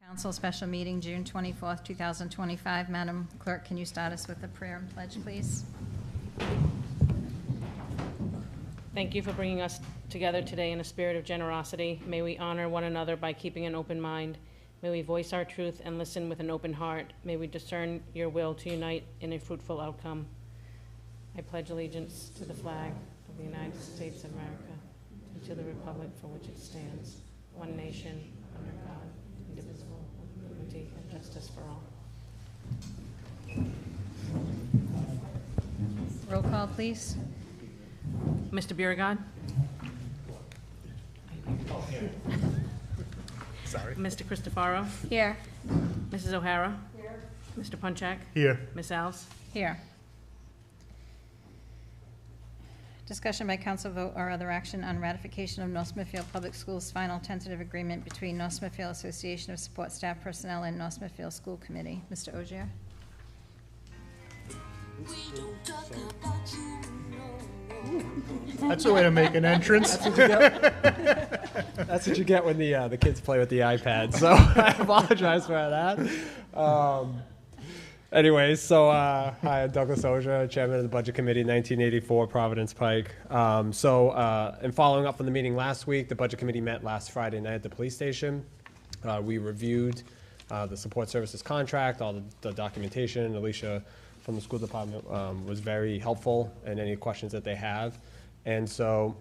Council special meeting, June 24th, 2025. Madam Clerk, can you start us with the prayer and pledge, please? Thank you for bringing us together today in a spirit of generosity. May we honor one another by keeping an open mind. May we voice our truth and listen with an open heart. May we discern your will to unite in a fruitful outcome. I pledge allegiance to the flag of the United States of America and to the republic for which it stands, one nation, under God, indivisible, with liberty and justice for all. Roll call, please. Mr. Beauregard? Sorry. Mr. Cristofaro? Here. Mrs. O'Hara? Here. Mr. Punchak? Here. Ms. Alves? Here. Discussion by council vote or other action on ratification of North Smithfield Public Schools' final tentative agreement between North Smithfield Association of Support Staff Personnel and North Smithfield School Committee. Mr. Osier. That's a way to make an entrance. That's what you get when the kids play with the iPad. So I apologize for that. Anyways, so hi, I'm Douglas Osier, Chairman of the Budget Committee, 1984 Providence Pike. In following up from the meeting last week, the Budget Committee met last Friday night at the police station. We reviewed the support services contract, all the documentation. Alicia from the school department was very helpful in any questions that they have. And so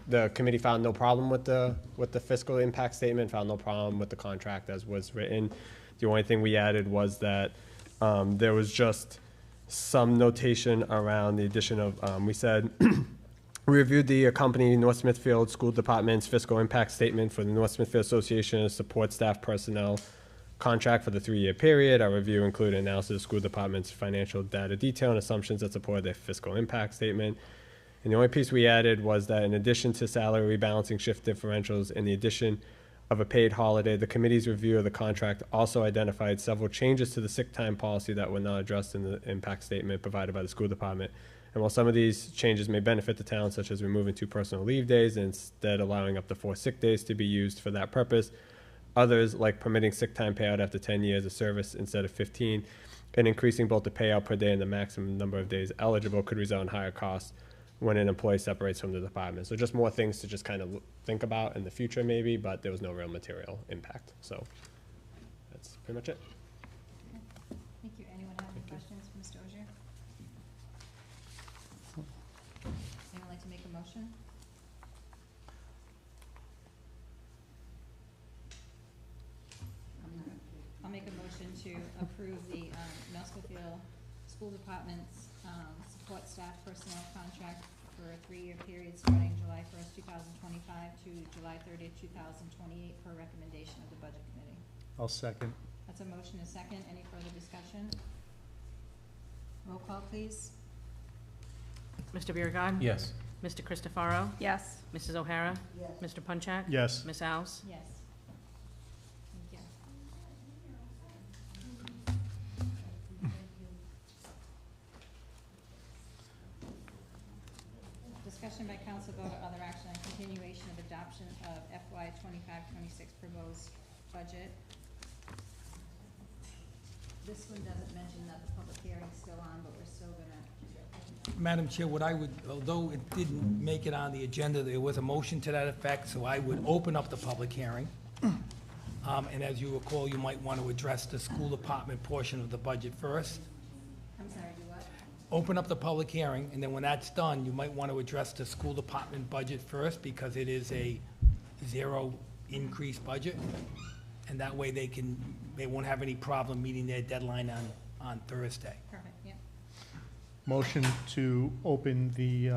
the committee found no problem with the fiscal impact statement, found no problem with the contract as was written. The only thing we added was that there was just some notation around the addition of, we said, we reviewed the accompanying North Smithfield School Department's fiscal impact statement for the North Smithfield Association of Support Staff Personnel contract for the 3-year period. Our review included analysis of the school department's financial data detail and assumptions that support their fiscal impact statement. And the only piece we added was that in addition to salary rebalancing shift differentials and the addition of a paid holiday, the committee's review of the contract also identified several changes to the sick time policy that were not addressed in the impact statement provided by the school department. And while some of these changes may benefit the town, such as removing 2 personal leave days and instead allowing up to 4 sick days to be used for that purpose, others, like permitting sick time payout after 10 years of service instead of 15, and increasing both the payout per day and the maximum number of days eligible, could result in higher costs when an employee separates from the department. So just more things to just kind of think about in the future maybe, but there was no real material impact. So that's pretty much it. Okay. Thank you. Anyone have any questions for Mr. Osier? Anyone like to make a motion? I'll make a motion to approve the North Smithfield School Department's support staff personnel contract for a 3-year period starting July 1st, 2025 to July 30th, 2028 per recommendation of the Budget Committee. I'll second. That's a motion, a second. Any further discussion? Roll call, please. Mr. Beauregard? Yes. Mr. Cristofaro? Yes. Mrs. O'Hara? Yes. Mr. Punchak? Yes. Ms. Alves? Yes. Thank you. Discussion by council vote or other action on continuation of adoption of FY26 proposed budget. This one doesn't mention that the public hearing's still on, but we're still gonna. Madam Chair, although it didn't make it on the agenda, there was a motion to that effect, so I would open up the public hearing. And as you recall, you might want to address the school department portion of the budget first. I'm sorry, do what? Open up the public hearing, and then when that's done, you might want to address the school department budget first, because it is a 0 increase budget. And that way they won't have any problem meeting their deadline on Thursday. Perfect, yeah. Motion to open the,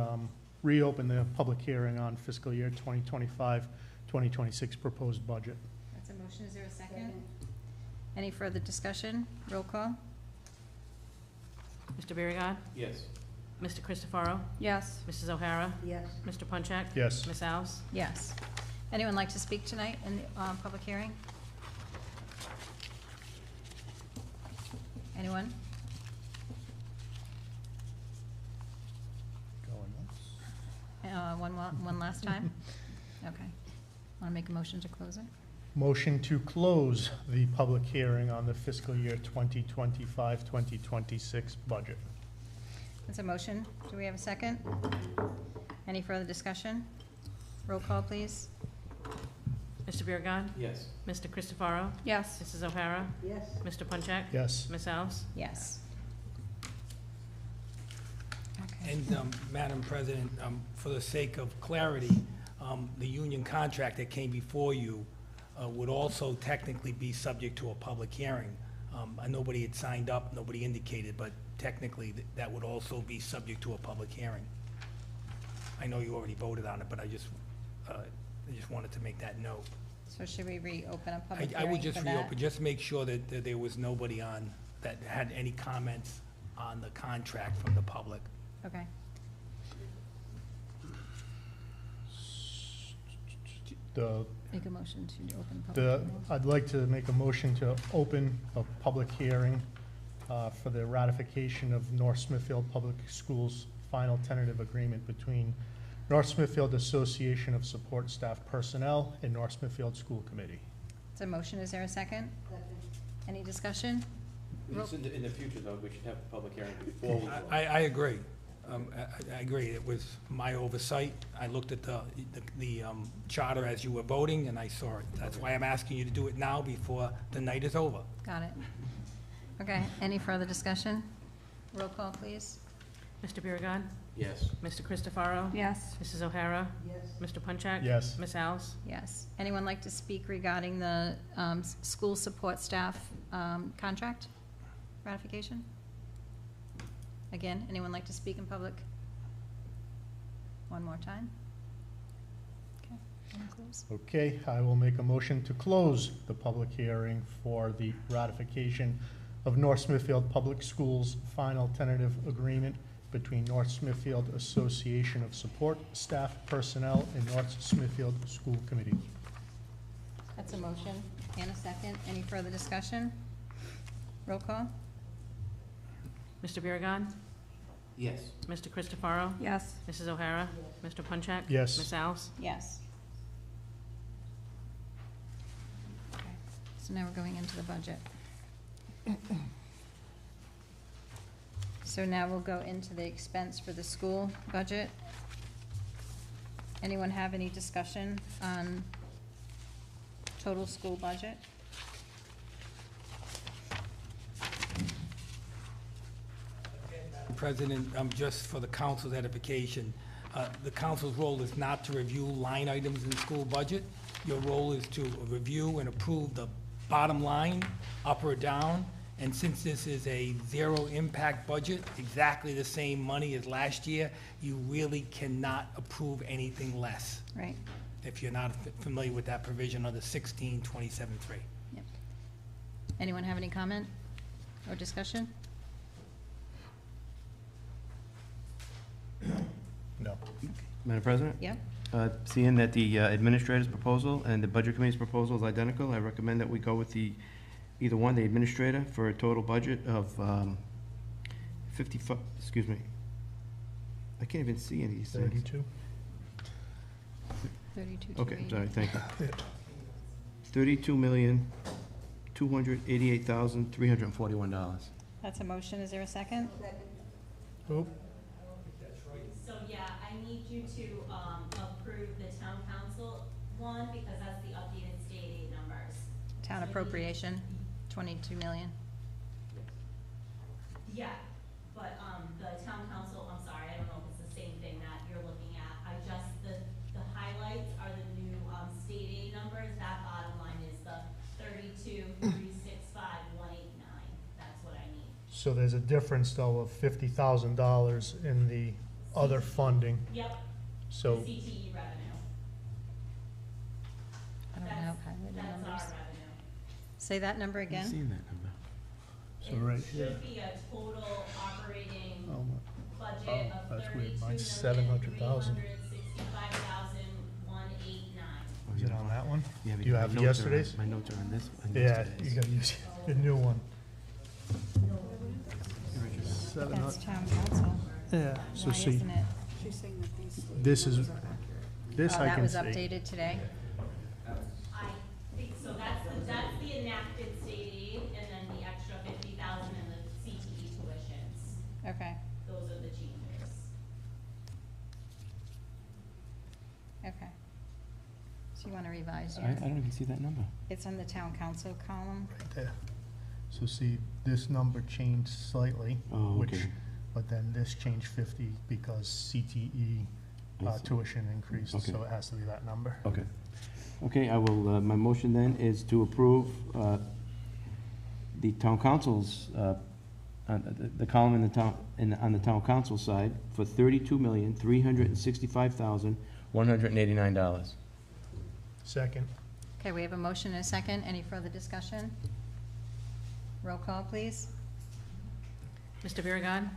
reopen the public hearing on fiscal year 2025-2026 proposed budget. That's a motion. Is there a second? Any further discussion? Roll call? Mr. Beauregard? Yes. Mr. Cristofaro? Yes. Mrs. O'Hara? Yes. Mr. Punchak? Yes. Ms. Alves? Yes. Anyone like to speak tonight in the public hearing? Anyone? Going once. One last time? Okay. Want to make a motion to close it? Motion to close the public hearing on the fiscal year 2025-2026 budget. That's a motion. Do we have a second? Any further discussion? Roll call, please. Mr. Biragad. Yes. Mr. Christopherow. Yes. Mrs. O'Hara. Yes. Mr. Punchak. Yes. Ms. Alves. Yes. Okay. And, Madam President, for the sake of clarity, the union contract that came before you would also technically be subject to a public hearing. Nobody had signed up, nobody indicated, but technically, that would also be subject to a public hearing. I know you already voted on it, but I just wanted to make that note. So should we reopen a public I hearing would just for that? reopen, just make sure that there was nobody on, that had any comments on the contract from the public. Okay. Make a motion to open public hearing. I'd like to make a motion to open a public hearing for the ratification of North Smithfield Public Schools' final tentative agreement between North Smithfield Association of Support Staff Personnel and North Smithfield School Committee. It's a motion. Is there a second? Any discussion? In the future, though, we should have a public hearing before we vote. I agree. I agree. It was my oversight. I looked at the charter as you were voting, and I saw it. That's why I'm asking you to do it now before the night is over. Got it. Okay, any further discussion? Roll call, please. Mr. Biragad. Yes. Mr. Christopherow. Yes. Mrs. O'Hara. Yes. Mr. Punchak. Yes. Ms. Alves. Yes. Anyone like to speak regarding the school support staff contract ratification? Again, anyone like to speak in public? One more time? Okay, and close. Okay, I will make a motion to close the public hearing for the ratification of North Smithfield Public Schools' final tentative agreement between North Smithfield Association of Support Staff Personnel and North Smithfield School Committee. That's a motion and a second. Any further discussion? Roll call? Mr. Biragad. Yes. Mr. Christopherow. Yes. Mrs. O'Hara. Mr. Punchak. Yes. Ms. Alves. Yes. Okay, so now we're going into the budget. So now we'll go into the expense for the school budget. Anyone have any discussion on total school budget? President, just for the council's edification, the council's role is not to review line items in the school budget. Your role is to review and approve the bottom line, up or down. And since this is a zero-impact budget, exactly the same money as last year, you really cannot approve anything less, Right, if you're not familiar with that provision under 1627.3. yep. Anyone have any comment or discussion? No. Madam President? Yep, Seeing that the administrator's proposal and the budget committee's proposal is identical, I recommend that we go with either one, the administrator, for a total budget of 55, excuse me. I can't even see any of these things. 32? 32 Okay, sorry, thank you. Yeah. $32,288,341. that's a motion. Is there a second? Oh, So, yeah, I need you to, approve the town council one, because that's the updated state aid numbers. Town appropriation, 22 million. Yeah, but, the town council, I'm sorry, I don't know if it's the same thing that you're looking at. the highlights are the new, state aid numbers. That bottom line is the 32,365,189. That's what I need. so there's a difference, though, of $50,000 in the other funding, Yep, the so, CTE revenue. I don't That's- have highlighted That's numbers. our revenue. Say that number again. Seen that number. so right here. It should be a total operating Oh, my- budget Oh, of that's weird. Mine's 32,365,189. Is it on that one? Yeah, Do you because have my notes are on- yesterday's? My notes are on this. on Yeah, yesterday's. you gotta use the new one. That's town council. Yeah, so Why see, isn't it? She's saying that these. this is, this Oh, I that can was see. updated today? I think so, that's the enacted state aid, and then the extra 50,000 in the CTE tuitions. Okay, Those are the changes. okay. So you want to revise I your, don't even see that number. it's on the town council column. Right there. So see, this number changed slightly, Oh, which, okay. but then this changed 50 because CTE I see. tuition increased, Okay. so it has to be that number. Okay. Okay, I will, my motion then is to approve the town council's, the column in the town, on the town council side for $32,365,189. Second. Okay, we have a motion and a second. Any further discussion? Roll call, please. Mr. Biragad.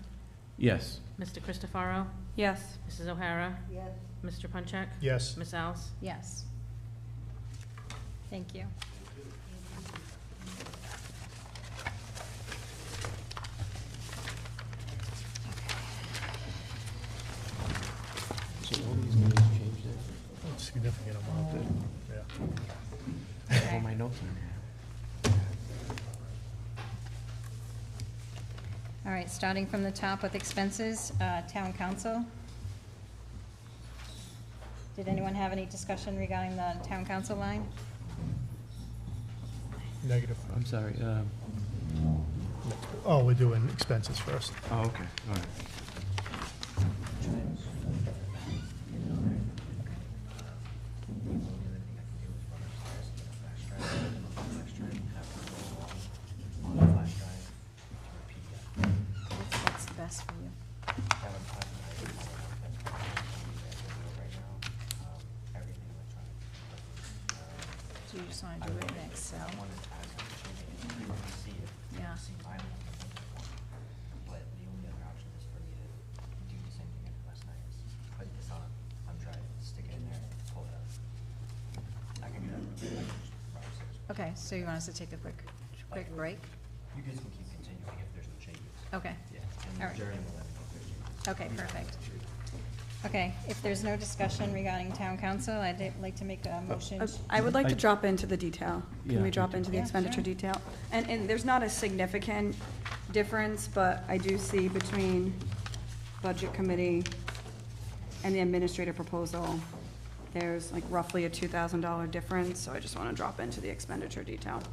Yes. Mr. Christopherow. Yes. Mrs. O'Hara. Yes. Mr. Punchak. Yes. Ms. Alves. Yes. Thank you. So all these numbers changed there? Significant amount, yeah. All Okay. my notes are All right, starting from the top with expenses, town council. Did anyone have any discussion regarding the town council line? Negative. I'm sorry, Oh, we're doing expenses first. oh, okay, all right. What's the best for you? So you just want to do it in Excel? Yeah. But the only other option is for me to do the same thing at West Nights. Put this on, drive, stick it in there, pull it out. I can do that. Okay, so you want us to take a quick break? You guys can keep continuing if there's no changes. Okay. Yeah. All And right. during will let me know if there's changes. Okay, perfect. Okay, if there's no discussion regarding town council, I'd like to make a motion. I would like to drop into the detail. Yeah, Can we me drop too. into the Yeah, expenditure sure. detail? And there's not a significant difference, but I do see between budget committee and the administrative proposal, there's like roughly a $2,000 difference, so I just want to drop into the expenditure detail.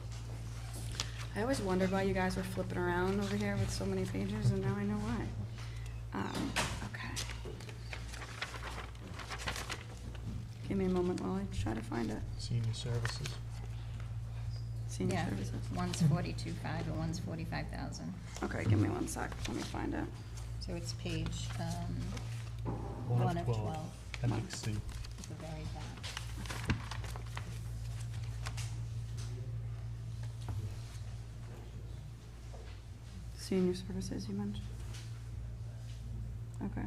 I always wondered why you guys were flipping around over here with so many pages, and now I know why. Okay. Give me a moment while I try to find it. Senior services. Senior Yeah, services. one's 42.5 and one's 45,000. Okay, give me 1 sec, let me find it. So it's page, 1 of 12. Appendix C. At the very back. Senior services, you mentioned? Okay.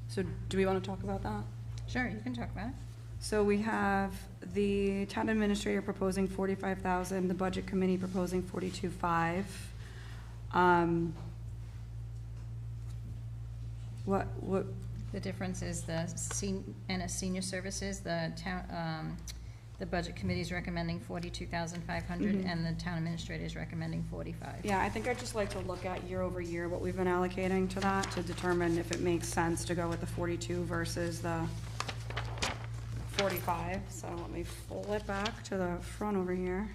So do we want to talk about that? Sure, you can talk about it. So we have the town administrator proposing 45,000, the budget committee proposing 42.5. What, The difference is the senior services, the town, the budget committee is recommending 42,500 Mhm. and the town administrator is recommending 45. yeah, I think I'd just like to look at year over year what we've been allocating to that to determine if it makes sense to go with the 42 versus the 45. So let me flip back to the front over here.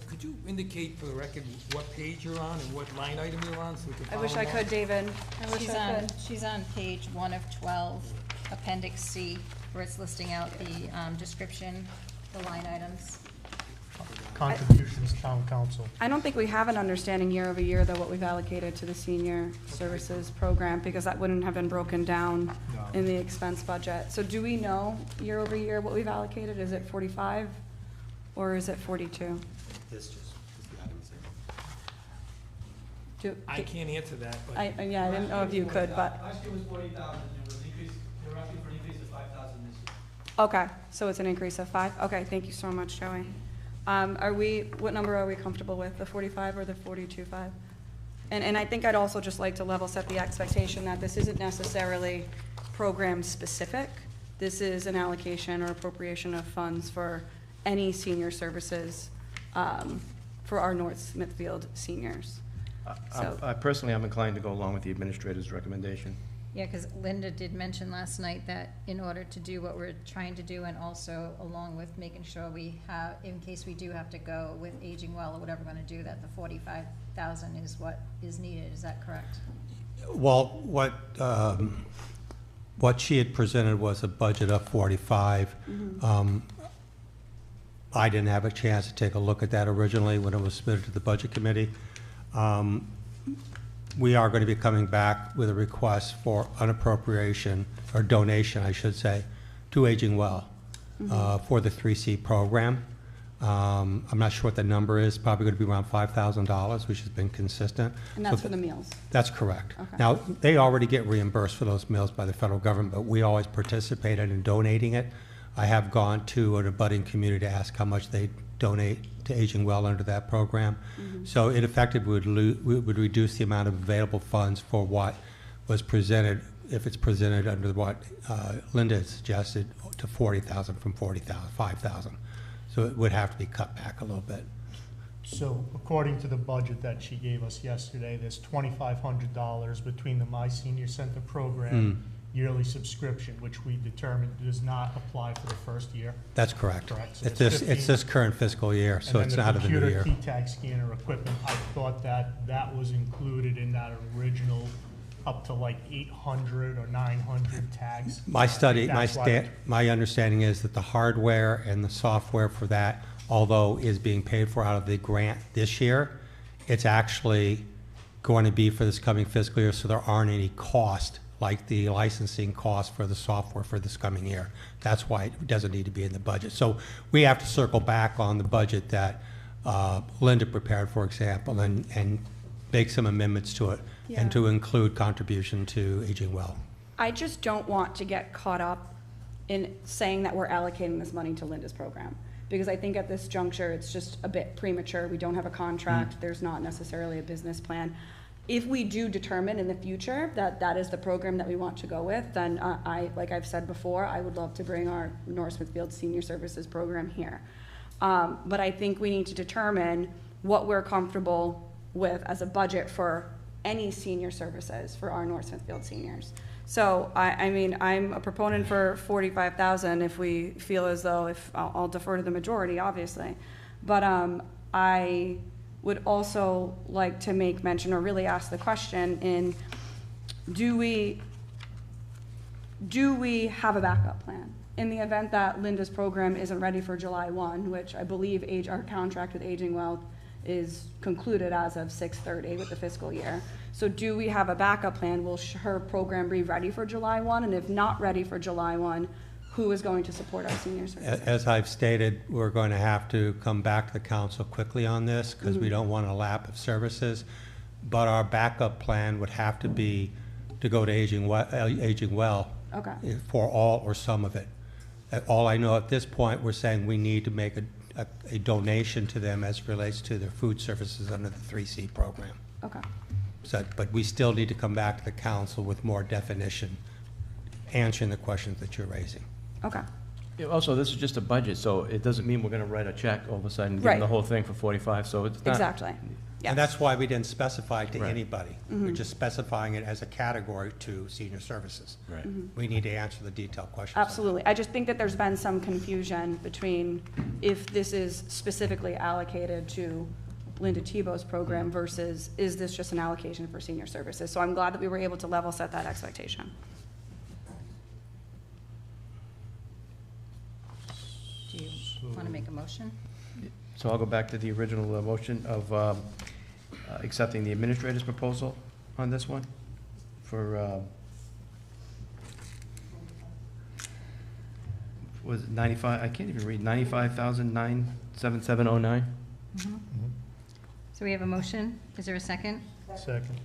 Could you indicate for the record what page you're on and what line item you're on, so we can I follow wish I along? could, David. I wish I could. She's on page 1 of 12, appendix C, where it's listing out the description, the line items. Contributions, town council. I don't think we have an understanding year over year, though, what we've allocated to the senior services program, because that wouldn't have been broken down No. in the expense budget. So do we know year over year what we've allocated? Is it 45 or is it 42? This just, is the item same. I can't answer that, but. I didn't know if you could, but, Last year was 40,000, it was an increase, they were asking for an increase of 5,000 this year. okay, so it's an increase of 5? Okay, thank you so much, Joey. What number are we comfortable with, the 45 or the 42.5? And I think I'd also just like to level set the expectation that this isn't necessarily program-specific. this is an allocation or appropriation of funds for any senior services for our North Smithfield seniors. So- I personally am inclined to go along with the administrator's recommendation. Yeah, because Linda did mention last night that in order to do what we're trying to do, and also along with making sure we have, in case we do have to go with Aging Well or whatever we're gonna do, that the 45,000 is what is needed, is that correct? Well, what she had presented was a budget of 45. I didn't have a chance to take a look at that originally when it was submitted to the Budget Committee. We are going to be coming back with a request for an appropriation, or donation, I should say, to Aging Well for the 3C program. I'm not sure what the number is, probably going to be around $5,000, which has been consistent. And that's for the meals? That's correct. Okay. Now, they already get reimbursed for those meals by the federal government, but we always participated in donating it. I have gone to an abutting community to ask how much they donate to Aging Well under that program. So it effectively would reduce the amount of available funds for what was presented, if it's presented under what Linda had suggested, to 40,000 from 5,000. So it would have to be cut back a little bit. So according to the budget that she gave us yesterday, there's $2,500 between the My Senior Center program yearly subscription, which we determined does not apply for the first year. That's correct. Correct. So It's there's this, it's this current fiscal year, so it's not of the new year. And then the computer key tag scanner equipment, I thought that that was included in that original up to like 800 or 900 tags. My study, That's why- my understanding is that the hardware and the software for that, although is being paid for out of the grant this year, it's actually going to be for this coming fiscal year, so there aren't any cost, like the licensing cost for the software for this coming year. That's why it doesn't need to be in the budget. So we have to circle back on the budget that Linda prepared, for example, and make some amendments to it, Yeah. and to include contribution to Aging Well. I just don't want to get caught up in saying that we're allocating this money to Linda's program. Because I think at this juncture, it's just a bit premature. We don't have a contract. There's not necessarily a business plan. If we do determine in the future that that is the program that we want to go with, then like I've said before, I would love to bring our North Smithfield Senior Services program here. But I think we need to determine what we're comfortable with as a budget for any senior services for our North Smithfield seniors. So, I mean, I'm a proponent for 45,000 if we feel as though, I'll defer to the majority, obviously. But I would also like to make mention, or really ask the question in, do we have a backup plan? In the event that Linda's program isn't ready for July 1, which I believe our contract with Aging Well is concluded as of 6/30 with the fiscal year. So do we have a backup plan? Will her program be ready for July 1? And if not ready for July 1, who is going to support our senior services? As I've stated, we're going to have to come back to the council quickly on this, because we don't want a lap of services. But our backup plan would have to be to go to Aging Well Okay. for all or some of it. All I know at this point, we're saying we need to make a donation to them as it relates to their food services under the 3C program. Okay. So, but we still need to come back to the council with more definition, answering the questions that you're raising. Okay. Yeah, also, this is just a budget, so it doesn't mean we're gonna write a check all of a sudden, give them the Right. whole thing for 45, so it's not. Exactly. Yeah. And that's why we didn't specify it to Right. anybody. We're just specifying it as a category to senior services. Right. We need to answer the detailed questions. on that. Absolutely. I just think that there's been some confusion between if this is specifically allocated to Linda Tebow's program versus is this just an allocation for senior services? So I'm glad that we were able to level set that expectation. Do you want to make a motion? So I'll go back to the original motion of accepting the administrator's proposal on this one for, was it 95, I can't even read, 95,97709? So we have a motion. Is there a second? Second.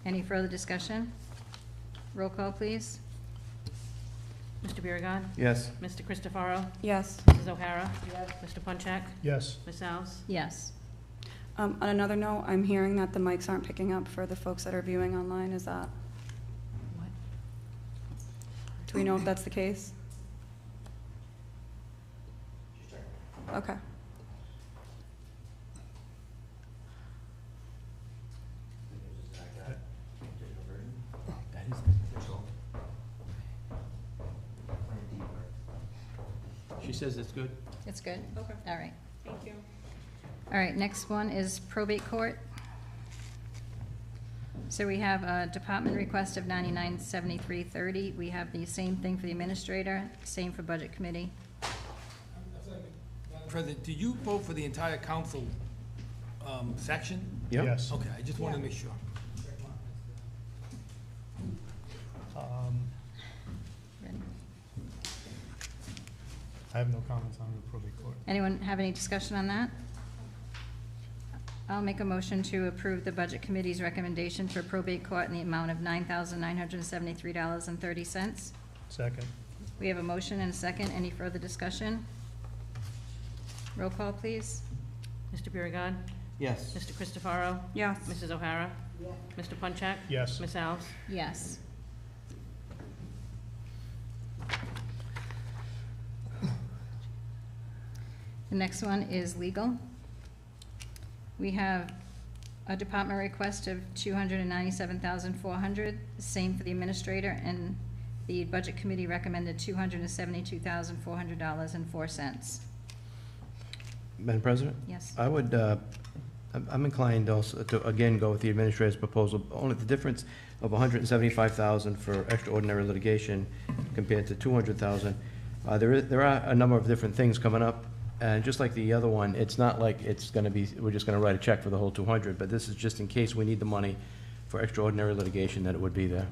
Any further discussion? Roll call, please. Mr. Biragad. Yes. Mr. Christopherow. Yes. Mrs. O'Hara. Mr. Punchak. Yes. Ms. Alves. Yes. On another note, I'm hearing that the mics aren't picking up for the folks that are viewing online. Is that? What? Do we know if that's the case? Okay. That is She says it's good. It's good? Okay. All right. Thank you. All right, next one is probate court. So we have a department request of $99.73.30. We have the same thing for the administrator, same for budget committee. Madam President, do you vote for the entire council section? Yep. Yes. Okay, I just wanted to make sure. Ready? I have no comments on the probate court. Anyone have any discussion on that? I'll make a motion to approve the budget committee's recommendation for probate court in the amount of $9,973.30. Second. We have a motion and a second. Any further discussion? Roll call, please. Mr. Biragad. Yes. Mr. Christopherow. Yes. Mrs. O'Hara. Mr. Punchak. Yes. Ms. Alves. Yes. The next one is legal. We have a department request of $297,400, same for the administrator, and the budget committee recommended $272,400.04. Madam President? Yes. I would, I'm inclined also to, again, go with the administrator's proposal. Only the difference of $175,000 for extraordinary litigation compared to $200,000. There are a number of different things coming up, and just like the other one, it's not like it's gonna be, we're just gonna write a check for the whole 200, but this is just in case we need the money for extraordinary litigation, that it would be there.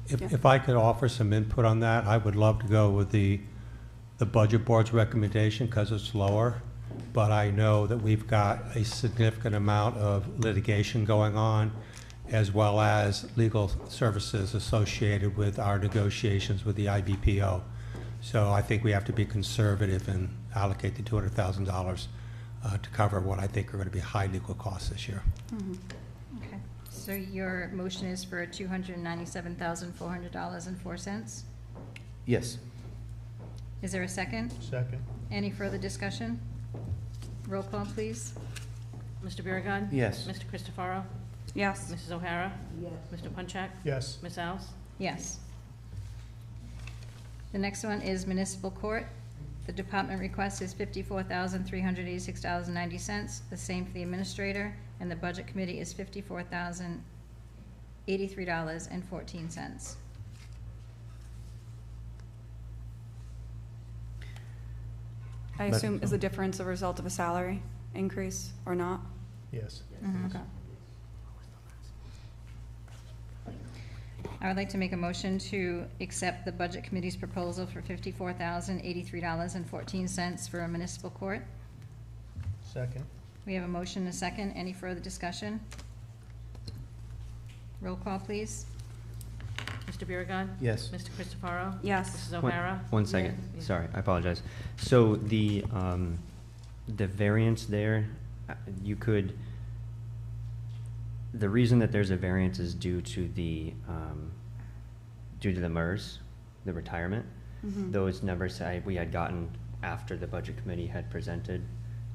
If I could offer some input on that, I would love to go with the budget board's recommendation because it's lower, but I know that we've got a significant amount of litigation going on, as well as legal services associated with our negotiations with the IBPO. So I think we have to be conservative and allocate the $200,000 to cover what I think are going to be high legal costs this year. Okay. So your motion is for $297,400.04? Yes. Is there a second? Second. Any further discussion? Roll call, please. Mr. Biragad. Yes. Mr. Christopherow. Yes. Mrs. O'Hara. Mr. Punchak. Yes. Ms. Alves. Yes. The next one is municipal court. The department request is $54,386.90, the same for the administrator, and the budget committee is $54,083.14. I assume, is the difference a result of a salary increase or not? Yes. Okay. I would like to make a motion to accept the budget committee's proposal for $54,083.14 for a municipal court. Second. We have a motion and a second. Any further discussion? Roll call, please. Mr. Biragad. Yes. Mr. Christopherow. Yes. Mrs. O'Hara. One second, Yeah. sorry, I apologize. So the variance there, you could, the reason that there's a variance is due to the MERS, the retirement. Mhm. Those numbers we had gotten after the budget committee had presented,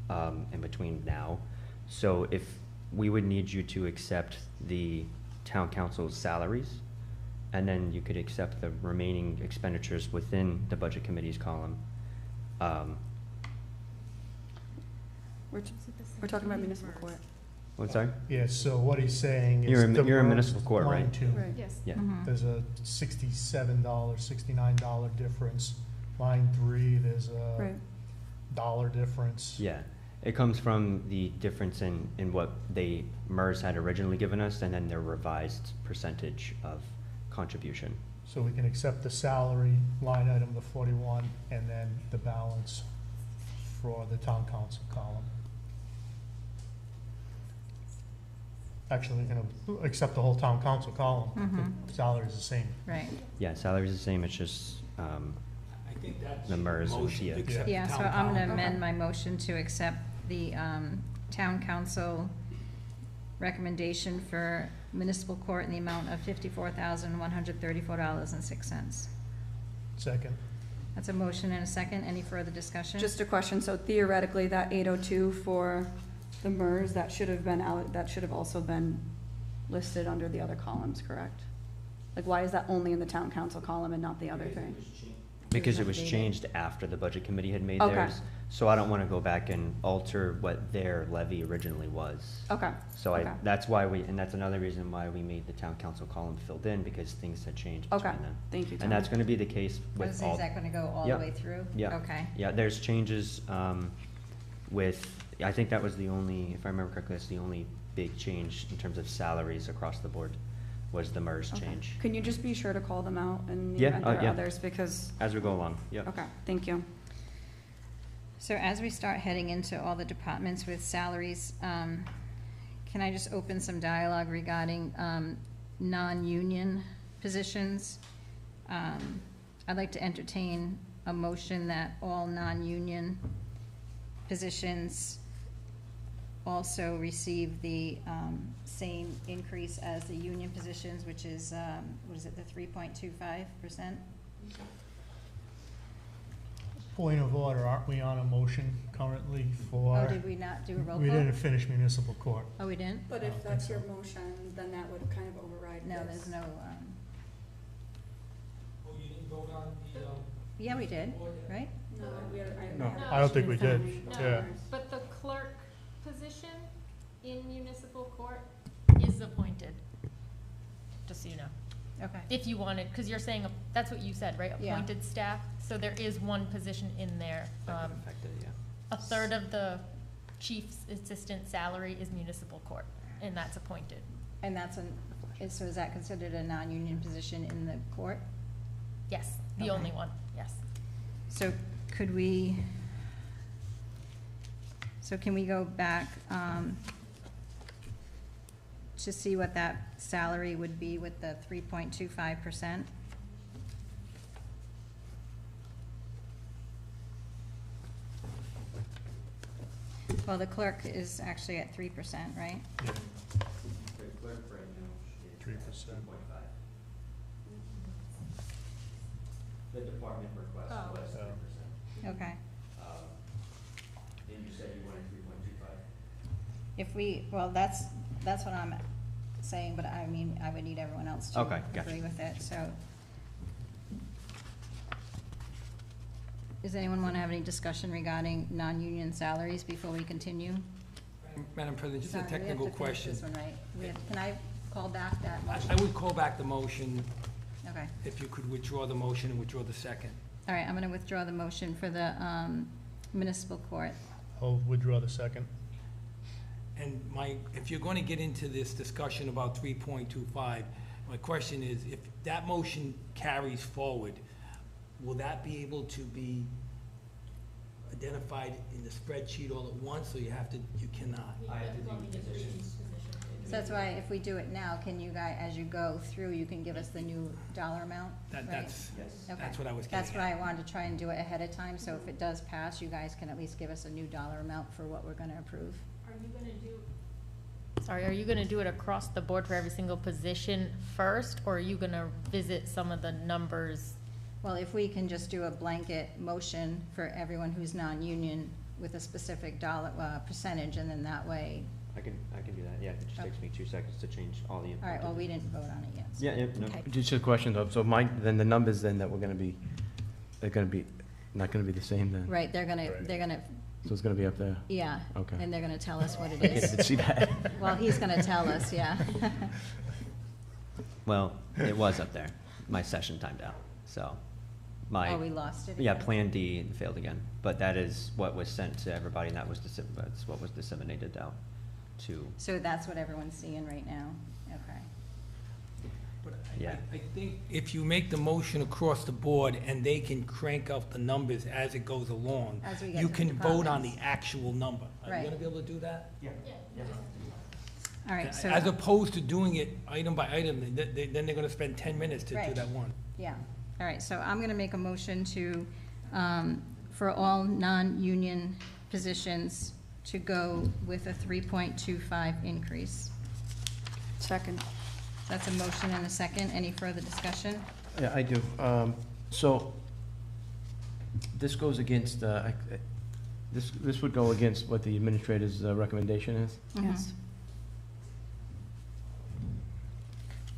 in between now. So if, we would need you to accept the town council's salaries, and then you could accept the remaining expenditures within the budget committee's column. We're talking about municipal court. What's sorry? Yeah, so what he's saying is. You're in the municipal court, line right? two, Yes. Yeah. Mhm. there's a $67, $69 difference. Line three, there's a Right. dollar difference. Yeah, it comes from the difference in what MERS had originally given us, and then their revised percentage of contribution. So we can accept the salary line item, the 41, and then the balance for the town council column. Actually, we can accept the whole town council column. Mhm. The salary is the same. Right. Yeah, salary's the same, it's just, I think that's The MERS and motion to TIA. accept the Yeah, so town I'm gonna council. amend my motion to accept the town council recommendation for municipal court in the amount of $54,134.06. Second. That's a motion and a second. Any further discussion? Just a question, so theoretically, that 802 for the MERS, that should have been out, that should have also been listed under the other columns, correct? Like, why is that only in the town council column and not the other thing? Because it was updated. changed after the budget committee had made Okay. theirs. So I don't want to go back and alter what their levy originally was. Okay. So okay. that's why and that's another reason why we made the town council column filled in, because things had changed Okay, between then. thank you, Tom. And that's going to be the case I was with saying, all. is that gonna go all Yeah. the way through? Yeah. Okay. Yeah, there's changes with, I think that was the only, if I remember correctly, that's the only big change in terms of salaries across the board, was the MERS Okay. change. Can you just be sure to call them out in the Yeah, event there are yeah. others, because, As we go along, yep. okay, thank you. So as we start heading into all the departments with salaries, can I just open some dialogue regarding non-union positions? I'd like to entertain a motion that all non-union positions also receive the same increase as the union positions, which is, what is it, the 3.25%? Point of order, aren't we on a motion currently for? Oh, did we not do a roll call? We didn't finish municipal court. Oh, we didn't? But I don't if that's think your motion, then that would kind of override No, this. there's no, Oh, you didn't vote on the, yeah, we did, right? No, we had, No, I don't think we did, No. yeah. But the clerk position in municipal court is appointed, just so you know. Okay. If you wanted, because you're saying, that's what you said, right? Yeah. Appointed staff, so there is one position in there. That could affect it, yeah. A third of the chief's assistant salary is municipal court, and that's appointed. And that's so is that considered a non-union position in the court? Yes, the Okay. only one, yes. So could we, so can we go back, to see what that salary would be with the 3.25%? Well, the clerk is actually at 3%, right? Yeah, The clerk right now 3%. The department request Oh. was Oh. 3%. Okay. And you said you wanted 3.25? If we, well, that's what I'm saying, but I mean, I would need everyone else to Okay, gotcha. agree with it, so. Does anyone want to have any discussion regarding non-union salaries before we continue? Madam President, just a Sorry, we have technical to finish question. this one, right? Can I call back that motion? I would call back the motion, Okay, if you could withdraw the motion and withdraw the second. all right, I'm gonna withdraw the motion for the municipal court. I'll withdraw the second. And if you're going to get into this discussion about 3.25, my question is, if that motion carries forward, will that be able to be identified in the spreadsheet all at once, or you cannot? I have to do positions. So that's why if we do it now, can you guys, as you go through, you can give us the new dollar amount? Right? That's Okay. what I was getting That's at. what I wanted to try and do it ahead of time, so if it does pass, you guys can at least give us a new dollar amount for what we're gonna approve. Are you gonna do it across the board for every single position first, or are you gonna visit some of the numbers? Well, if we can just do a blanket motion for everyone who's non-union with a specific dollar, percentage, and then that way, I can do that, yeah, it just takes me 2 seconds to change all the. all right, well, we didn't vote on it yet. so- Yeah, yeah, no. Okay. Just a question though, so then the numbers then that we're gonna be, they're gonna be, not gonna be the same then? Right, they're gonna, So it's gonna be up there? yeah. Okay. And they're gonna tell us what it I didn't is. see that. Well, he's gonna tell us, yeah. Well, it was up there. My session timed out, so Oh, we lost it Yeah, again? Plan D failed again, but that is what was sent to everybody, and that's what was disseminated out to, So that's what everyone's seeing right now? Okay. But Yeah. I think if you make the motion across the board and they can crank up the numbers as it goes along, As we get you to the can vote on the departments. actual number. Are Right. you gonna be able to do that? All right, so. As opposed to doing it item by item, then they're gonna spend 10 minutes to do Right. that one. Yeah, all right, so I'm gonna make a motion to, for all non-union positions, to go with a 3.25 increase. Second. That's a motion and a second. Any further discussion? Yeah, I do. So, This goes against, this would go against what the administrator's recommendation is? Yes.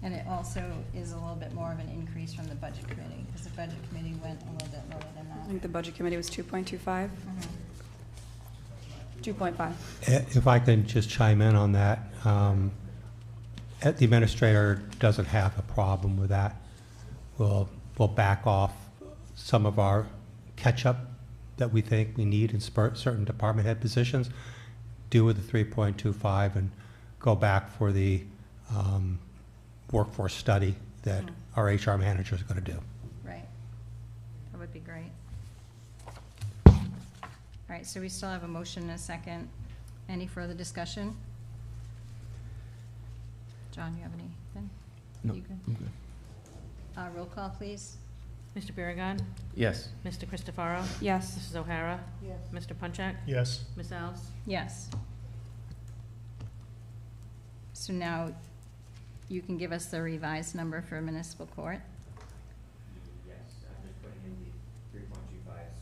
And it also is a little bit more of an increase from the budget committee, because the budget committee went a little bit lower than I that. think the budget committee was 2.25, 2.5. If I can just chime in on that, the administrator doesn't have a problem with that. We'll back off some of our catch-up that we think we need in certain department head positions, do with the 3.25 and go back for the workforce study that our HR manager is going to do. Right. That would be great. All right, so we still have a motion and a second. Any further discussion? John, you have anything? No, You good? I'm good. Roll call, please. Mr. Biragad. Yes. Mr. Christopherow. Yes. Mrs. O'Hara. Yes. Mr. Punchak. Yes. Ms. Alves. Yes. So now you can give us the revised number for municipal court. Yes, I'm just putting in the 3.25s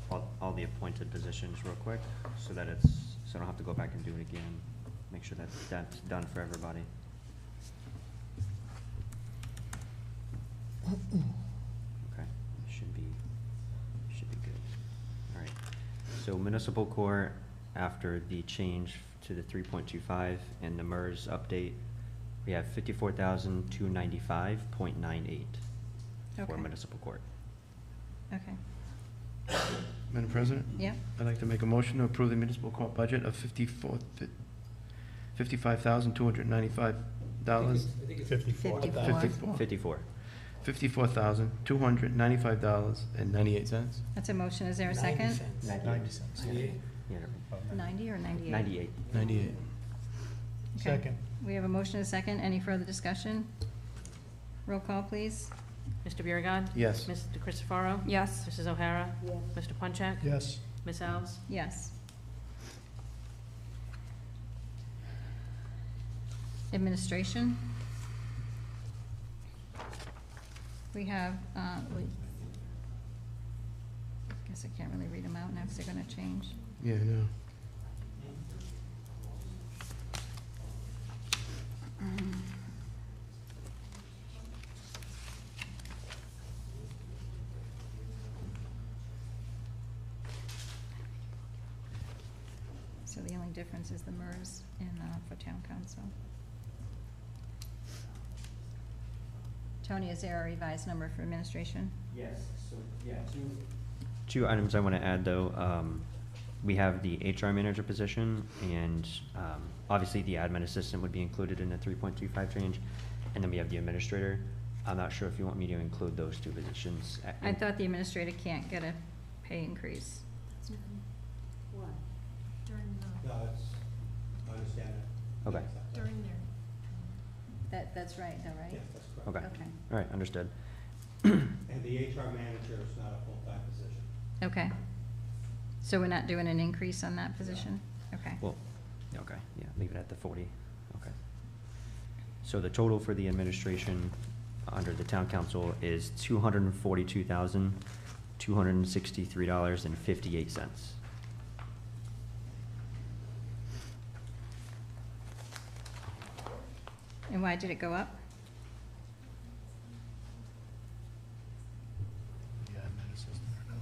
for all the appointed positions real quick, so that so I don't have to go back and do it again. Make sure that's done for everybody. Okay, should be good. All right, so municipal court, after the change to the 3.25 and the MERS update, we have 54,295.98 for Okay. municipal court. Okay. Madam President? Yeah? I'd like to make a motion to approve the municipal court budget of $55,295. 54. 54. $54,295.98. That's a motion. Is there a second? 90 cents. 90 or 98? 98. 98. Okay. Second. We have a motion and a second. Any further discussion? Roll call, please. Mr. Biragad. Yes. Mr. Christopherow. Yes. Mrs. O'Hara. Yes. Mr. Punchak. Yes. Ms. Alves. Yes. Administration. We have, guess I can't really read them out now because they're gonna change. Yeah, I know. So the only difference is the MERS in, for town council. Tony, is there a revised number for administration? Yes, so, yeah, two items I want to add, though. We have the HR manager position, and obviously the admin assistant would be included in the 3.25 change, and then we have the administrator. I'm not sure if you want me to include those two positions. I thought the administrator can't get a pay increase. What? During the, No, I understand it. Okay, during their. That's right, though, right? Yes, that's correct. okay. Okay. All right, understood. And the HR manager is not a full-time position. Okay. So we're not doing an increase on that position? Okay. Well, okay, yeah, leave it at the 40, okay. So the total for the administration under the town council is $242,263.58. And why did it go up? The admin assistant or no?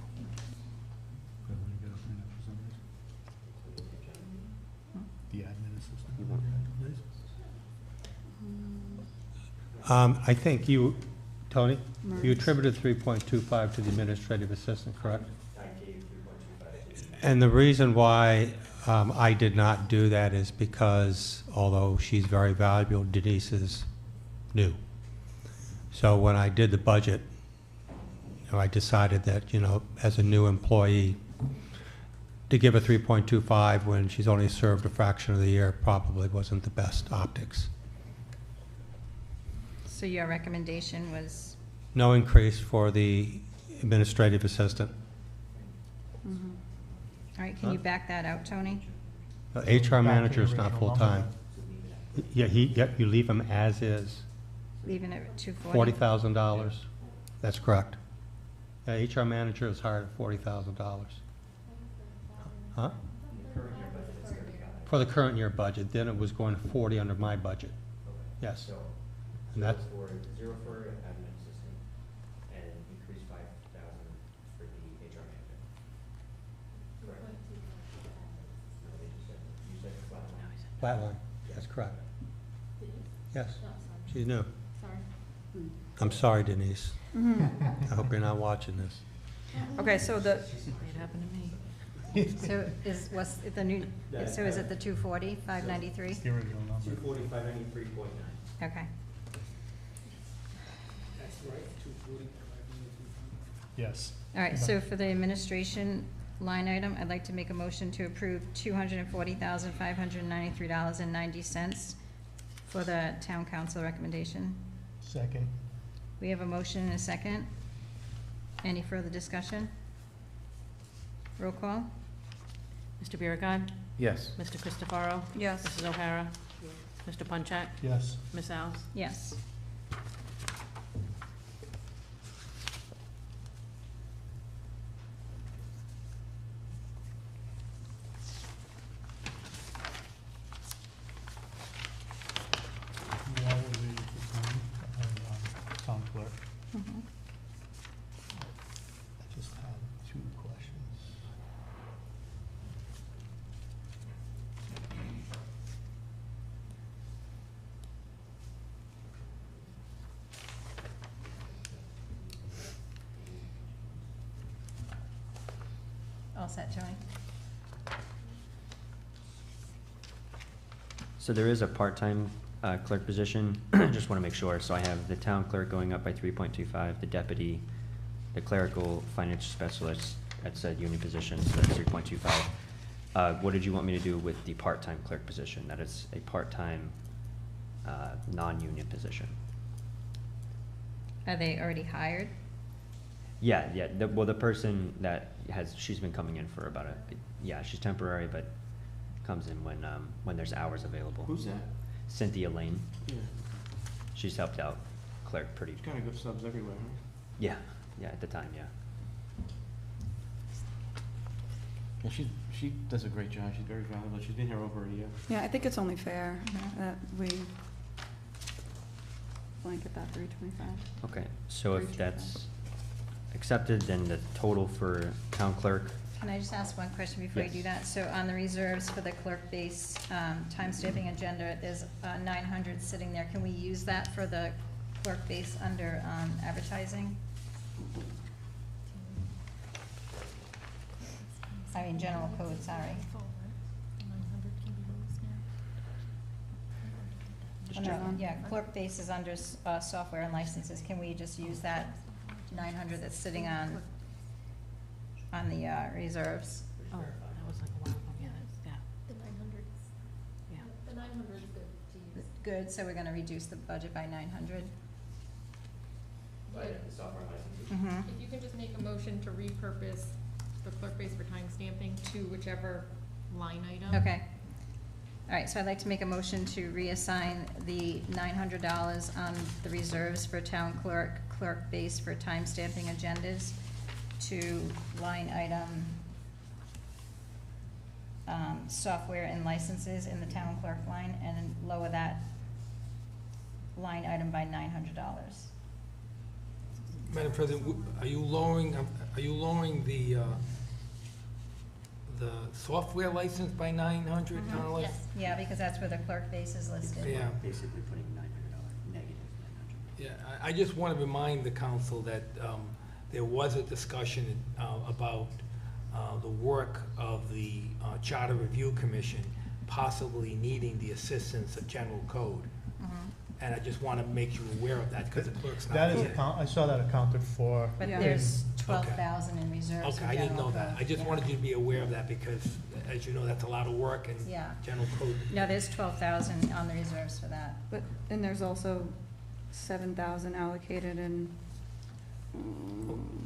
The admin assistant. You want- I think you, Tony, you MERS. attributed 3.25 to the administrative assistant, correct? And the reason why I did not do that is because, although she's very valuable, Denise is new. So when I did the budget, I decided that, as a new employee, to give her 3.25 when she's only served a fraction of the year probably wasn't the best optics. So your recommendation was, No increase for the administrative assistant. all right, can you back that out, Tony? The Back to HR the manager is not original full-time. number. Yeah, you leave him as is, Leaving it at 240? $40,000. That's correct. HR manager is hired at $40,000. Huh? For the current year budget, then it was going to 40 under my budget. Yes. And that's, Zero for admin assistant, and increase 5,000 for the HR manager. Correct. No, they just said, you said flat line. flatline, that's correct. Yes, Oh, sorry. she's new. Sorry. I'm sorry, Denise. I hope you're not watching this. Okay, so the, It happened to me. So what's the new, so is it the 240, 593? It's the original number. 245.93.9. Okay. That's right, 240. Yes. All right, so for the administration line item, I'd like to make a motion to approve $240,593.90 for the town council recommendation. Second. We have a motion and a second. Any further discussion? Roll call? Mr. Biragad. Yes. Mr. Christopherow. yes. Mrs. O'Hara. Mr. Punchak. Yes. Ms. Alves. Yes. That will be the town clerk. Mhm. I just had two questions. All set, Tony? So there is a part-time clerk position. I just want to make sure. So I have the town clerk going up by 3.25, the deputy, the clerical finance specialist at said union position, so that's 3.25. What did you want me to do with the part-time clerk position? That is a part-time, non-union position. Are they already hired? Yeah, yeah, well, the person that she's been coming in for about yeah, she's temporary, but comes in when there's hours available. Who's that? Cynthia Lane. Yeah, She's helped out clerk pretty, kind of good subs everywhere, huh? yeah, at the time, yeah. Yeah, she does a great job. She's very valuable. She's been here over a year. Yeah, I think it's only fair that we blanket that 325. Okay, so if that's accepted, then the total for town clerk, Can I just ask one question before you do Yes. that? So on the reserves for the clerk base, time stamping agenda, there's 900 sitting there. Can we use that for the clerk base under advertising? I mean, general code, sorry. just Oh, check. no, yeah, clerk base is under software and licenses. Can we just use that 900 that's sitting on the reserves? Oh, that was like a while ago, yeah, yeah, The 900's, yeah. the 900's good to use. Good, so we're gonna reduce the budget by 900? Mm-hmm. If you can just make a motion to repurpose the clerk base for time stamping to whichever line item. Okay. All right, so I'd like to make a motion to reassign the $900 on the reserves for town clerk, clerk base for time stamping agendas to line item, software and licenses in the town clerk line, and then lower that line item by $900. Madam President, are you lowering the software license by 900, kind of like? Yes. Yeah, because that's where the clerk base is listed. Yeah, Basically putting $900 negative $900. yeah, I just want to remind the council that there was a discussion about the work of the Charter Review Commission possibly needing the assistance of general code. Mhm. And I just want to make you aware of that, because the clerk's not That is, here. I saw that accounted for. But Yeah. there's 12,000 in reserves for Okay, I didn't know general that. I code. just Yeah. wanted you to be aware of that, because, as you know, that's a lot of work, and Yeah. general code. No, there's 12,000 on the reserves for that. But, and there's also 7,000 allocated in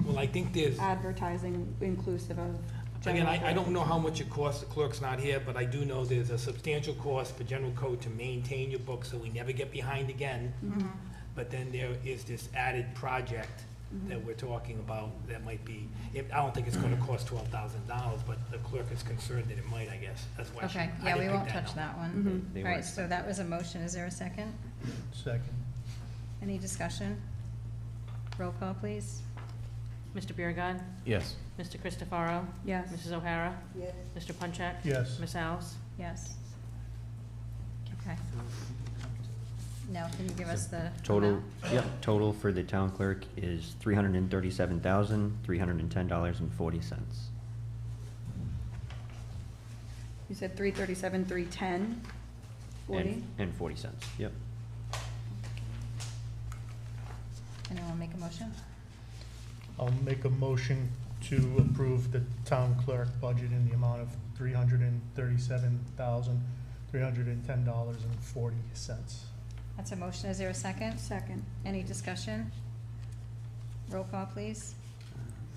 Well, I think there's, advertising inclusive of again, general I don't code. know how much it costs, the clerk's not here, but I do know there's a substantial cost for general code to maintain your books, so we never get behind again. Mhm. But then there is this added project that we're talking about, that might be, I don't think it's gonna cost $12,000, but the clerk is concerned that it might, I guess. That's why she, I Okay, didn't yeah, we pick won't that touch number. that one. They All right, weren't so that was a motion. Is there a second? Second. Any discussion? Roll call, please. Mr. Biragad. Yes. Mr. Christopherow. Yes. Mrs. O'Hara. Yes. Mr. Punchak. Yes. Ms. Alves. Yes. Okay. Now, can you give us the Total, amount? yep, total for the town clerk is $337,310.40. You said 337, 310, 40? And 40 cents, yep. Anyone make a motion? I'll make a motion to approve the town clerk budget in the amount of $337,310.40. That's a motion. Is there a second? Second. Any discussion? Roll call, please.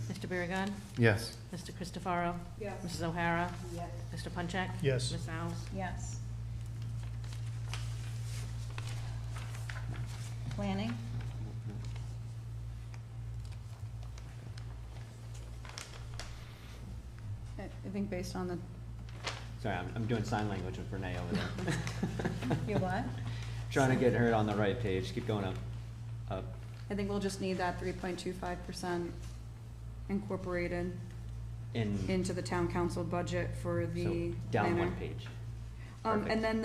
Mr. Biragad. Yes. Mr. Christopherow. Yes. Mrs. O'Hara. Yes. Mr. Punchak. Yes. Ms. Alves. Yes. Planning? I think based on the, Sorry, I'm doing sign language with Renee over there. You what? Trying to get her on the right page, keep going up, up. I think we'll just need that 3.25% incorporated into the town council budget for the So down planner. one page. And then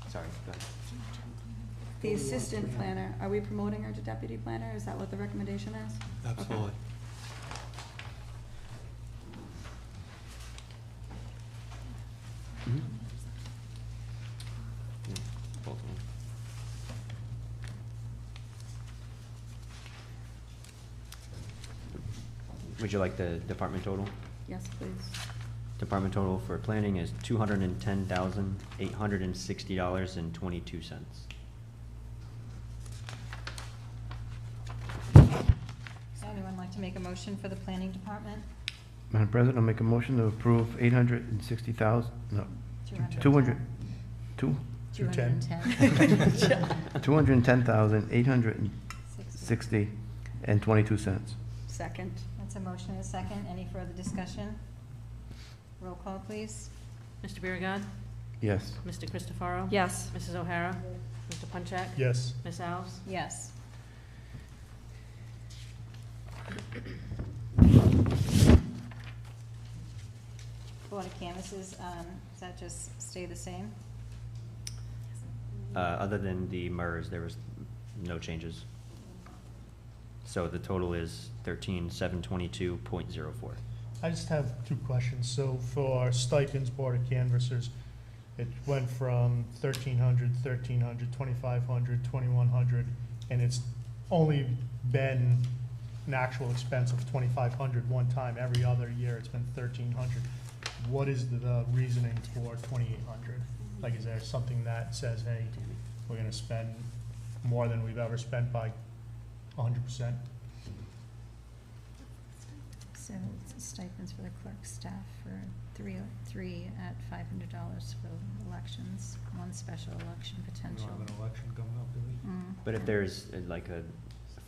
Sorry, go ahead. the assistant planner, are we promoting her to deputy planner? Is that what the recommendation is? Absolutely. Mhm. Yeah, both of them. Would you like the department total? Yes, please. Department total for planning is $210,860.22. Does anyone like to make a motion for the planning department? Madam President, I'll make a motion to approve 860,000, no, 200, 210. 210,860 and 22 cents. Second. That's a motion and a second. Any further discussion? Roll call, please. Mr. Biragad. Yes. Mr. Christopherow. Yes. Mrs. O'Hara. Mr. Punchak. Yes. Ms. Alves. Yes. Board of canvases, does that just stay the same? Other than the MERS, there was no changes. So the total is 13,722.04. I just have two questions. So for stipends, Board of Canvassers, it went from 1,300, 1,300, 2,500, 2,100, and it's only been an actual expense of 2,500 one time. Every other year, it's been 1,300. What is the reasoning for 2,800? Like, is there something that says, hey, we're gonna spend more than we've ever spent by 100%? So it's stipends for the clerk staff for three at $500 for elections, one special election potential. election coming up, do we? But if there's like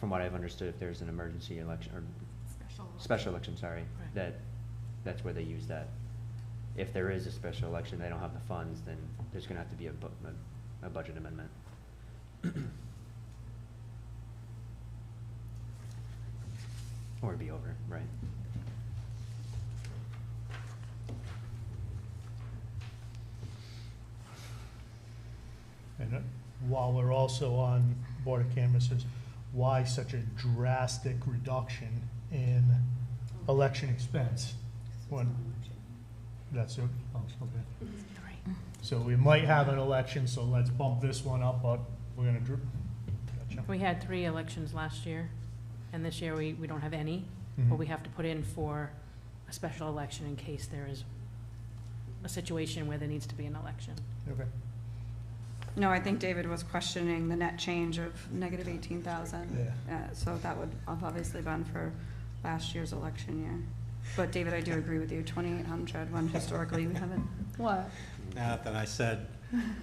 from what I've understood, if there's an emergency election, or special election, sorry, that's where they use that. If there is a special election, they don't have the funds, then there's gonna have to be a budget amendment. Or it'd be over, right? And while we're also on Board of Canvassers, why such a drastic reduction in election expense? When, that's it? Oh, okay. So we might have an election, so let's bump this one up, but we're gonna, gotcha. We had 3 elections last year, and this year we don't have any, Mhm. but we have to put in for a special election in case there is a situation where there needs to be an election. Okay. No, I think David was questioning the net change of negative 18,000. So that would have obviously been for last year's election year. But David, I do agree with you, 2,800, when historically we haven't. What? Nathan, I said,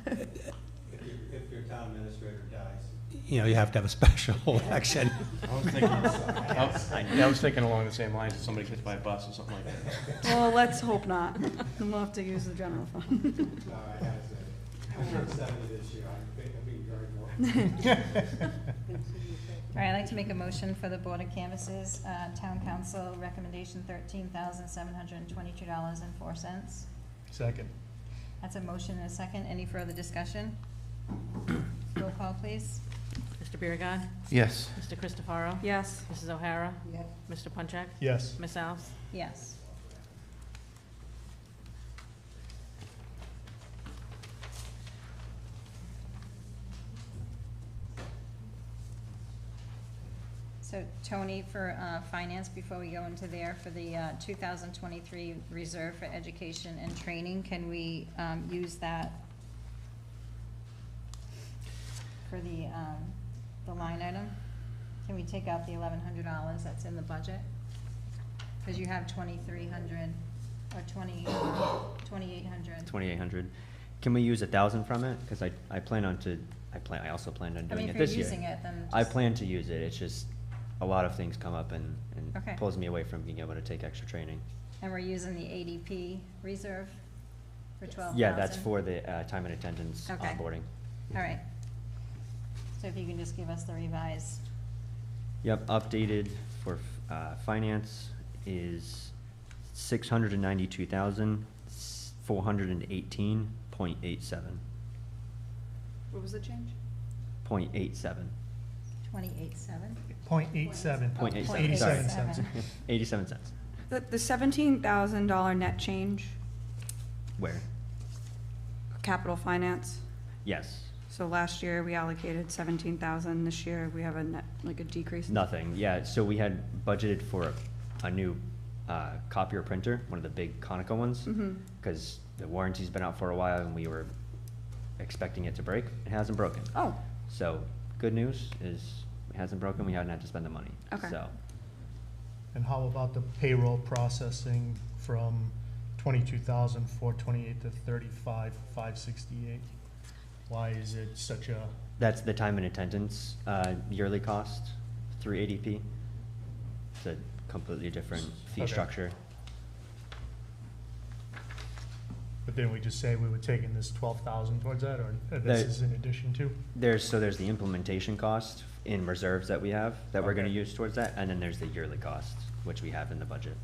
if your town administrator dies, you have to have a special election. I was thinking along the same lines, if somebody gets by a bus or something like that. Well, let's hope not. Then we'll have to use the general fund. All right, I'd like to make a motion for the Board of Canvassers, Town Council recommendation $13,722.04. Second. That's a motion and a second. Any further discussion? Roll call, please. Mr. Biragad. Yes. Mr. Christopherow. Yes. Mrs. O'Hara. Mr. Punchak. Yes. Ms. Alves. Yes. So Tony, for finance, before we go into there, for the 2023 Reserve for Education and Training, can we use that for the line item? Can we take out the $1,100 that's in the budget? Because you have 2,300 or 2,800. 2,800. Can we use 1,000 from it? Because I also plan on I doing mean, it if this you're year. using it, then I just- plan to use it. It's just a lot of things come up and Okay. pulls me away from being able to take extra training. And we're using the ADP reserve for 12,000? Yeah, that's for the time and attendance Okay. onboarding. All right. So if you can just give us the revised, Yep, updated for finance is 692,418.87. What was the change? 0.87. 28.7? 0.87. 0.87, 87 sorry. cents. 87 cents. The $17,000 net change, Where? capital finance. Yes. So last year, we allocated 17,000. This year, we have a net, like a decrease. Nothing, yeah, so we had budgeted for a new copier printer, one of the big Conoco ones, Mhm. because the warranty's been out for a while and we were expecting it to break. It hasn't broken. Oh, So, good news is it hasn't broken, we haven't had to spend the money. Okay. So, And how about the payroll processing from 22,428 to 35,568? Why is it such a, that's the time and attendance yearly cost through ADP. It's a completely different fee Okay. structure. but then we just say we were taking this 12,000 towards that, or this There- is in addition to? There's the implementation cost in reserves that we have, that we're gonna Okay. use towards that, and then there's the yearly cost, which we have in the budget.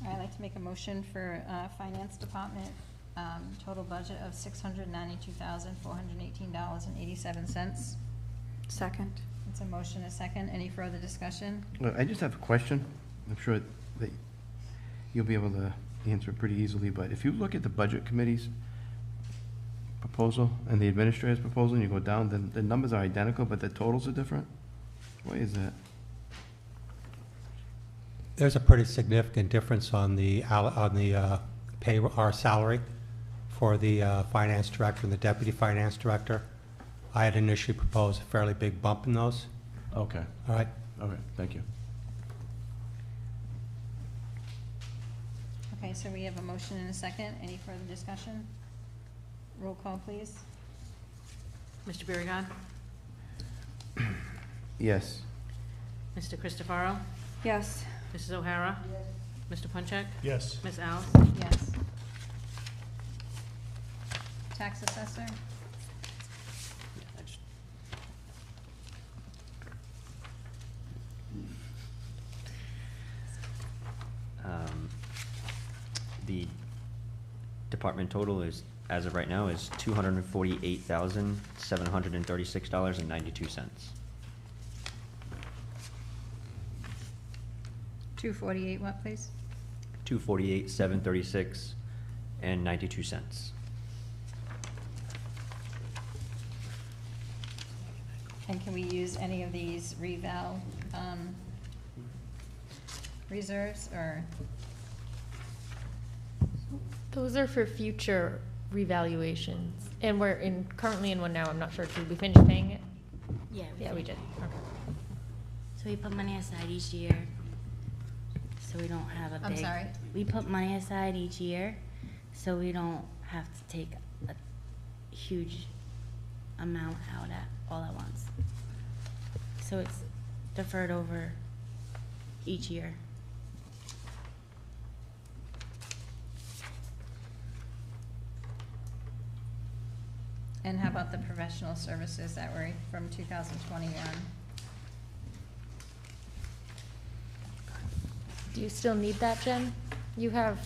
I'd like to make a motion for Finance Department, total budget of $692,418.87. second. It's a motion, a second. Any further discussion? I just have a question. I'm sure that you'll be able to answer it pretty easily, but if you look at the Budget Committee's proposal and the Administrator's proposal, and you go down, then the numbers are identical, but the totals are different? Why is that? There's a pretty significant difference on the pay, our salary for the finance director and the deputy finance director. I had initially proposed a fairly big bump in those. Okay, All right, okay, thank you. Okay, so we have a motion and a second. Any further discussion? Roll call, please. Mr. Biragad. Yes. Mr. Christopherow. Yes. Mrs. O'Hara. Mr. Punchak. Yes. Ms. Alves. Yes. Tax assessor? I just- The department total is, as of right now, is $248,736.92. 248, what, please? 248,736 and 92 cents. And can we use any of these reval reserves, or? Those are for future revaluations, and we're currently in one now, I'm not sure, did we finish paying it? Yeah. Yeah, we did, okay. So we put money aside each year, so we don't have a big. I'm sorry? We put money aside each year, so we don't have to take a huge amount out all at once. So it's deferred over each year. And how about the professional services that were from 2021? Do you still need that, Jen? You have,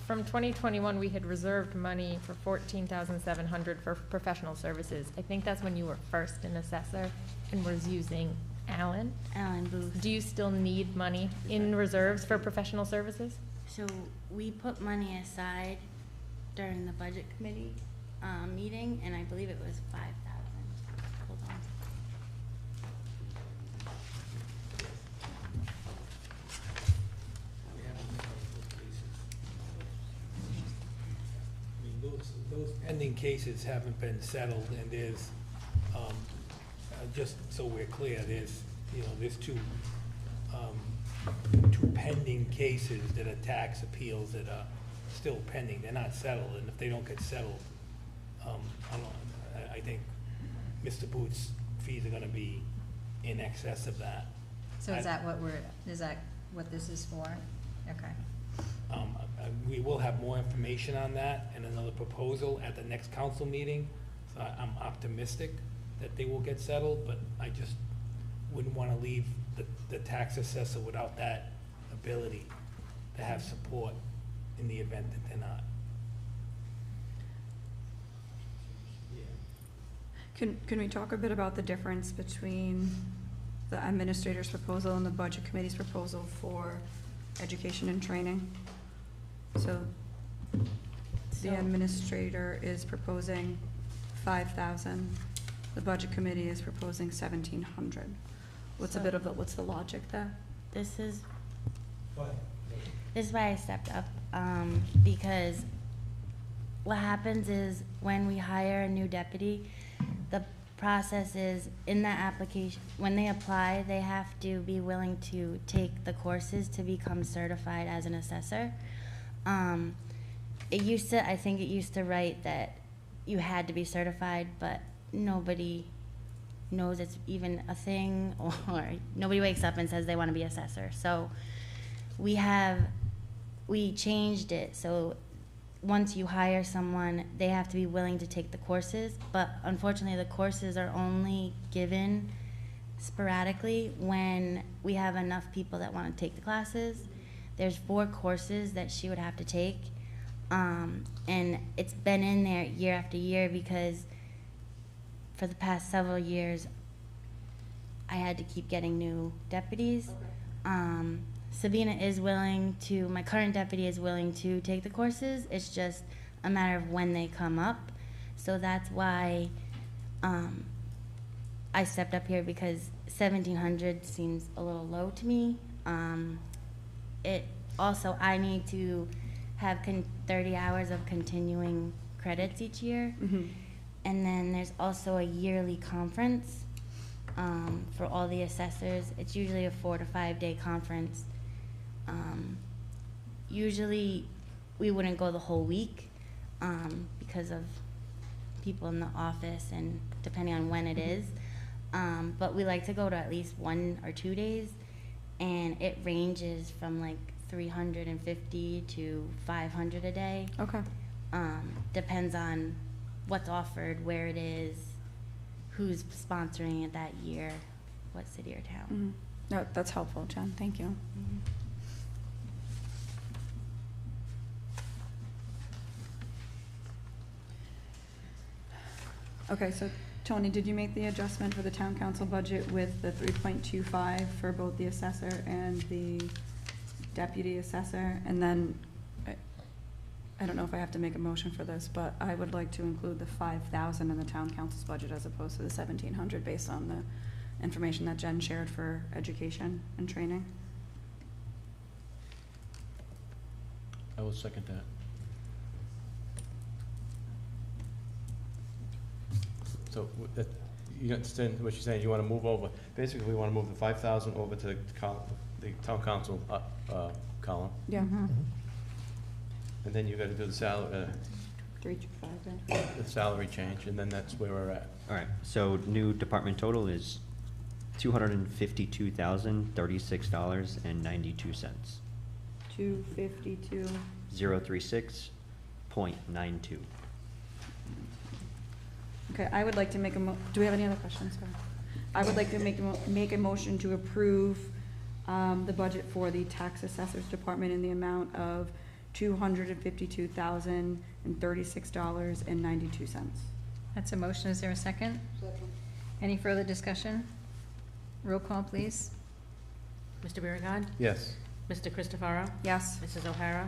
from 2021, we had reserved money for 14,700 for professional services. I think that's when you were first an assessor and was using Alan. Alan Booth. Do you still need money in reserves for professional services? So we put money aside during the budget committee meeting, and I believe it was 5,000. Hold on. Those pending cases haven't been settled, and there's, just so we're clear, there's two pending cases that are tax appeals that are still pending. They're not settled, and if they don't get settled, I think Mr. Booth's fees are gonna be in excess of that. So is that what this is for? Okay. We will have more information on that and another proposal at the next council meeting. So I'm optimistic that they will get settled, but I just wouldn't want to leave the tax assessor without that ability to have support in the event that they're not. Can we talk a bit about the difference between the administrator's proposal and the budget committee's proposal for education and training? So the administrator is proposing 5,000, the budget committee is proposing 1,700. What's the logic there? This is why I stepped up, because what happens is when we hire a new deputy, the process is in that application, when they apply, they have to be willing to take the courses to become certified as an assessor. I think it used to write that you had to be certified, but nobody knows it's even a thing, or nobody wakes up and says they want to be assessor. So we changed it, so once you hire someone, they have to be willing to take the courses, but unfortunately the courses are only given sporadically when we have enough people that want to take the classes. There's 4 courses that she would have to take, and it's been in there year after year because for the past several years I had to keep getting new deputies. Sabina is willing to, my current deputy is willing to take the courses. It's just a matter of when they come up. So that's why I stepped up here, because 1,700 seems a little low to me. Also, I need to have 30 hours of continuing credits each year. Mm-hmm. And then there's also a yearly conference for all the assessors. It's usually a 4 to 5 day conference. Usually we wouldn't go the whole week because of people in the office and depending on when it is. But we like to go to at least 1 or 2 days, and it ranges from like 350 to 500 a day. Okay. Depends on what's offered, where it is, who's sponsoring it that year, what city or town. Mm-hmm. No, that's helpful, Jen. Thank you. Mm-hmm. Okay, so Tony, did you make the adjustment for the town council budget with the 3.25 for both the assessor and the deputy assessor? And then, I don't know if I have to make a motion for this, but I would like to include the 5,000 in the town council's budget as opposed to the 1,700 based on the information that Jen shared for education and training. I will second that. So you understand what she's saying? You want to move over, basically, we want to move the 5,000 over to the town council column, Yeah. Mm-hmm. and then you got to do the salary, 325. the salary change, and then that's where we're at. All right, so new department total is $252,036.92. 252. 036.92. Okay, I would like to make do we have any other questions? Go ahead. I would like to make a motion to approve the budget for the tax assessors department in the amount of $252,036.92. That's a motion. Is there a second? Any further discussion? Roll call, please. Mr. Biragad. Yes. Mr. Christopherow. Yes. Mrs. O'Hara.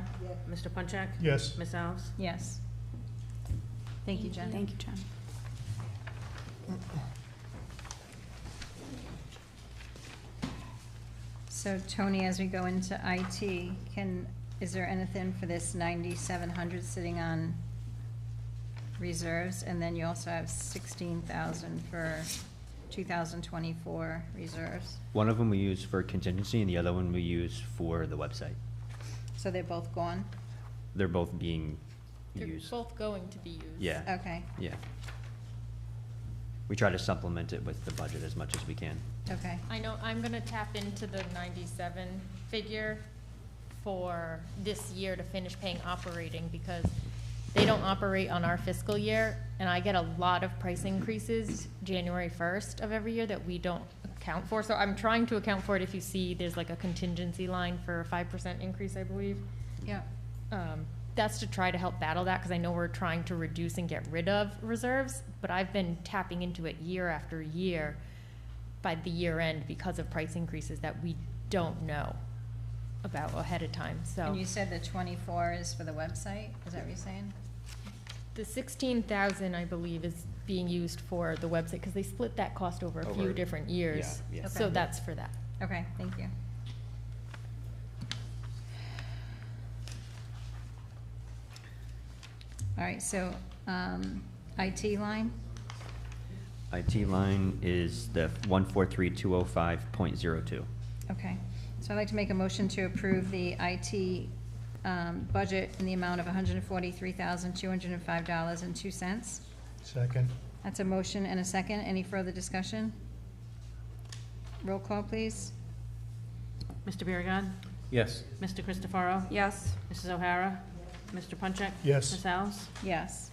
Mr. Punchak. Yes. Ms. Alves. Yes. Thank you, Jen. Thank you, Jen. So Tony, as we go into IT, is there anything for this 9,700 sitting on reserves? And then you also have 16,000 for 2024 reserves. One of them we use for contingency, and the other one we use for the website. So they're both gone? They're both being They're used. both going to be used. Yeah. Okay, Yeah. We try to supplement it with the budget as much as we can. okay. I know I'm gonna tap into the 97 figure for this year to finish paying operating, because they don't operate on our fiscal year, and I get a lot of price increases January 1st of every year that we don't account for. So I'm trying to account for it. If you see, there's like a contingency line for a 5% increase, I believe. Yeah. That's to try to help battle that, because I know we're trying to reduce and get rid of reserves, but I've been tapping into it year after year by the year end because of price increases that we don't know about ahead of time, so. And you said the 24 is for the website? Is that what you're saying? The 16,000, I believe, is being used for the website, because they split that cost over a few different years. yeah, yeah. So that's for that. Okay, thank you. All right, so, IT line, IT line is the 143,205.02. okay. So I'd like to make a motion to approve the IT budget in the amount of $143,205.02. Second. That's a motion and a second. Any further discussion? Roll call, please. Mr. Biragad. Yes. Mr. Christopherow. Yes. Mrs. O'Hara. Mr. Punchak. Yes. Ms. Alves. Yes.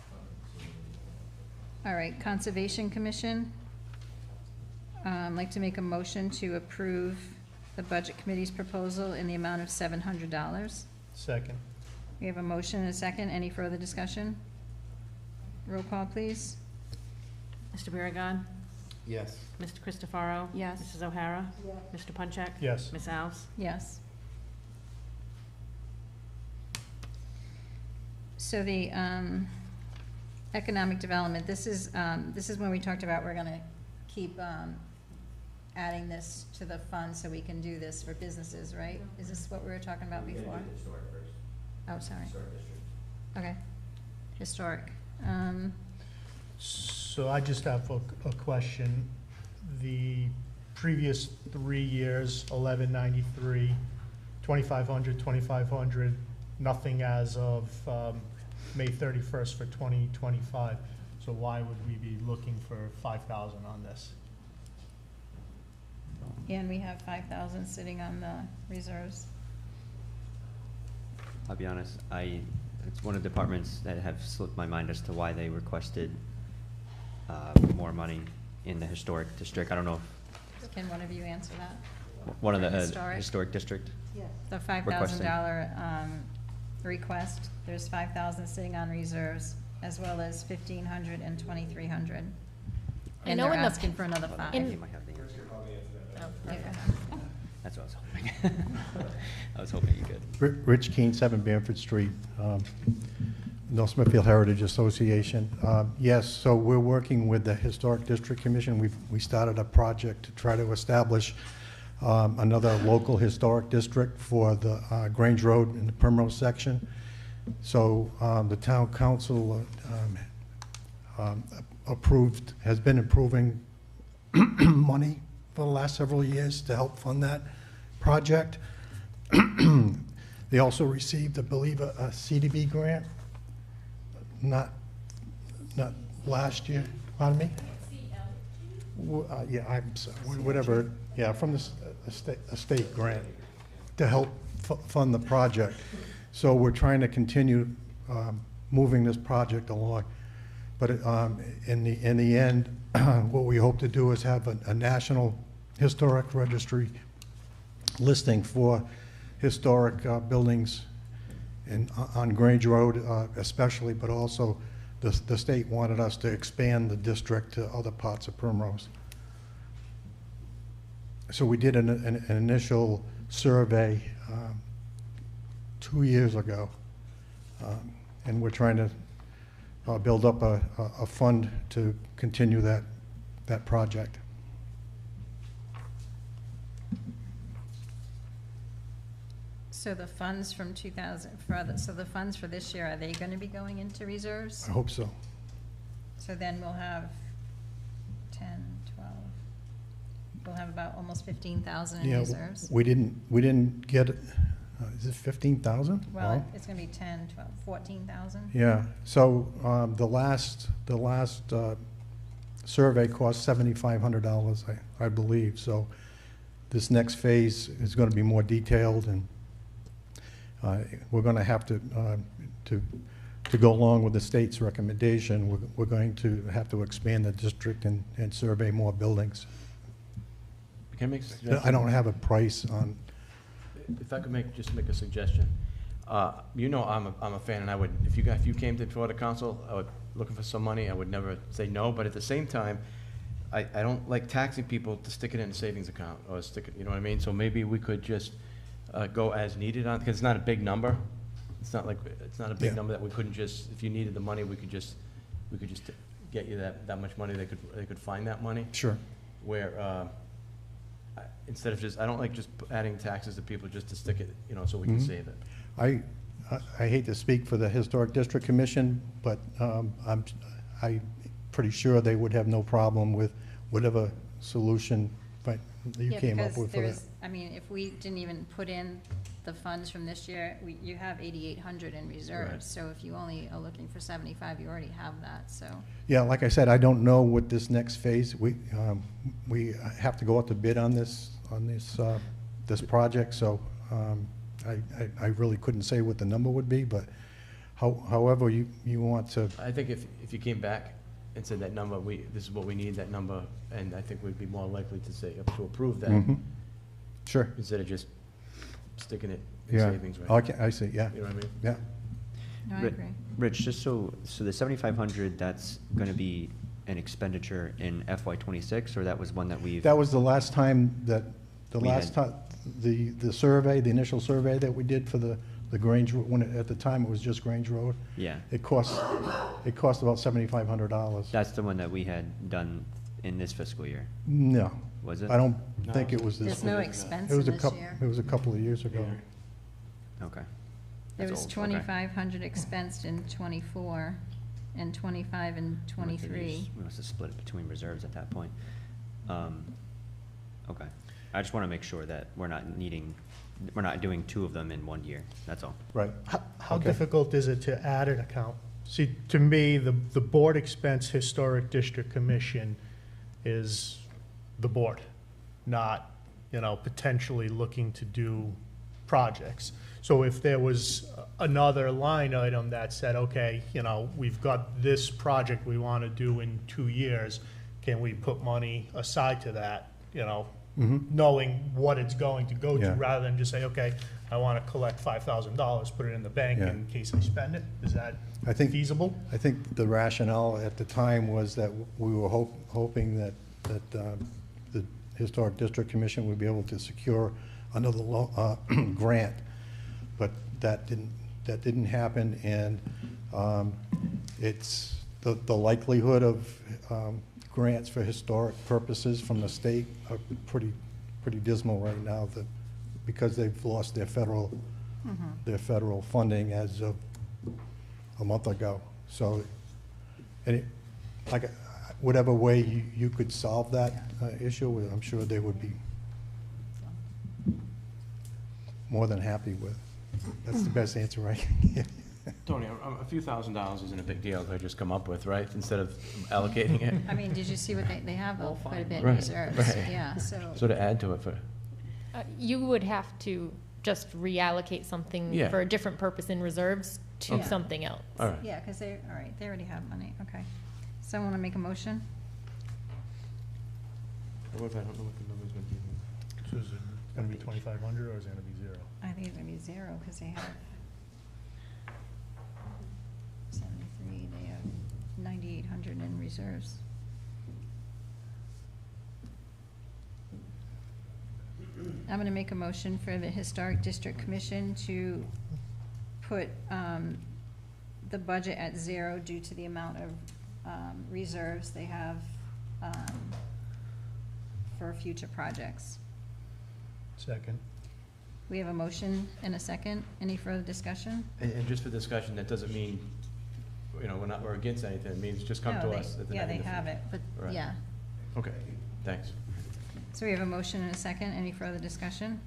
All right, Conservation Commission. I'd like to make a motion to approve the Budget Committee's proposal in the amount of $700. Second. We have a motion and a second. Any further discussion? Roll call, please. Mr. Biragad. Yes. Mr. Christopherow. Yes. Mrs. O'Hara. Mr. Punchak. Yes. Ms. Alves. Yes. So the economic development, this is when we talked about we're gonna keep adding this to the fund so we can do this for businesses, right? Is this what we were talking about before? Oh, sorry. Okay. Historic. So I just have a question. The previous 3 years, 1193, 2,500, 2,500, nothing as of May 31st for 2025. So why would we be looking for 5,000 on this? And we have 5,000 sitting on the reserves. I'll be honest, it's one of the departments that have slipped my mind as to why they requested more money in the historic district. I don't know Can one of you answer that? if one of the Historic? historic district. The $5,000 request, there's 5,000 sitting on reserves, as well as 1,500 and 2,300. I And know they're in the- asking for another 5. You might have the answer. Yeah. That's what I was hoping. I was hoping you could. Rich Keene, 7 Bamford Street, North Smithfield Heritage Association. Yes, so we're working with the Historic District Commission. We started a project to try to establish another local historic district for the Grange Road in the Primrose section. So the town council has been approving money for the last several years to help fund that project. They also received, I believe, a CDB grant, not last year, pardon me? Yeah, I'm sorry, whatever, yeah, from a state grant to help fund the project. So we're trying to continue moving this project along. But in the end, what we hope to do is have a national historic registry listing for historic buildings on Grange Road especially, but also the state wanted us to expand the district to other parts of Primrose. So we did an initial survey 2 years ago, and we're trying to build up a fund to continue that project. So the funds from 2000, so the funds for this year, are they going to be going into reserves? I hope so. So then we'll have 10, 12, we'll have about almost 15,000 in Yeah, reserves? we didn't get, is it 15,000? Well, it's going to be 10, 12, 14,000? Yeah, so the last survey cost $7,500, I believe. So this next phase is going to be more detailed, and we're going to have to go along with the state's recommendation. We're going to have to expand the district and survey more buildings. Can I make a suggestion? I don't have a price on. If I could just make a suggestion. You know, I'm a fan, and I would, if you came to before the council, looking for some money, I would never say no. But at the same time, I don't like taxing people to stick it in a savings account or stick it. You know what I mean? So maybe we could just go as needed on, because it's not a big number. It's not a big number that we couldn't just, if you needed the money, we could just get you that much money. They could find that money. Sure. Where instead of just, I don't like just adding taxes to people just to stick it, you know, so we can save it. I hate to speak for the Historic District Commission, but I'm pretty sure they would have no problem with whatever solution you came up with for that. I mean, if we didn't even put in the funds from this year, you have 8,800 in reserves. Right. So if you only are looking for 75, you already have that, so. Yeah, like I said, I don't know what this next phase, we have to go out to bid on this project, so I really couldn't say what the number would be, but however you want to. I think if you came back and said that number, this is what we need, that number, and I think we'd be more likely to say, to approve that. Mm-hmm. Sure. Instead of just sticking it in Yeah. savings, right? Okay, I see, yeah. You know what I mean? Yeah. No, I agree. Rich, just so the 7,500, that's gonna be an expenditure in FY26, or that was one that we've? That was the last time that, the initial survey that we did for the Grange, at the time it was just Grange Road. Yeah. It cost about $7,500. That's the one that we had done in this fiscal year? No. Was it? I don't think it was this. There's no expense It was in a this couple. year. It was a couple of years ago. Okay. There That's was old, okay. 2,500 expensed in '24 and 25 in '23. We must have split it between reserves at that point. Okay. I just want to make sure that we're not doing two of them in 1 year, that's all. Right. How Okay. difficult is it to add an account? See, to me, the board expense Historic District Commission is the board, not, potentially looking to do projects. So if there was another line item that said, okay, we've got this project we want to do in 2 years, can we put money aside to that, knowing what it's going to go to, Yeah. rather than just say, okay, I want to collect $5,000, put it in the bank Yeah. in case I spend it? Is that I think feasible? I think the rationale at the time was that we were hoping that the Historic District Commission would be able to secure another grant, but that didn't happen, and it's the likelihood of grants for historic purposes from the state are pretty dismal right now, because they've lost their federal funding as of a month ago. So, and whatever way you could solve that issue, I'm sure they would be more than happy with. That's the best answer I can give. Tony, a few $1,000s isn't a big deal to just come up with, right, instead of allocating it? I mean, did you see what they have quite a bit in Right, reserves, right. yeah, so. So to add to it for, You would have to just reallocate something Yeah. for a different purpose in reserves to Okay. something else. all right. Yeah, because all right, they already have money, okay. Someone want to make a motion? What if I don't know what the number's gonna be? So is it gonna be 2,500 or is it gonna be 0? I think it's going to be 0 because they have 73, they have 9,800 in reserves. I'm going to make a motion for the Historic District Commission to put the budget at 0 due to the amount of reserves they have for future projects. Second. We have a motion and a second. Any further discussion? And just for discussion, that doesn't mean, we're against anything, it means just come No, to they- us. at the Yeah, they end of the- have it, but, Right. yeah. Okay, thanks. So we have a motion and a second. Any further discussion?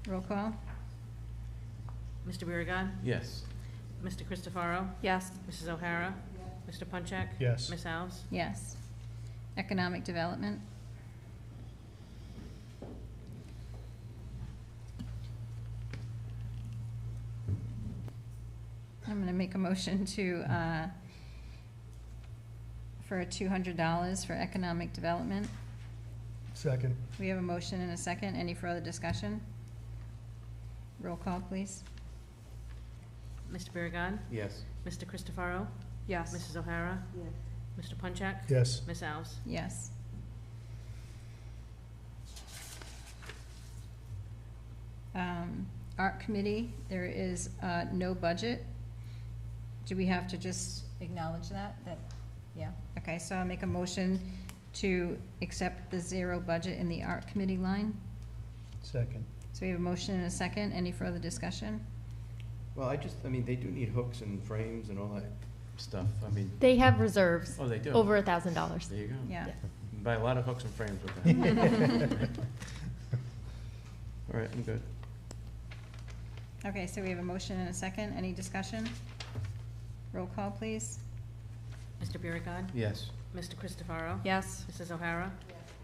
Roll call? Mr. Biragad. Yes. Mr. Christopherow. Yes. Mrs. O'Hara. Mr. Punchak. Yes. Ms. Alves. Yes. Economic Development? I'm gonna make a motion to, for $200 for Economic Development. Second. We have a motion and a second. Any further discussion? Roll call, please. Mr. Biragad. Yes. Mr. Christopherow. Yes. Mrs. O'Hara. Mr. Punchak. Yes. Ms. Alves. Yes. Art Committee, there is no budget. Do we have to just acknowledge that? Yeah, okay, so I'll make a motion to accept the 0 budget in the Art Committee line. Second. So we have a motion and a second. Any further discussion? Well, they do need hooks and frames and all that stuff, They have reserves. Oh, they do? Over $1,000. there you go. Yeah. Buy a lot of hooks and frames with that. All right, I'm good. Okay, so we have a motion and a second. Any discussion? Roll call, please. Mr. Biragad. Yes. Mr. Christopherow. Yes. Mrs. O'Hara.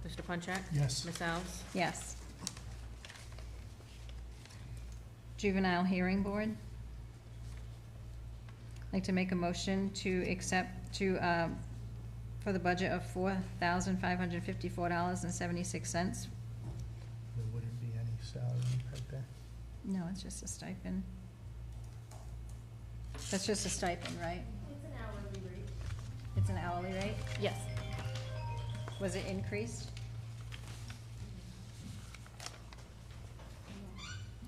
Mr. Punchak. Yes. Ms. Alves. Yes. Juvenile Hearing Board. I'd like to make a motion to accept for the budget of $4,554.76. There wouldn't be any salary right there. No, it's just a stipend. That's just a stipend, right? It's an hourly rate. It's an hourly rate? Yes. Was it increased?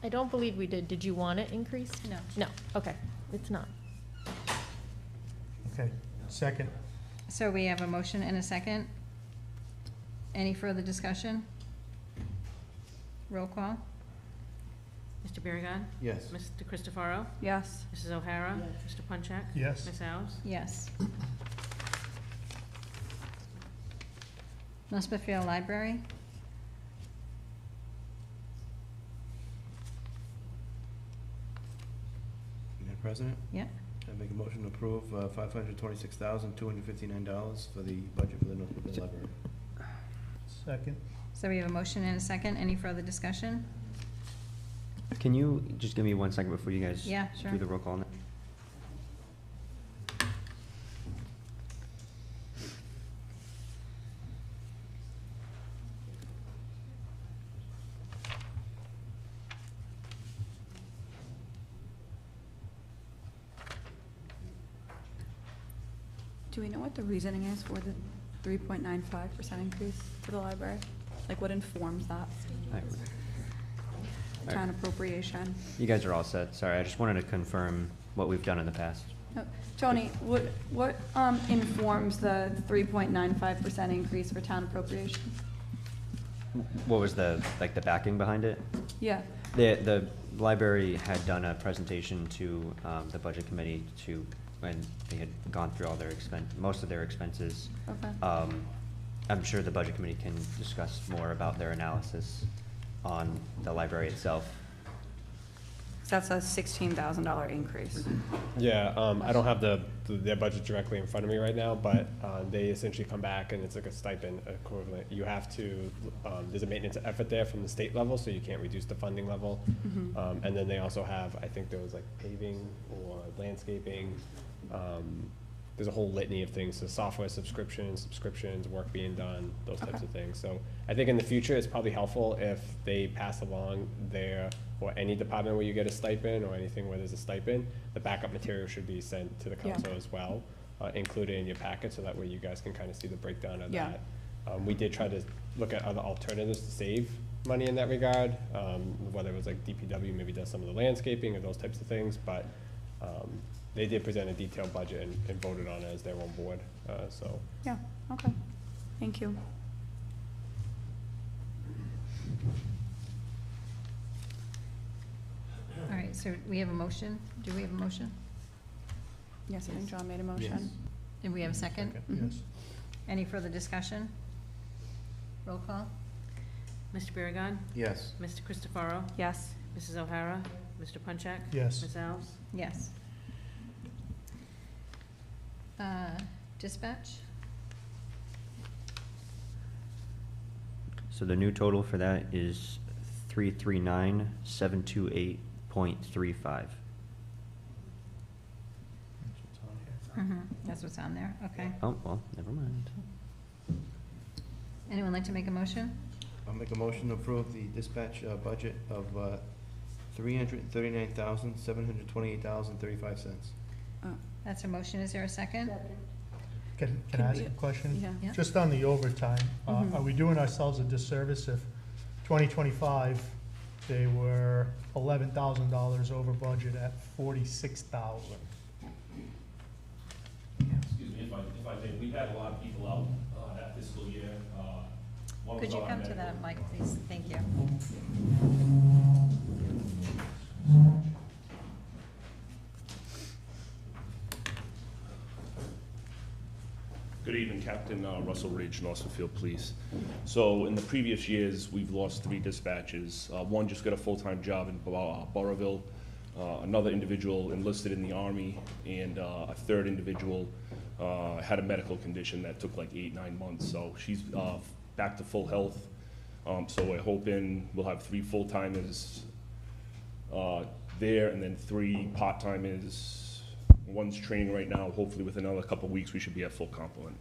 I don't believe we did. Did you want it increased? No. No, okay, it's not. Okay. Second. So we have a motion and a second. Any further discussion? Roll call? Mr. Biragad. Yes. Mr. Christopherow. Yes. Mrs. O'Hara. Mr. Punchak. Yes. Ms. Alves. Yes. Smithfield Library? Madam President, Yep. I make a motion to approve $526,259 for the budget for the Northwood Library. Second. So we have a motion and a second. Any further discussion? Can you just give me 1 second before you guys Yeah, sure. do the roll call? Do we know what the reasoning is for the 3.95% increase for the library? Like, what informs that? Town appropriation? You guys are all set. Sorry, I just wanted to confirm what we've done in the past. No, Tony, what informs the 3.95% increase for town appropriation? What was the backing behind it? Yeah. The library had done a presentation to the budget committee to when they had gone through all their most of their expenses. Okay. I'm sure the budget committee can discuss more about their analysis on the library itself. That's a $16,000 increase. Yeah, I don't have their budget directly in front of me right now, but they essentially come back and it's like a stipend equivalent. You have to, there's a maintenance effort there from the state level, so you can't reduce the funding level. And then they also have, I think there was like paving or landscaping. There's a whole litany of things, so software subscriptions, work being done, those types of things. So I think in the future, it's probably helpful if they pass along or any department where you get a stipend or anything where there's a stipend, the backup material should be sent to the council as well, included in your packet, so that way you guys can kind of see the breakdown of that. We did try to look at other alternatives to save money in that regard, whether it was like DPW maybe does some of the landscaping or those types of things, but they did present a detailed budget and voted on it as their own board, so. Yeah, okay. Thank you. All right, so we have a motion. Do we have a motion? Yes, I think John made a motion. Yes. And we have a second? Yes. Any further discussion? Roll call? Mr. Biragad. Yes. Mr. Christopherow. Yes. Mrs. O'Hara. Mr. Punchak. Yes. Ms. Alves. Yes. Dispatch? So the new total for that is 339,728.35. That's what's on there, okay. Oh, well, never mind. Anyone like to make a motion? I'll make a motion to approve the dispatch budget of $339,728.35. That's a motion, is there a second? Can I ask a question? Yeah. Just on the overtime, are we doing ourselves a disservice if 2025, they were $11,000 over budget at 46,000? Excuse me, if I may, we've had a lot of people out that fiscal year. One Could was you out come on to that mic, please? Thank you. Good evening, Captain Russell Ridge, North Smithfield Police. So in the previous years, we've lost 3 dispatchers. One just got a full-time job in Burrillville. Another individual enlisted in the Army, and a third individual had a medical condition that took like 8-9 months. So she's back to full health. So we're hoping we'll have 3 full-timers there, and then 3 part-timers. One's training right now. Hopefully within another couple of weeks, we should be at full complement.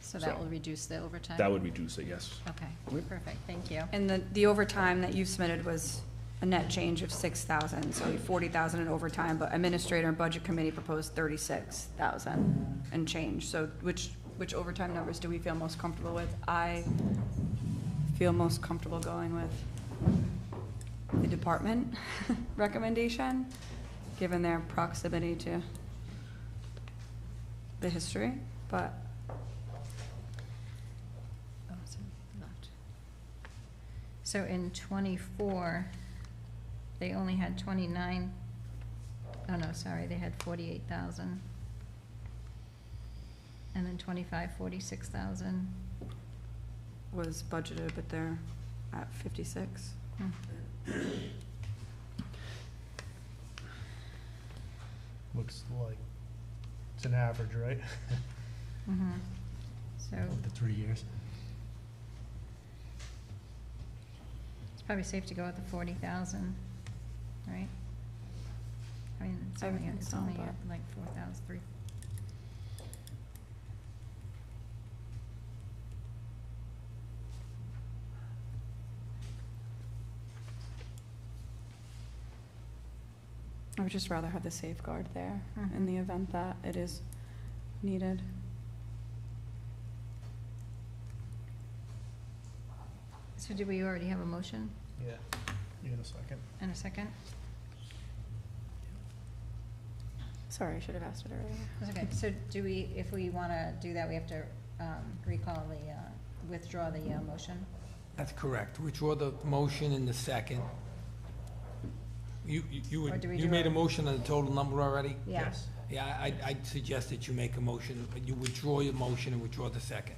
So that will reduce the overtime? That would reduce it, yes. Okay, perfect, thank you. And the overtime that you submitted was a net change of 6,000, so 40,000 in overtime, but administrator and budget committee proposed 36,000 and change. So which overtime numbers do we feel most comfortable with? I feel most comfortable going with the department recommendation, given their proximity to the history, but. So in 24, they only had 29, oh no, sorry, they had 48,000. And then 25, 46,000. Was budgeted, but they're at 56. Looks like it's an average, right? So Of the 3 years. it's probably safe to go with the 40,000, right? I mean, it's I would only, think it's so, only but- at like 4,000, 3. I would just rather have the safeguard there in the event that it is needed. So do we already have a motion Yeah. You get a second? and a second? Sorry, I should have asked it earlier. That's okay. So do we, if we want to do that, we have to recall the, withdraw the motion? That's correct. Withdraw the motion in the second. Or do we You do made a- a motion on the total number already? Yeah. Yes. Yeah, I'd suggest that you make a motion, you withdraw your motion and withdraw the second.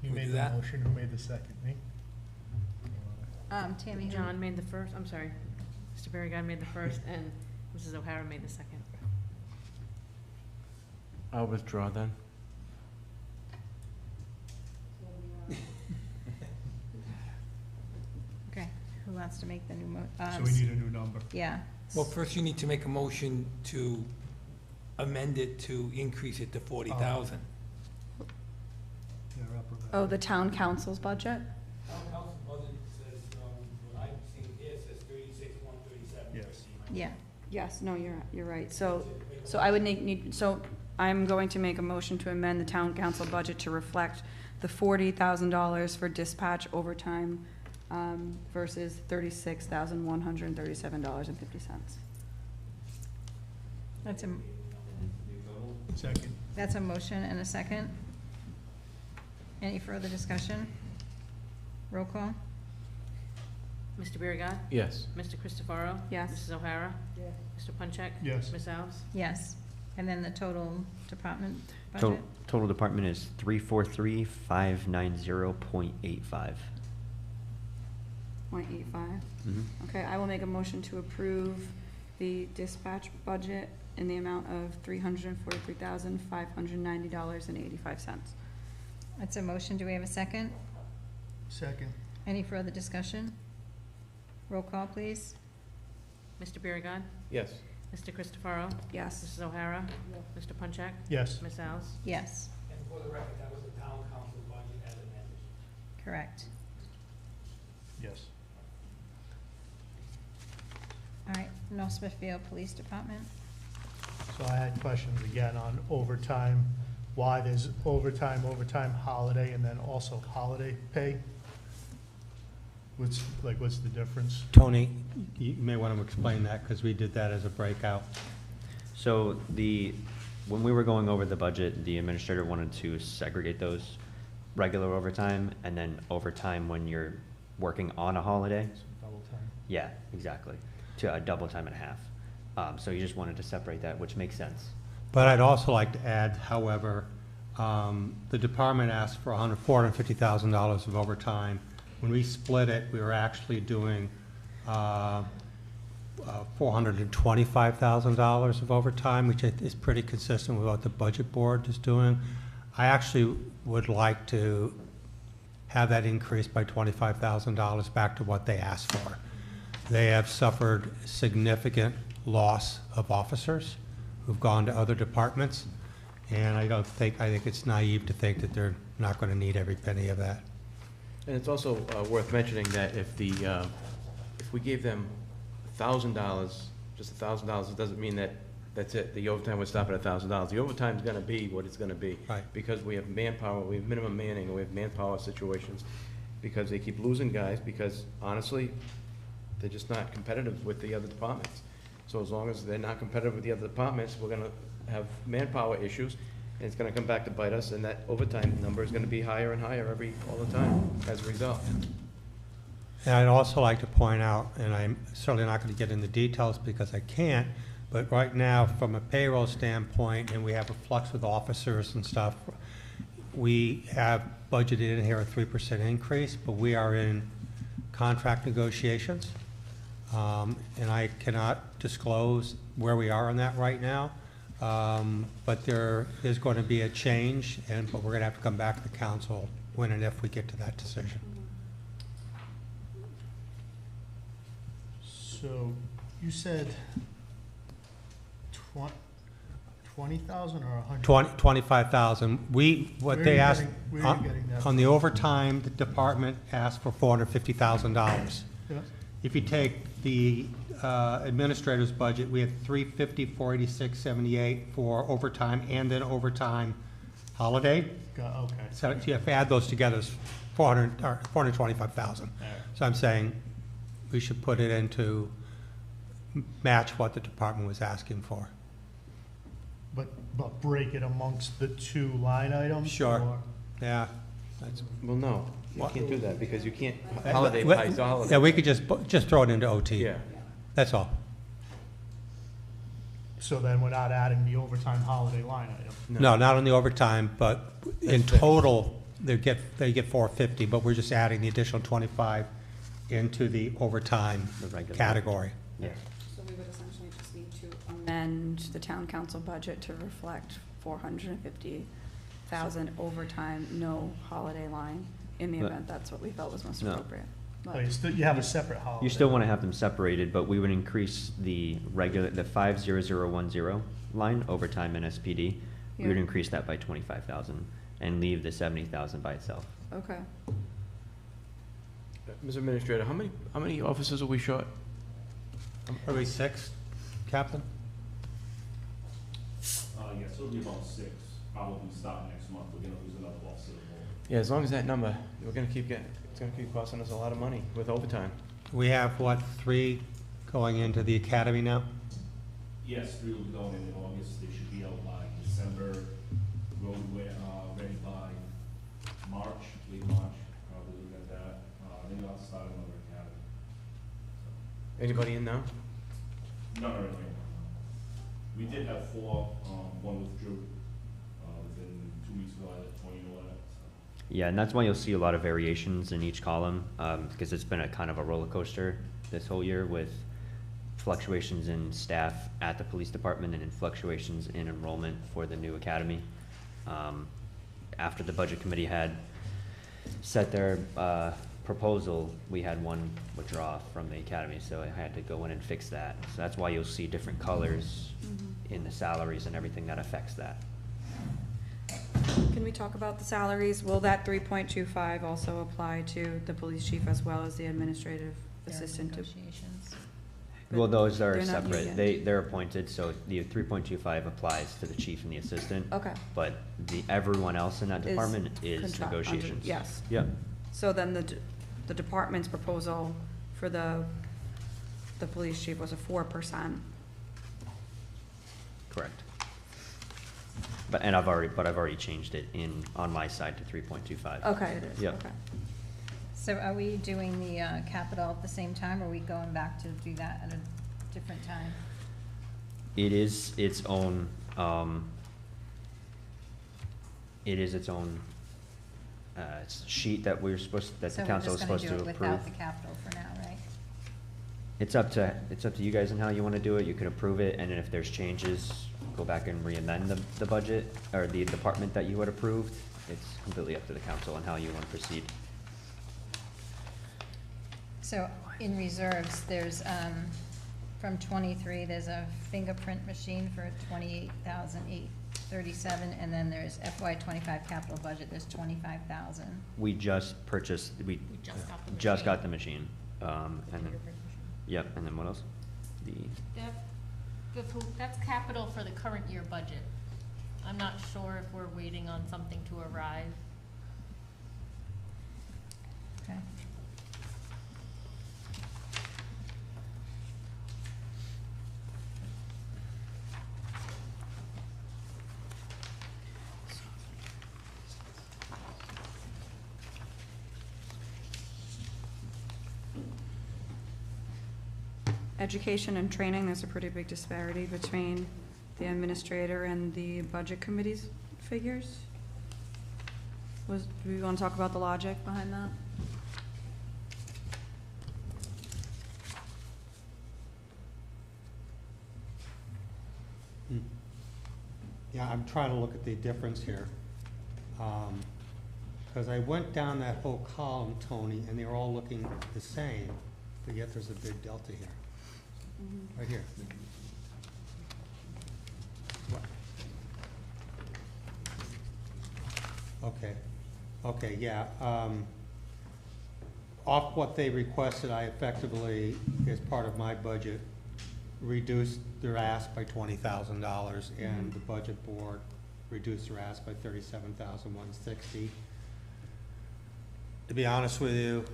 You Can we made do the that? motion, who made the second? Me? Tammy, who- John made the first, I'm sorry. Mr. Biragad made the first, and Mrs. O'Hara made the second. I'll withdraw then. Okay, who wants to make the new So we need a new number. Yeah. Well, first you need to make a motion to amend it to increase it to 40,000. Yeah, upper back. Oh, the town council's budget? Town council budget says, what I'm seeing here says 36,137. Yes. Yeah. Yes, no, you're right. So I would so I'm going to make a motion to amend the town council budget to reflect the $40,000 for dispatch overtime versus $36,137.50. That's a motion and a second. Any further discussion? Roll call? Mr. Biragad. Yes. Mr. Christopherow. Yes. Mrs. O'Hara. Mr. Punchak. Yes. Ms. Alves. Yes. And then the total department Total, budget? total department is 343,590.85. 0.85. Mhm. Okay, I will make a motion to approve the dispatch budget in the amount of $343,590.85. That's a motion. Do we have a second? Second. Any further discussion? Roll call, please. Mr. Biragad. Yes. Mr. Christopherow. Yes. Mrs. O'Hara. Mr. Punchak. Yes. Ms. Alves. Yes, And for the record, that was the town council budget as amended. correct. Yes. All right, North Smithfield Police Department. So I had questions again on overtime, why there's overtime, holiday, and then also holiday pay? What's the difference? Tony, you may want to explain that, because we did that as a breakout. So when we were going over the budget, the administrator wanted to segregate those regular overtime and then overtime when you're working on a holiday. Double time. Yeah, exactly, to a double time and a half. So you just wanted to separate that, which makes sense. But I'd also like to add, however, the department asked for $450,000 of overtime. When we split it, we were actually doing $425,000 of overtime, which is pretty consistent with what the budget board is doing. I actually would like to have that increased by $25,000 back to what they asked for. They have suffered significant loss of officers who've gone to other departments, and I think it's naive to think that they're not going to need every penny of that. And it's also worth mentioning that if we gave them $1,000, just $1,000, it doesn't mean that that's it. The overtime would stop at $1,000. The overtime's gonna be what it's gonna be. Right. Because we have manpower, we have minimum manning, and we have manpower situations, because they keep losing guys, because honestly, they're just not competitive with the other departments. So as long as they're not competitive with the other departments, we're gonna have manpower issues, and it's gonna come back to bite us, and that overtime number is gonna be higher and higher all the time as a result. And I'd also like to point out, and I'm certainly not going to get into details because I can't, but right now, from a payroll standpoint, and we have a flux with officers and stuff, we have budgeted in here a 3% increase, but we are in contract negotiations. And I cannot disclose where we are on that right now. But there is going to be a change, but we're going to have to come back to the council when and if we get to that decision. So you said 20,000 or 100? 25,000. What Where they are you asked, getting- where are you getting that on the overtime, the department asked for $450,000. Yeah. If you take the administrator's budget, we had 350, 486.78 for overtime and then overtime holiday. Okay. So if you add those together, it's 425,000. All right. So I'm saying we should put it into match what the department was asking for. But break it amongst the two line items? Sure. or- Yeah. Well, no, you What? can't do that, because you can't, holiday Well, pay is a holiday. Yeah, we could just throw it into OT. Yeah. That's all. So then we're not adding the overtime holiday line item. No, not on the overtime, but in That's fixed. total, they get $450, but we're just adding the additional 25 into the overtime The regular. category. Yeah. So we would essentially just need to amend the town council budget to reflect 450,000 overtime, no holiday line, in the But- event that's what we felt was most No. appropriate. Oh, you have a separate holiday. You still want to have them separated, but we would increase the 50010 line, overtime and SPD. We would Yeah. increase that by 25,000 and leave the 70,000 by itself. Okay. Mr. Administrator, how many officers are we short? Are we 6, Captain? Yes, it'll be about 6, probably starting next month, we're gonna lose another officer. Yeah, as long as that number, we're gonna keep getting, it's gonna keep costing us a lot of money with overtime. We have, what, 3 going into the academy now? Yes, 3 will be going in August, they should be out by December, roadway, ready by March, late March, probably looking at that, then I'll start another academy. Anybody in now? Not really. We did have 4, one withdrew, within 2 weeks ago, I let Tony know that, so. Yeah, and that's why you'll see a lot of variations in each column, because it's been a kind of a roller coaster this whole year with fluctuations in staff at the police department and in fluctuations in enrollment for the new academy. After the budget committee had set their proposal, we had one withdraw from the academy, so I had to go in and fix that. So that's why you'll see different colors in the salaries and everything that affects that. Can we talk about the salaries? Will that 3.25 also apply to the police chief as well as the administrative There are assistant? negotiations. Well, those are They're not separate. union. They're appointed, so the 3.25 applies to the chief and the assistant. Okay. But everyone else in that Is department is contract- under- negotiations. yes. Yep. So then the department's proposal for the police chief was a 4%. Correct. But I've already changed it on my side to 3.25. Okay, it is, Yep. okay. So are we doing the capital at the same time, or are we going back to do that at a different time? It is its own, sheet that the council is supposed to So we're just gonna do it approve. without the capital for now, right? It's up to you guys and how you wanna do it. You can approve it, and then if there's changes, go back and re-amend the budget, or the department that you had approved. It's completely up to the council on how you wanna proceed. So in reserves, there's, from 23, there's a fingerprint machine for 28,837, and then there's FY25 capital budget, there's 25,000. We just purchased, we just got the machine. And then, yep, and then what else? That's capital for the current year budget. I'm not sure if we're waiting on something to arrive. Okay. Education and training, there's a pretty big disparity between the administrator and the budget committee's figures. Do we want to talk about the logic behind that? Yeah, I'm trying to look at the difference here. Because I went down that whole column, Tony, and they're all looking the same, but yet there's a big delta here. Right here. Okay, yeah. Off what they requested, I effectively, as part of my budget, reduced their ask by $20,000, and the budget board reduced their ask by $37,160. To be honest with you,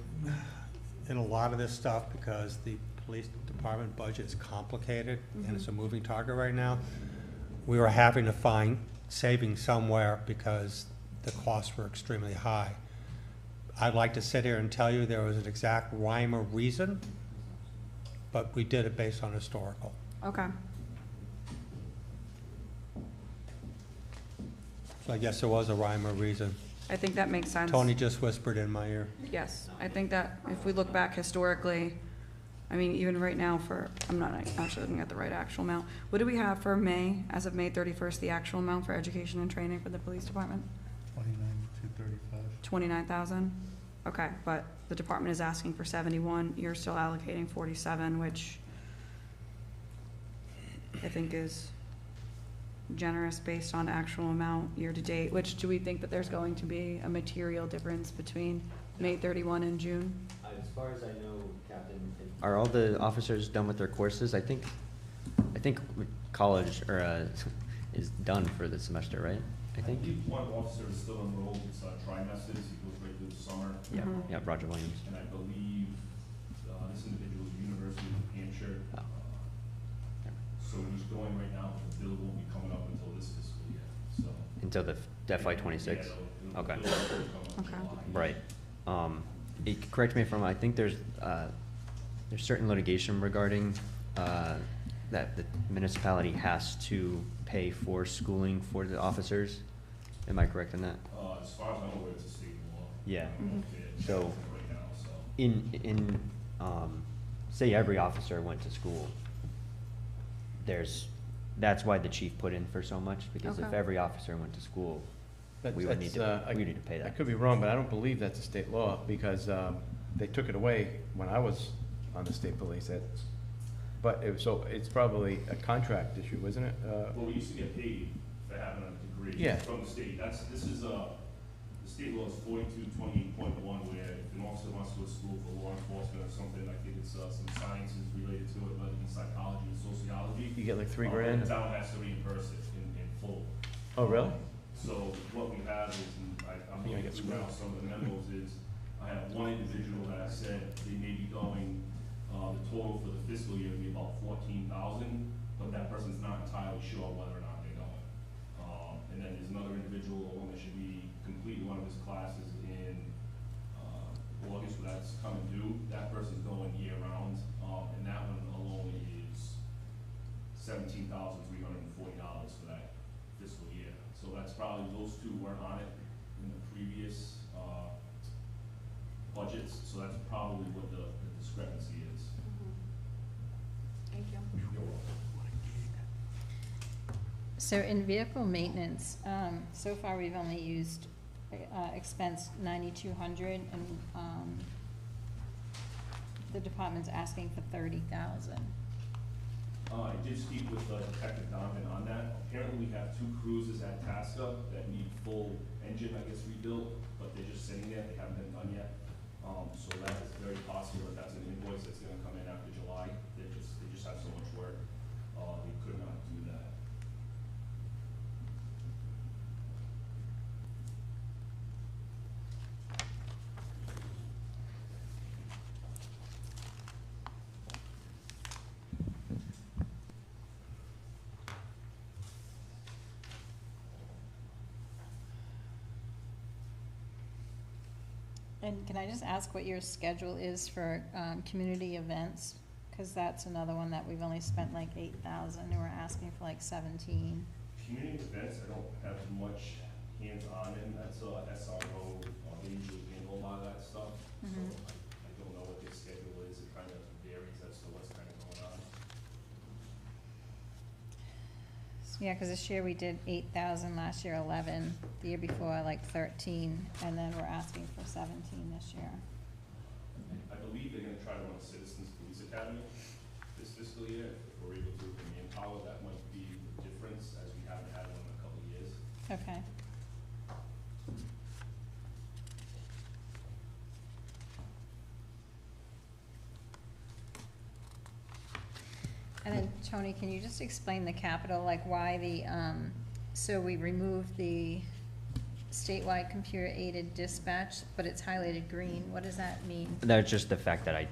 in a lot of this stuff, because the police department budget is complicated and it's a moving target right now, we were having to find savings somewhere because the costs were extremely high. I'd like to sit here and tell you there was an exact rhyme or reason, but we did it based on historical. Okay. So I guess there was a rhyme or reason. I think that makes sense. Tony just whispered in my ear. Yes, I think that if we look back historically, I mean, even right now for, I'm not actually looking at the right actual amount. What do we have for May, as of May 31st, the actual amount for education and training for the police department? 29,235. 29,000? Okay, but the department is asking for 71, you're still allocating 47, which I think is generous based on actual amount year-to-date, which do we think that there's going to be a material difference between May 31 and June? As far as I know, Captain, are all the officers done with their courses? I think college or is done for the semester, right? I think. believe one officer is still enrolled, it's trimesters, he goes right through the summer. Yeah, yeah, Roger Williams. And I believe, this individual is University of New Hampshire. So he's going right now, but the bill won't be coming up until this fiscal year, so. Until the FY26? Yeah, Okay. the bill will come up in Okay. Right. July. Correct me if I'm wrong, I think there's certain litigation regarding, that the municipality has to pay for schooling for the officers. Am I correct in that? As far as I'm aware, it's a state law. Yeah. I don't know if it So, right now, so. say every officer went to school, that's why the chief put in for so much, because if Okay. every officer went to school, But we would need that's, to, we need to pay I that. could be wrong, but I don't believe that's a state law, because they took it away when I was on the state police. But so it's probably a contract issue, isn't it? Well, we used to get paid for having a degree Yeah. from the state. This is, the state law is 4228.1, where if an officer wants to go to school for law enforcement or something, I think it's some sciences related to it, whether it's psychology and sociology. You get like $3 And grand? the town has to reimburse it in full. Oh, really? So what we have is, and I'm You're gonna looking get through now some of the memos, is I have one individual that said they may be going, the total for the fiscal year would be about 14,000, but that person's not entirely sure whether or not they're going. And then there's another individual, one that should be completing one of his classes in, August, but that's coming due. That person's going year round, and that one alone is $17,340 for that fiscal year. So that's probably, those two weren't on it in the previous, budgets, so that's probably what the discrepancy is. Thank you. You're welcome. So in vehicle maintenance, so far we've only used, expense 9,200, and, the department's asking for 30,000. I did speak with Detective Donovan on that. Apparently, we have 2 cruisers at Tasca that need full engine, I guess, rebuilt, but they're just sitting there, they haven't been done yet. So that is very possible that that's an invoice that's gonna come in after July. They just have so much work, they could not do that. And can I just ask what your schedule is for, community events? Cause that's another one that we've only spent like 8,000, and we're asking for like 17. Community events, I don't have much hands-on in, that's SRO, they usually handle a lot of that stuff. So Mhm. I don't know what their schedule is, it kind of varies as to what's kind of going on. Yeah, cause this year we did 8,000, last year 11, the year before like 13, and then we're asking for 17 this year. I believe they're gonna try to run a Citizens Police Academy this fiscal year. If we're able to with the manpower, that might be the difference, as we haven't had one in a couple of years. Okay. And then, Tony, can you just explain the capital, like why the, so we removed the statewide computer-aided dispatch, but it's highlighted green, what does that mean? That's just the fact that I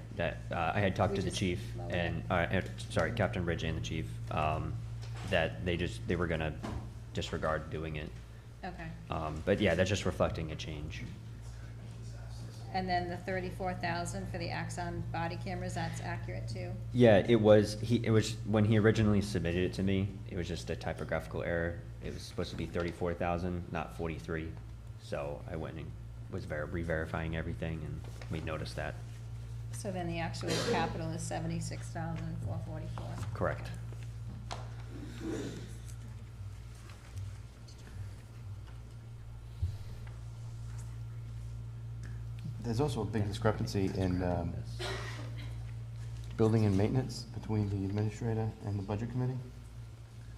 had talked We to the just chief lowered and, sorry, Captain Ridge and the chief, that they were gonna disregard doing it. Okay. But yeah, that's just reflecting a change. And then the 34,000 for the Axon body cameras, that's accurate too? Yeah, it was, when he originally submitted it to me, it was just a typographical error. It was supposed to be 34,000, not 43. So I went and was re-verifying everything, and we noticed that. So then the actual capital is 76,444. Correct. There's also a big discrepancy in building and maintenance between the administrator and the budget committee.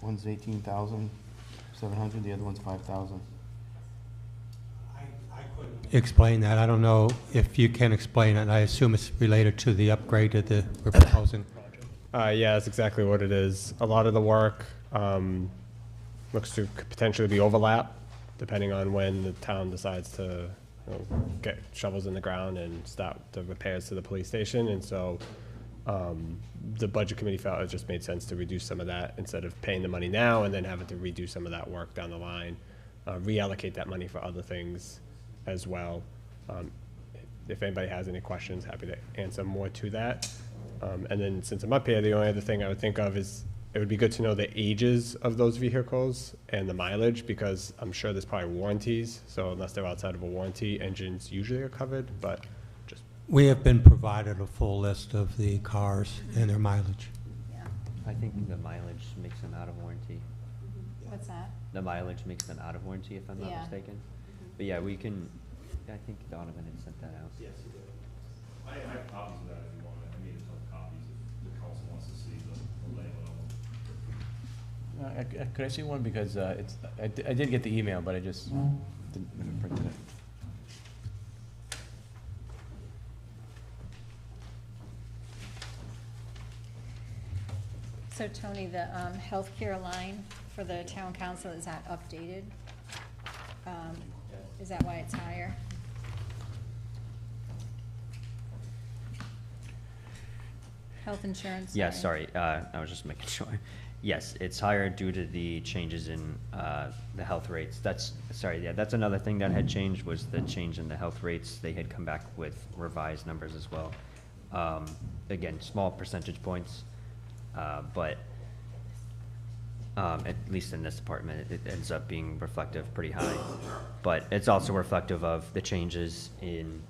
One's 18,700, the other one's 5,000. Explain that. I don't know if you can explain it. I assume it's related to the upgrade that we're proposing. Yeah, that's exactly what it is. A lot of the work looks to potentially be overlap, depending on when the town decides to get shovels in the ground and start the repairs to the police station. And so the budget committee felt it just made sense to reduce some of that instead of paying the money now and then having to redo some of that work down the line, reallocate that money for other things as well. If anybody has any questions, happy to answer more to that. And then since I'm up here, the only other thing I would think of is it would be good to know the ages of those vehicles and the mileage, because I'm sure there's probably warranties. So unless they're outside of a warranty, engines usually are covered, but just. We have been provided a full list of the cars and their mileage. Yeah. I think the mileage makes them out of warranty. What's that? The mileage makes them out of warranty, if I'm not Yeah. mistaken. But yeah, we can, I think Donovan had sent that out. Yes, he did. I have copies of that if you want. I made a ton of copies if the council wants to see the layout of them. Could I see one? Because I did get the email, but I just didn't print it. So Tony, the healthcare line for the town council, is that updated? Is that why it's higher? Health insurance? Yeah, sorry, I was just making sure. Yes, it's higher due to the changes in the health rates. That's another thing that had changed, was the change in the health rates. They had come back with revised numbers as well. Again, small percentage points, but at least in this department, it ends up being reflective pretty high. But it's also reflective of the changes in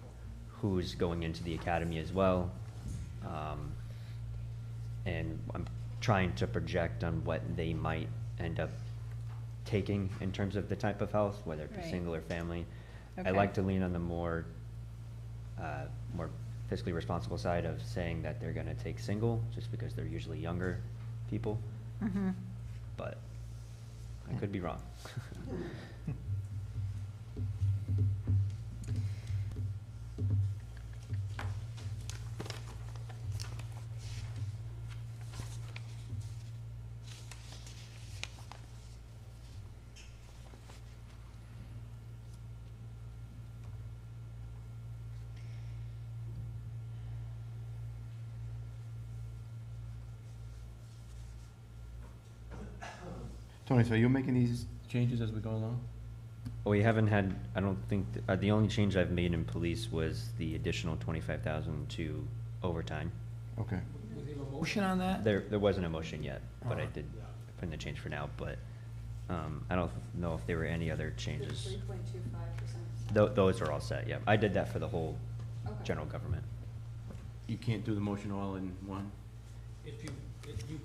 who's going into the academy as well. And I'm trying to project on what they might end up taking in terms of the type of health, whether it be Right. single or family. I Okay. like to lean on the more fiscally responsible side of saying that they're gonna take single, just because they're usually younger people, Mm-hmm. but I could be wrong. Tony, so you're making these changes as we go along? We haven't had, I don't think, the only change I've made in police was the additional 25,000 to overtime. Okay. Was there a motion on that? There wasn't a motion yet, but I did put in the change for now, but I don't know if there were any other changes. 3.25%. Those are all set, yeah. I did that for the whole Okay. general government. You can't do the motion all in one? If you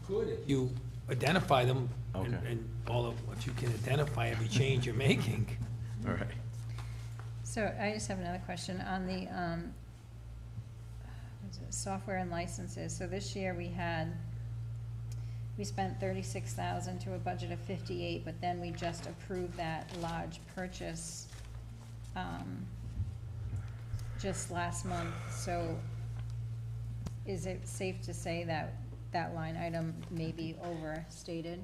could, if you identify them, Okay. and all of, if you can identify every change you're making. All right. So I just have another question on the, what is it, software and licenses. So this year we spent 36,000 to a budget of 58, but then we just approved that large purchase, just last month. So is it safe to say that that line item may be overstated?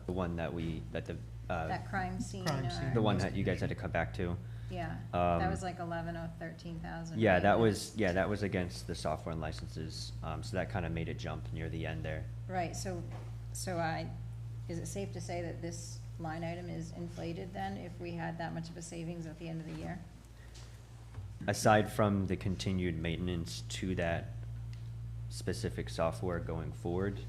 The one that That crime scene? the one that you guys had to come back to. Yeah, that was like 11 or 13,000. Yeah, right? that was against the software and licenses, so that kind of made it jump near the end there. Right, so So is it safe to say that this line item is inflated then, if we had that much of a savings at the end of the year? Aside from the continued maintenance to that specific software going forward,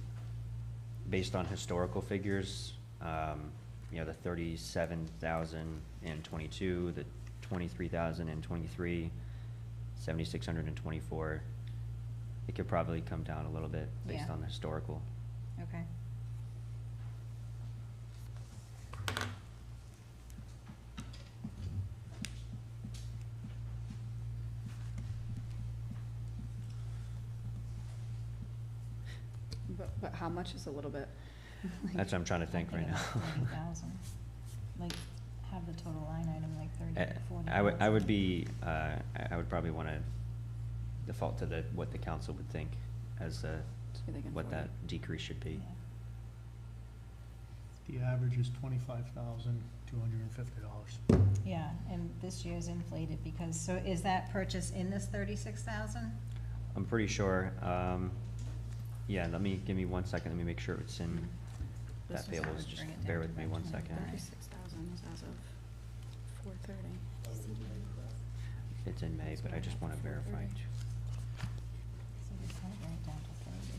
based on historical figures, you know, the 37,000 in 22, the 23,000 in 23, 7,600 in 24, it could probably come down a little bit based Yeah. on the historical. Okay. But how much is a little bit? That's what I'm trying to think right now. 30,000. Like, have the total line item like 30 to 40. I would be, I would probably wanna default to what the council would think as, you're thinking what 40. that decrease should be. The average is $25,250. Yeah, and this year's inflated because, so is that purchase in this 36,000? I'm pretty sure, yeah, give me 1 second, let me make sure it's in This that was payable, ours, just bring it down bear to with me 1 second. 36,000 is as of 4:30. It's in May, but I just wanna verify. So we can't bring it down to 30.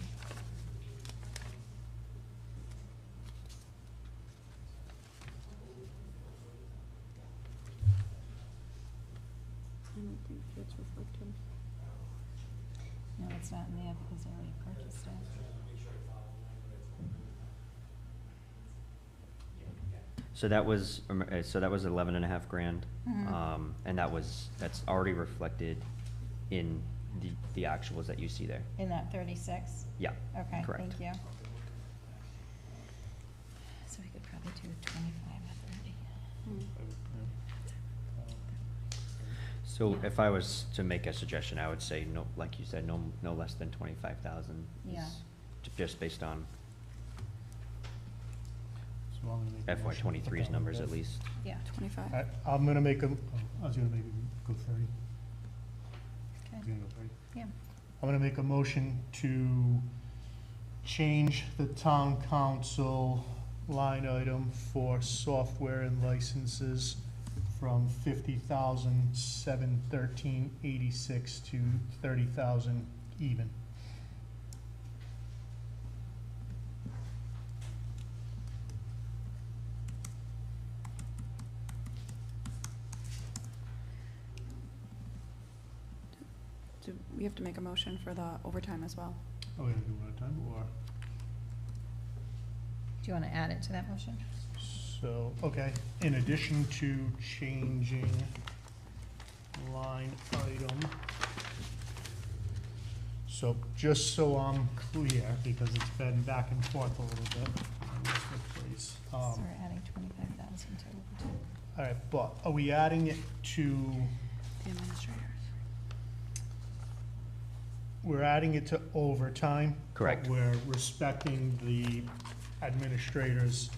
I don't think it's reflected. No, it's not in there because they already purchased it. So that was 11.5 grand, Mhm. and that's already reflected in the actuals that you see there. In that 36? Yeah, Okay, correct. thank you. So we could probably do 25 or 30. So if I was to make a suggestion, I would say no, like you said, no less than 25,000. Yeah. Just based on So I'm gonna make a motion to put FY23's that numbers on at bid. least. Yeah. 25. I'm gonna make I was gonna make it go 30. I was Okay. gonna go 30. Yeah. I'm gonna make a motion to change the town council line item for software and licenses from 50,713.86 to 30,000 even. Do we have to make a motion for the overtime as well? Oh, we gotta do one at a time, or? Do you want to add it to that motion? So, okay, in addition to changing line item, so just so I'm clear, because it's been back and forth a little bit, on this one, please. So we're adding 25,000 to overtime. All right, but are we adding it to, The administrators. we're adding it to overtime? Correct. But we're respecting the administrator's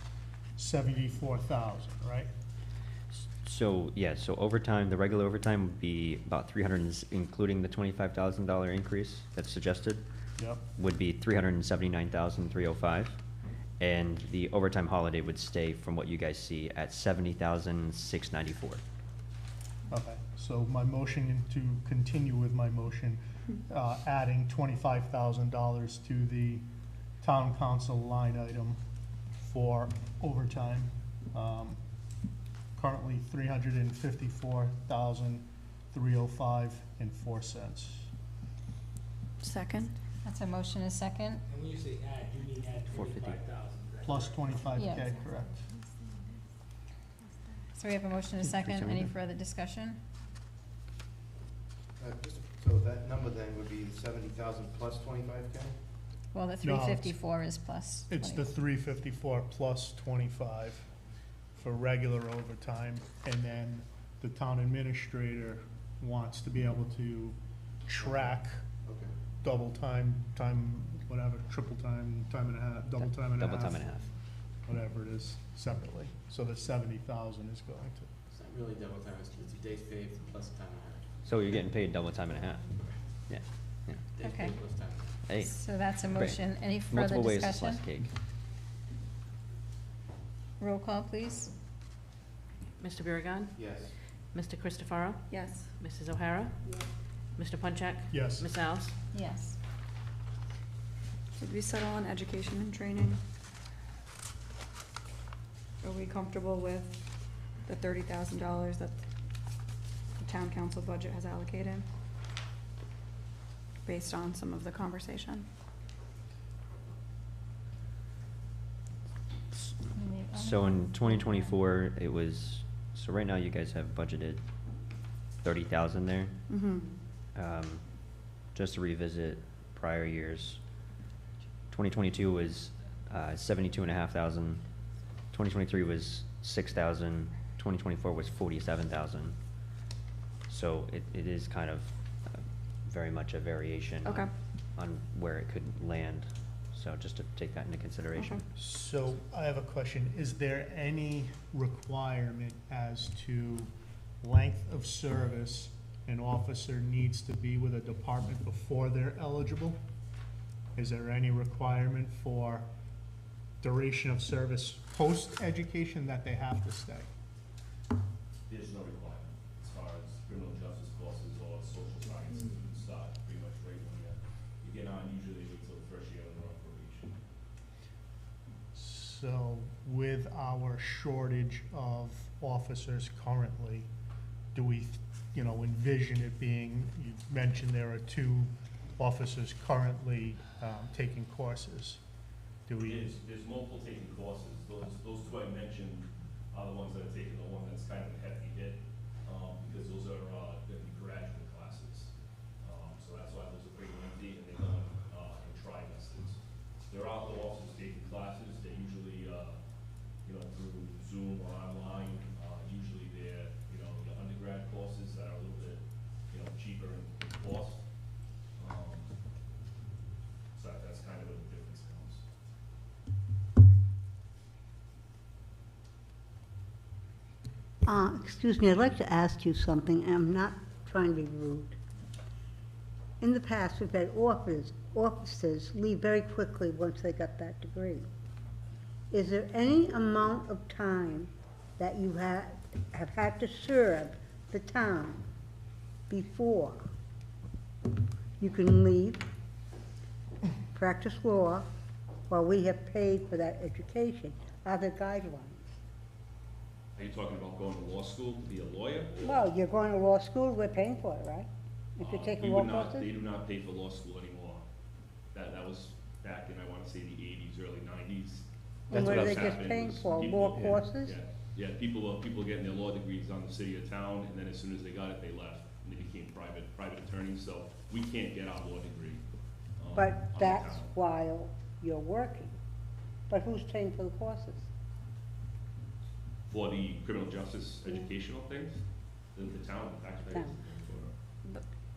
74,000, right? So, yeah, so overtime, the regular overtime would be about 300, including the $25,000 increase that's suggested, Yep. would be 379,305. And the overtime holiday would stay, from what you guys see, at 70,694. Okay, so my motion, to continue with my motion, adding $25,000 to the town council line item for overtime. Currently $354,305.04. Second? That's a motion, a second? And when you say add, you mean add 450. 25,000. Plus 25K, Yeah. correct? So we have a motion, a second. Any 370. further discussion? So that number then would be 70,000 plus 25K? Well, the No, it's- 354 is plus. It's the 20. 354 plus 25 for regular overtime, and then the town administrator wants to be able to track Okay. double time, whatever, triple time, time and a half, double time and a half. Double time and a half. Whatever it is, separately. So the 70,000 is going to. It's not really double time, it's days paid plus time and a half. So you're getting paid double time and a half. Yeah, yeah. Days Okay. paid plus time and a half. Hey, So that's a great. motion. Any further Multiple ways to discussion? slice cake. Roll call, please. Mr. Biragad. Yes. Mr. Christopherow. Yes. Mrs. O'Hara. Mr. Punchak. Yes. Ms. Alves. Yes. Did we settle on education and training? Are we comfortable with the $30,000 that the town council budget has allocated? Based on some of the conversation? So in 2024, it was, so right now you guys have budgeted 30,000 there. Mm-hmm. Just to revisit prior years, 2022 was 72,500. 2023 was 6,000. 2024 was 47,000. So it is kind of very much a variation Okay. on where it could land. So just to take that into consideration. Okay. So I have a question. Is there any requirement as to length of service an officer needs to be with a department before they're eligible? Is there any requirement for duration of service post-education that they have to stay? There's no requirement as far as criminal justice courses or social sciences. You can start pretty much right when you get on, usually until the first year of probation. So with our shortage of officers currently, do we, envision it being, you mentioned there are 2 officers currently taking courses. Do we? There's multiple taking courses. Those 2 I mentioned are the ones that are taking the one that's kind of a hefty hit, because those are going to be graduate classes. So that's why those are pretty lengthy, and they're done in trimesters. There are other officers taking classes. They're usually, through Zoom or online. Usually they're, the undergrad courses that are a little bit, cheaper in cost. So that's kind of where the difference comes. Excuse me, I'd like to ask you something, and I'm not trying to be rude. In the past, we've had officers leave very quickly once they got that degree. Is there any amount of time that you have had to serve the town before you can leave, practice law, while we have paid for that education? Are there guidelines? Are you talking about going to law school to be a lawyer? or- Well, you're going to law school, we're paying for it, right? If you're We taking would law not- courses? They do not pay for law school anymore. That was back in, I want to say, the 80s, early 90s. And That's what are what's they just happened paying was for, people- more yeah, courses? Yeah, people getting their law degrees on the city or town, and then as soon as they got it, they left, and they became private attorneys, so we can't get our law degree. on But the that's town. while you're working. But who's paying for the courses? For the criminal justice educational things, the town, the taxpayers. Town.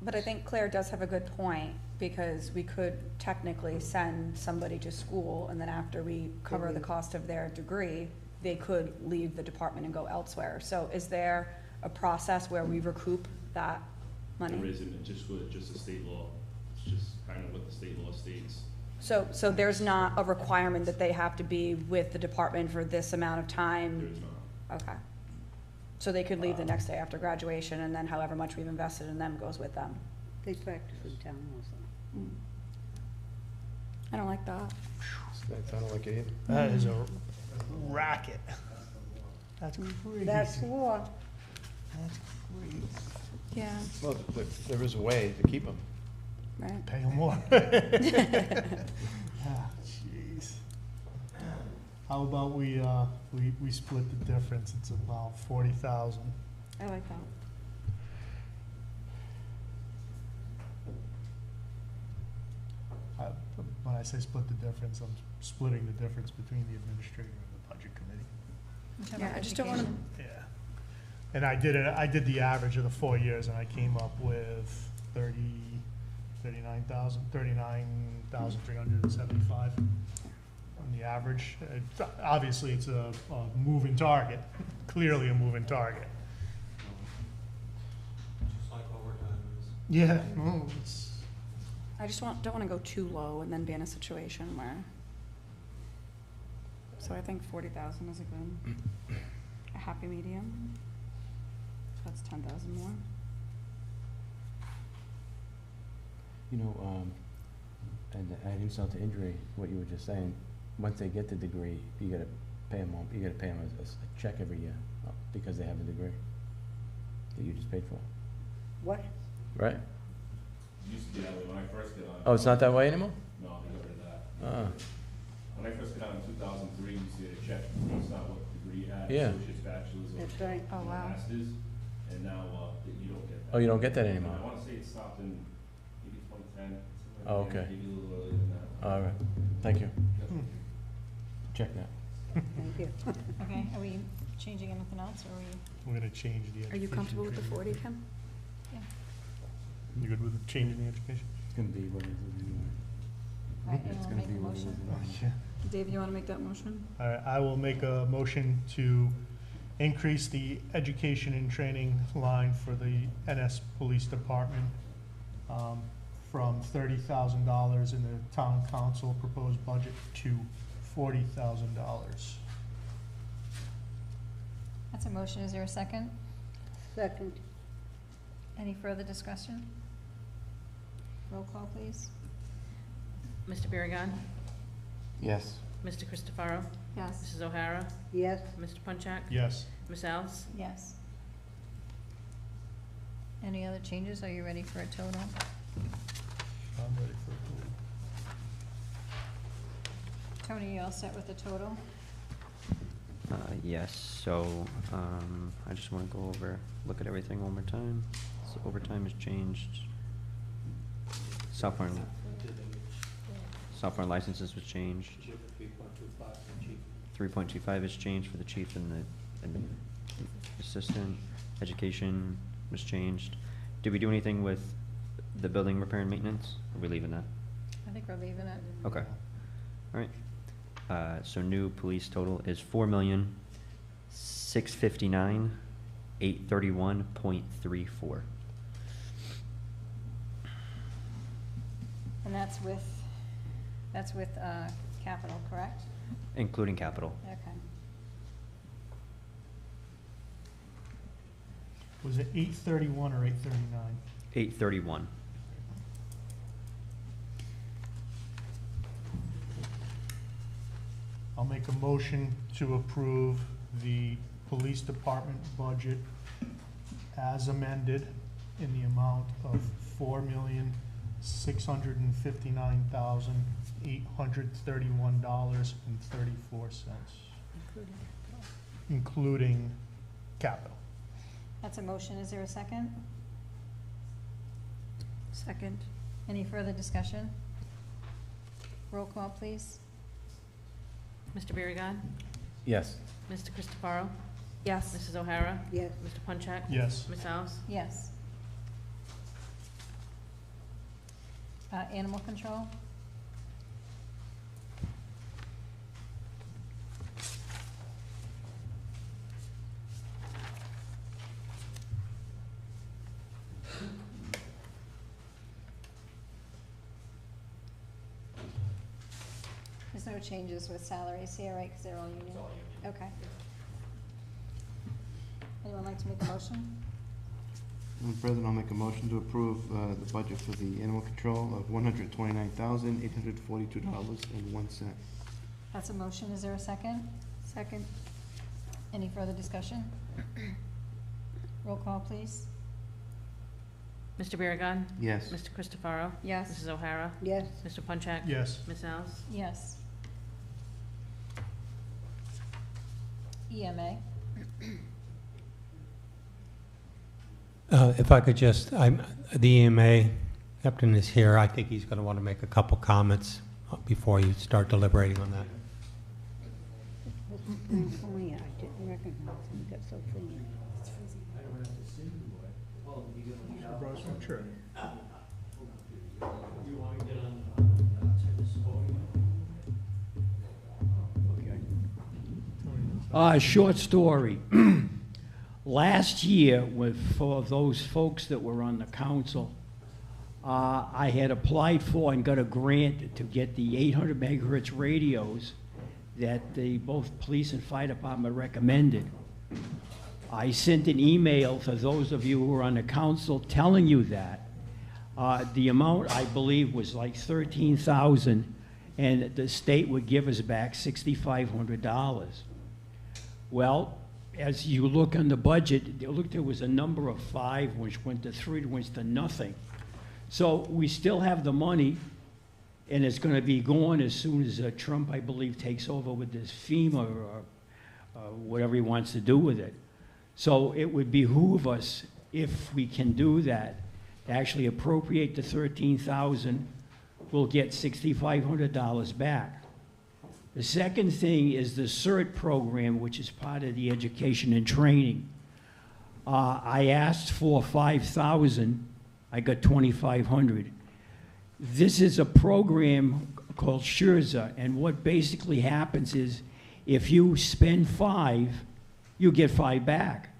But I think Claire does have a good point, because we could technically send somebody to school, and then after we cover the cost of their degree, they could leave the department and go elsewhere. So is there a process where we recoup that money? There isn't, it's just the state law. It's just kind of what the state law states. So there's not a requirement that they have to be with the department for this amount of time? There is not. Okay. So they could leave the next day after graduation, and then however much we've invested in them goes with them? They practice in town also. I don't like that. That sounded like it. That is a racket. That's crazy. That's law. That's crazy. Yeah, Well, there is a way to keep them. right. Pay them more. Ah, jeez. How about we split the difference? It's about 40,000. I like that. When I say split the difference, I'm splitting the difference between the administrator and the budget committee. Yeah, I just don't wanna, Yeah. And I did the average of the 4 years, and I came up with 39,375 on the average. Obviously, it's a moving target, clearly a moving target. Just like overtime is. Yeah, no, it's, I just don't wanna go too low and then be in a situation where So I think 40,000 is a happy medium. That's 10,000 more. You know, and add insult to injury, what you were just saying, once they get the degree, you gotta pay them, a check every year, because they have a degree that you just paid for. What? Right? Used to be that way when I first got on. Oh, it's not that way anymore? No, they got rid of that. Ah. When I first got on in 2003, you used to get a check based on what degree you had, Yeah. associate's, bachelor's, or That's right. Oh, wow. master's, and now, you don't get that. Oh, you don't get that anymore? I wanna say it stopped in maybe 2010. Oh, okay. Maybe a little earlier than that. All right, thank you. Check that. Thank you. Okay, are we changing anything else, or are we? We're gonna change the education. Are you comfortable with the training. 40, Kim? Yeah. You good with changing the education? It's gonna be what it is anyway. All right, It's anyone gonna make be a what it is motion? anyway. Yeah. Dave, you want to make that motion? All right, I will make a motion to increase the education and training line for the NS Police Department from $30,000 in the town council proposed budget to $40,000. That's a motion, is there a second? Second. Any further discussion? Roll call, please. Mr. Biragad. Yes. Mr. Christopherow. Yes. Mrs. O'Hara. Yes. Mr. Punchak. Yes. Ms. Alves. Yes. Any other changes? Are you ready for a total? I'm ready for approval. Tony, you all set with the total? Yes, so, I just wanna go over, look at everything one more time. So overtime has changed. Software and licenses was changed. 3.25 has changed for the chief and the assistant. Education was changed. Did we do anything with the building repair and maintenance? Are we leaving that? I think we're leaving it. Okay, all right. So new police total is 4,659,831.34. And that's with capital, correct? Including capital. Okay. Was it 831 or 839? 831. I'll make a motion to approve the police department budget as amended in the amount of $4,659,831.34. Including capital. That's a motion, is there a second? Second. Any further discussion? Roll call, please. Mr. Biragad. Yes. Mr. Christopherow. Yes. Mrs. O'Hara. Yes. Mr. Punchak. Yes. Ms. Alves. Yes. Animal control? There's no changes with salaries here, right, because they're all union? Okay. Anyone like to make a motion? Madam President, I'll make a motion to approve the budget for the animal control of $129,842.01. That's a motion, is there a second? Second. Any further discussion? Roll call, please. Mr. Biragad. Yes. Mr. Christopherow. Yes. Mrs. O'Hara. Yes. Mr. Punchak. Yes. Ms. Alves. Yes. EMA? If I could just, the EMA captain is here. I think he's going to want to make a couple comments before you start deliberating on that. Oh, yeah, I didn't recognize him, he got so clean. Sure. Short story. Last year, for those folks that were on the council, I had applied for and got a grant to get the 800 megahertz radios that the both police and fire department recommended. I sent an email to those of you who are on the council telling you that. The amount, I believe, was like $13,000, and the state would give us back $6,500. Well, as you look on the budget, there was a number of 5, which went to 3, which went to nothing. So we still have the money, and it's going to be gone as soon as Trump, I believe, takes over with this FEMA or whatever he wants to do with it. So it would behoove us, if we can do that, to actually appropriate the $13,000. We'll get $6,500 back. The second thing is the CERT program, which is part of the education and training. I asked for $5,000. I got $2,500. This is a program called SHURZA, and what basically happens is if you spend 5, you get 5 back.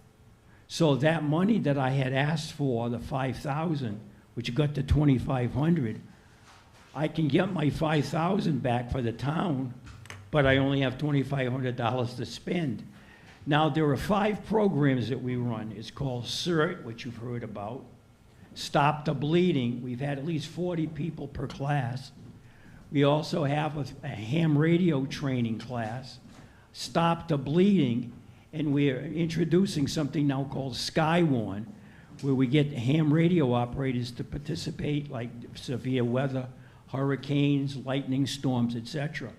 So that money that I had asked for, the $5,000, which got to $2,500, I can get my $5,000 back for the town, but I only have $2,500 to spend. Now, there are 5 programs that we run. It's called CERT, which you've heard about. Stop the Bleeding. We've had at least 40 people per class. We also have a ham radio training class, Stop the Bleeding, and we're introducing something now called Skywarn, where we get ham radio operators to participate, like severe weather, hurricanes, lightning storms, etc.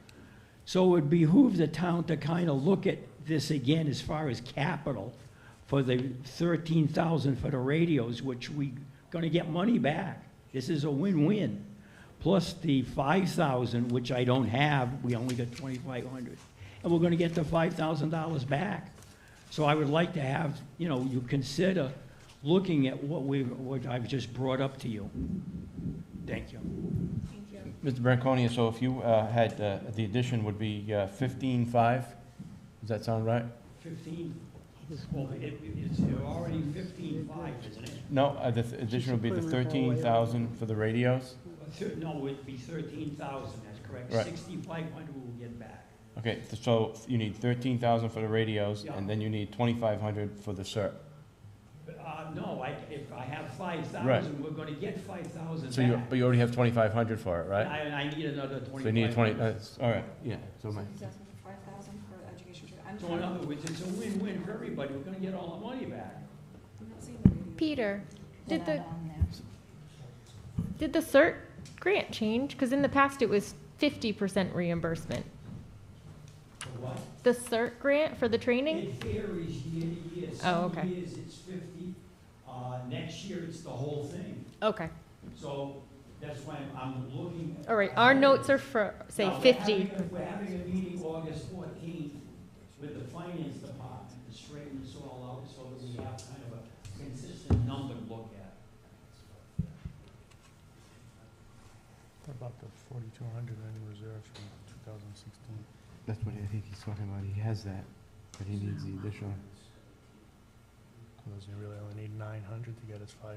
So it would behoove the town to kind of look at this again as far as capital for the $13,000 for the radios, which we gonna get money back. This is a win-win. Plus the $5,000, which I don't have, we only got $2,500. And we're gonna get the $5,000 back. So I would like to have, you consider looking at what I've just brought up to you. Thank you. Mr. Branconia, so if you had, the addition would be 15.5, does that sound right? 15, well, it's already 15.5, isn't it? No, the addition would be the 13,000 for the radios? No, it'd be 13,000, that's correct. Right. 6,500 we'll get back. Okay, so you need 13,000 for the radios, Yeah. and then you need 2,500 for the CERT. No, if I have 5,000, Right. we're gonna get 5,000 So back. but you already have 2,500 for it, right? I need another 2,500. So you need 20, all right, yeah, so my, He's asking for 5,000 for education. So in other words, it's a win-win for everybody, we're gonna get all the money back. Peter, They're did not the, on there. did the CERT grant change? Because in the past, it was 50% reimbursement. What? The CERT grant for the training? It varies year to year. Oh, okay. Some years it's 50, next year it's the whole thing. Okay. So that's why I'm looking. All right, our notes are for, say, Now, 50. We're having a meeting August 14th with the finance department to straighten this all out so that we have kind of a consistent number to look at. What about the 4,200 in reserve from 2016? That's what I think he's talking about. He has that, but he needs the additional. Doesn't he really only need 900 to get his $5,000,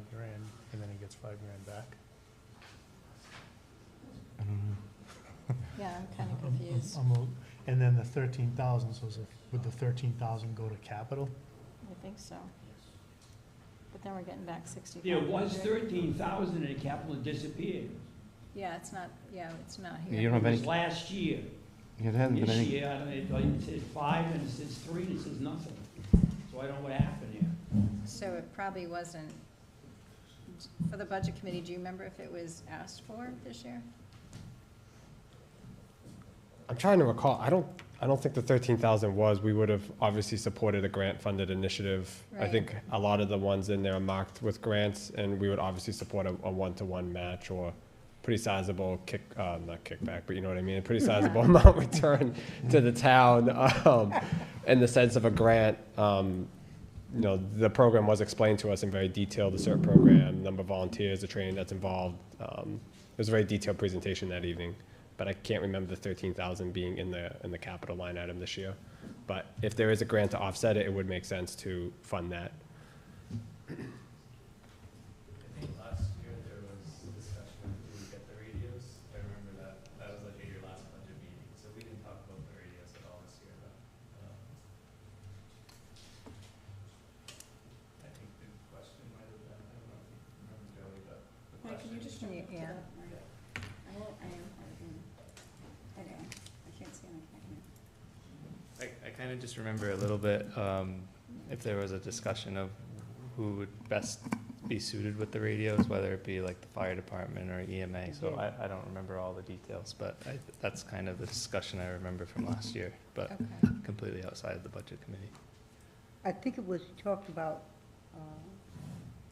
and then he gets $5,000 back? I don't know. Yeah, I'm kind of confused. And then the 13,000, so would the 13,000 go to capital? I think so. But then we're getting back 65. There was 13,000 and the capital disappeared. Yeah, it's not Yeah, here. you don't have It any, was last year. it hasn't been This any, year, it says 5 and it says 3 and it says nothing. So I don't know what happened here. So it probably wasn't, for the budget committee, do you remember if it was asked for this year? I'm trying to recall, I don't think the 13,000 was, we would have obviously supported a grant-funded initiative. I Right. think a lot of the ones in there are marked with grants, and we would obviously support a one-to-one match or pretty sizable not kickback, but you know what I mean, a pretty sizable amount returned to the town, in the sense of a grant. The program was explained to us in very detail, the CERT program, number of volunteers, the training that's involved. It was a very detailed presentation that evening, but I can't remember the 13,000 being in the capital line item this year. But if there is a grant to offset it, it would make sense to fund that. I think last year there was discussion of who would get the radios. I remember that was like at your last budget meeting, so we didn't talk about the radios. Can you, yeah. I can't see on the camera. I kind of just remember a little bit, if there was a discussion of who would best be suited with the radios, whether it be like the fire department or EMA. So I don't remember all the details, but that's kind of the discussion I remember from last year, but completely outside of the budget committee. I think it was talked about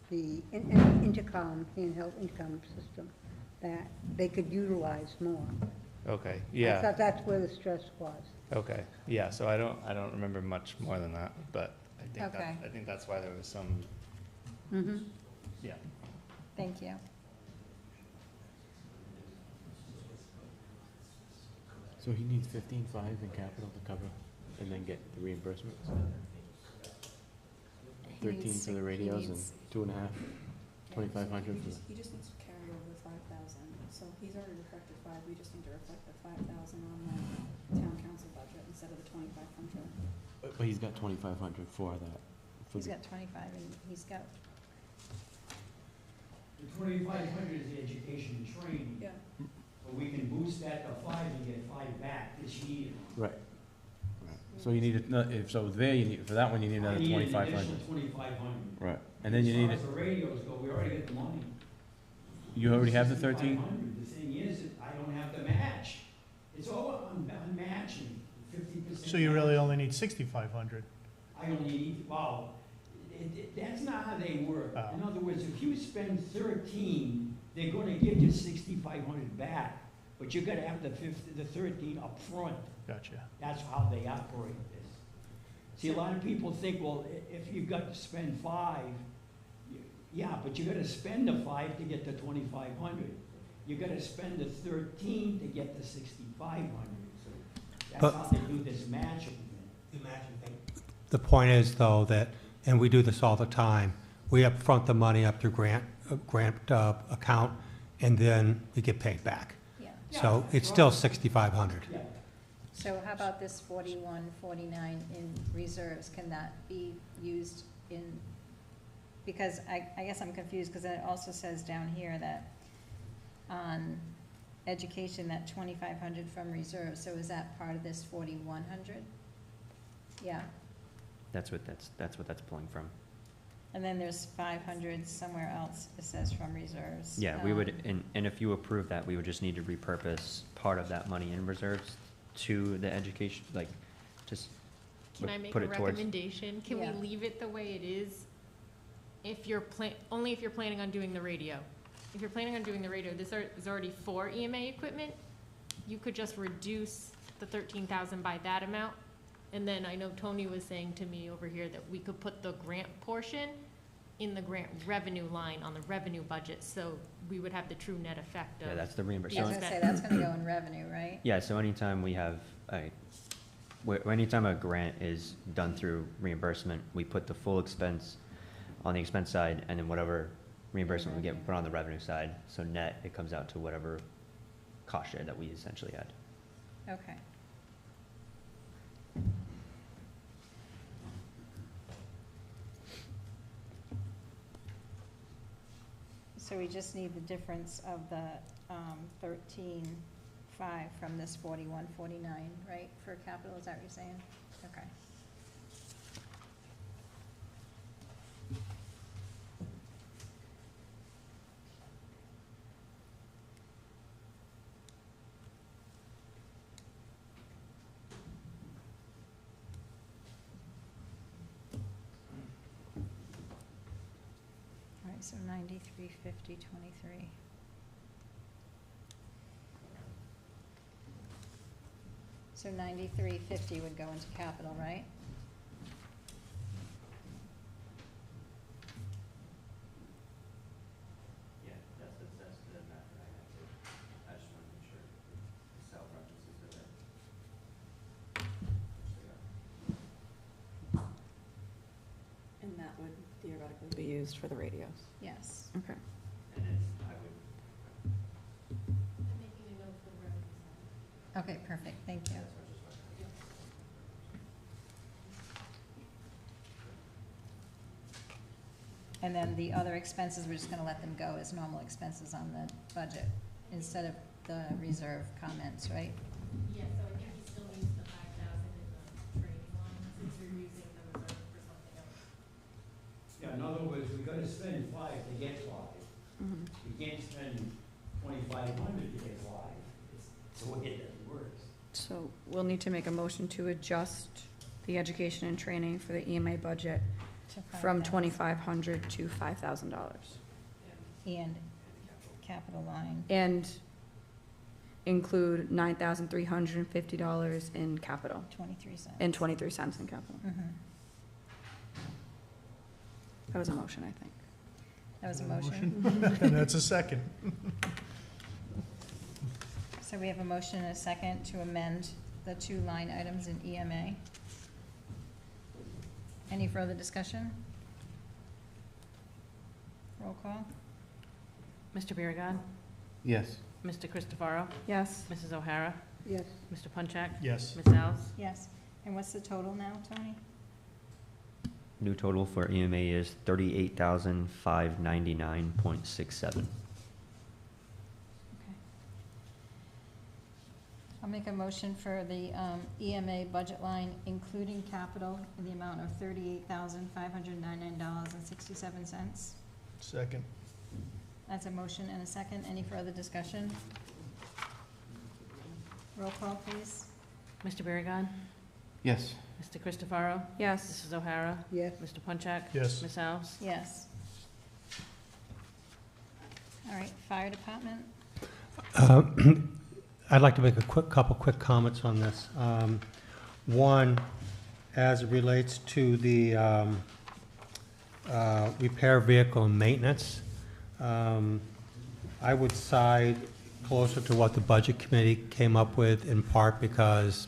the intercom, handheld intercom system, that they could utilize more. Okay, I yeah. thought that's where the stress was. Okay, yeah, so I don't remember much more than that, but Okay. I think that's why there was some, Mm-hmm. yeah. Thank you. So he needs 15.5 in capital to cover and then get the reimbursements? 13 for the radios and 2.5, 2,500 for the. He just needs to carry over the 5,000, so he's already reflected 5, we just need to reflect the 5,000 on the town council budget instead of the 2,500. But he's got 2,500 for that. For He's the- got 25 and he's got, The 2,500 is the education and training. Yeah. But we can boost that to 5 and get 5 back this year. Right. So you need, so there you need, for that one, you need another I need an 2,500. additional 2,500. Right, and then you need, As far as the radios go, we already get the money. you already have the 13? 6,500. The thing is, that I don't have the match. It's all on matching, 50%. So you really only need 6,500? I only need, well, that's not how they work. Oh. In other words, if you spend 13, they're gonna give you 6,500 back, but you gotta have the 13 up front. Gotcha. That's how they operate this. See, a lot of people think, well, if you've got to spend 5, yeah, but you gotta spend the 5 to get the 2,500. You gotta spend the 13 to get the 6,500. So that's But- how they do this matching thing. The point is, though, that, and we do this all the time, we upfront the money up to grant account, and then we get paid back. yeah. So it's still 6,500. Yeah. So how about this 4149 in reserves? Can that be used in, because I guess I'm confused, because it also says down here that on education, that 2,500 from reserves, so is that part of this 4,100? Yeah, That's what that's pulling from. and then there's 500 somewhere else, it says from reserves. Yeah, we would, and if you approve that, we would just need to repurpose part of that money in reserves to the education, like, just Can I make put a it towards. recommendation? Can we Yeah. leave it the way it is? If you're only if you're planning on doing the radio. If you're planning on doing the radio, this is already for EMA equipment. You could just reduce the 13,000 by that amount. And then I know Tony was saying to me over here that we could put the grant portion in the grant revenue line on the revenue budget, so we would have the true net effect of. Yeah, that's the Yeah, I was reimbursement. gonna say, that's gonna go in revenue, right? Yeah, so anytime we have anytime a grant is done through reimbursement, we put the full expense on the expense side, and then whatever reimbursement we get, we put on the revenue side. So net, it comes out to whatever cost share that we essentially had. Okay. So we just need the difference of the 13,500 from this 4149, right, for capital, is that what you're saying? Okay. All right, so 935023. So 9350 would go into capital, right? Yeah, that's the math that I have to, I just want to make sure the cell references are there. And that would theoretically be used for the radios. Yes. Okay. And then I would, I'm making a note for the revenue side. Okay, perfect, thank you. And then the other expenses, we're just gonna let them go as normal expenses on the budget instead of the reserve comments, right? Yeah, so I think he still needs the 5,000 in the training line, since you're using the reserve for something else. Yeah, in other words, we gotta spend 5 to get 5. We can't spend 2,500 to get 5. It's the way it works. So we'll need to make a motion to adjust the education and training for the EMA budget To from 5,000. $2,500 to $5,000. And capital line. And include $9,350 in capital. 23 cents. And 23 cents in capital. Mhm. That was a motion, I think. That was a motion. And that's a second. So we have a motion and a second to amend the 2 line items in EMA. Any further discussion? Roll call? Mr. Biragad. Yes. Mr. Christopherow. Yes. Mrs. O'Hara. Yes. Mr. Punchak. Yes. Ms. Alves. Yes. And what's the total now, Tony? New total for EMA is 38,599.67. Okay. I'll make a motion for the EMA budget line, including capital, in the amount of $38,599.67. Second. That's a motion and a second. Any further discussion? Roll call, please. Mr. Biragad. Yes. Mr. Christopherow. Yes. Mrs. O'Hara. Yes. Mr. Punchak. Yes. Ms. Alves. Yes. All right, fire department? I'd like to make a couple quick comments on this. One, as it relates to the repair vehicle and maintenance, I would side closer to what the Budget Committee came up with, in part because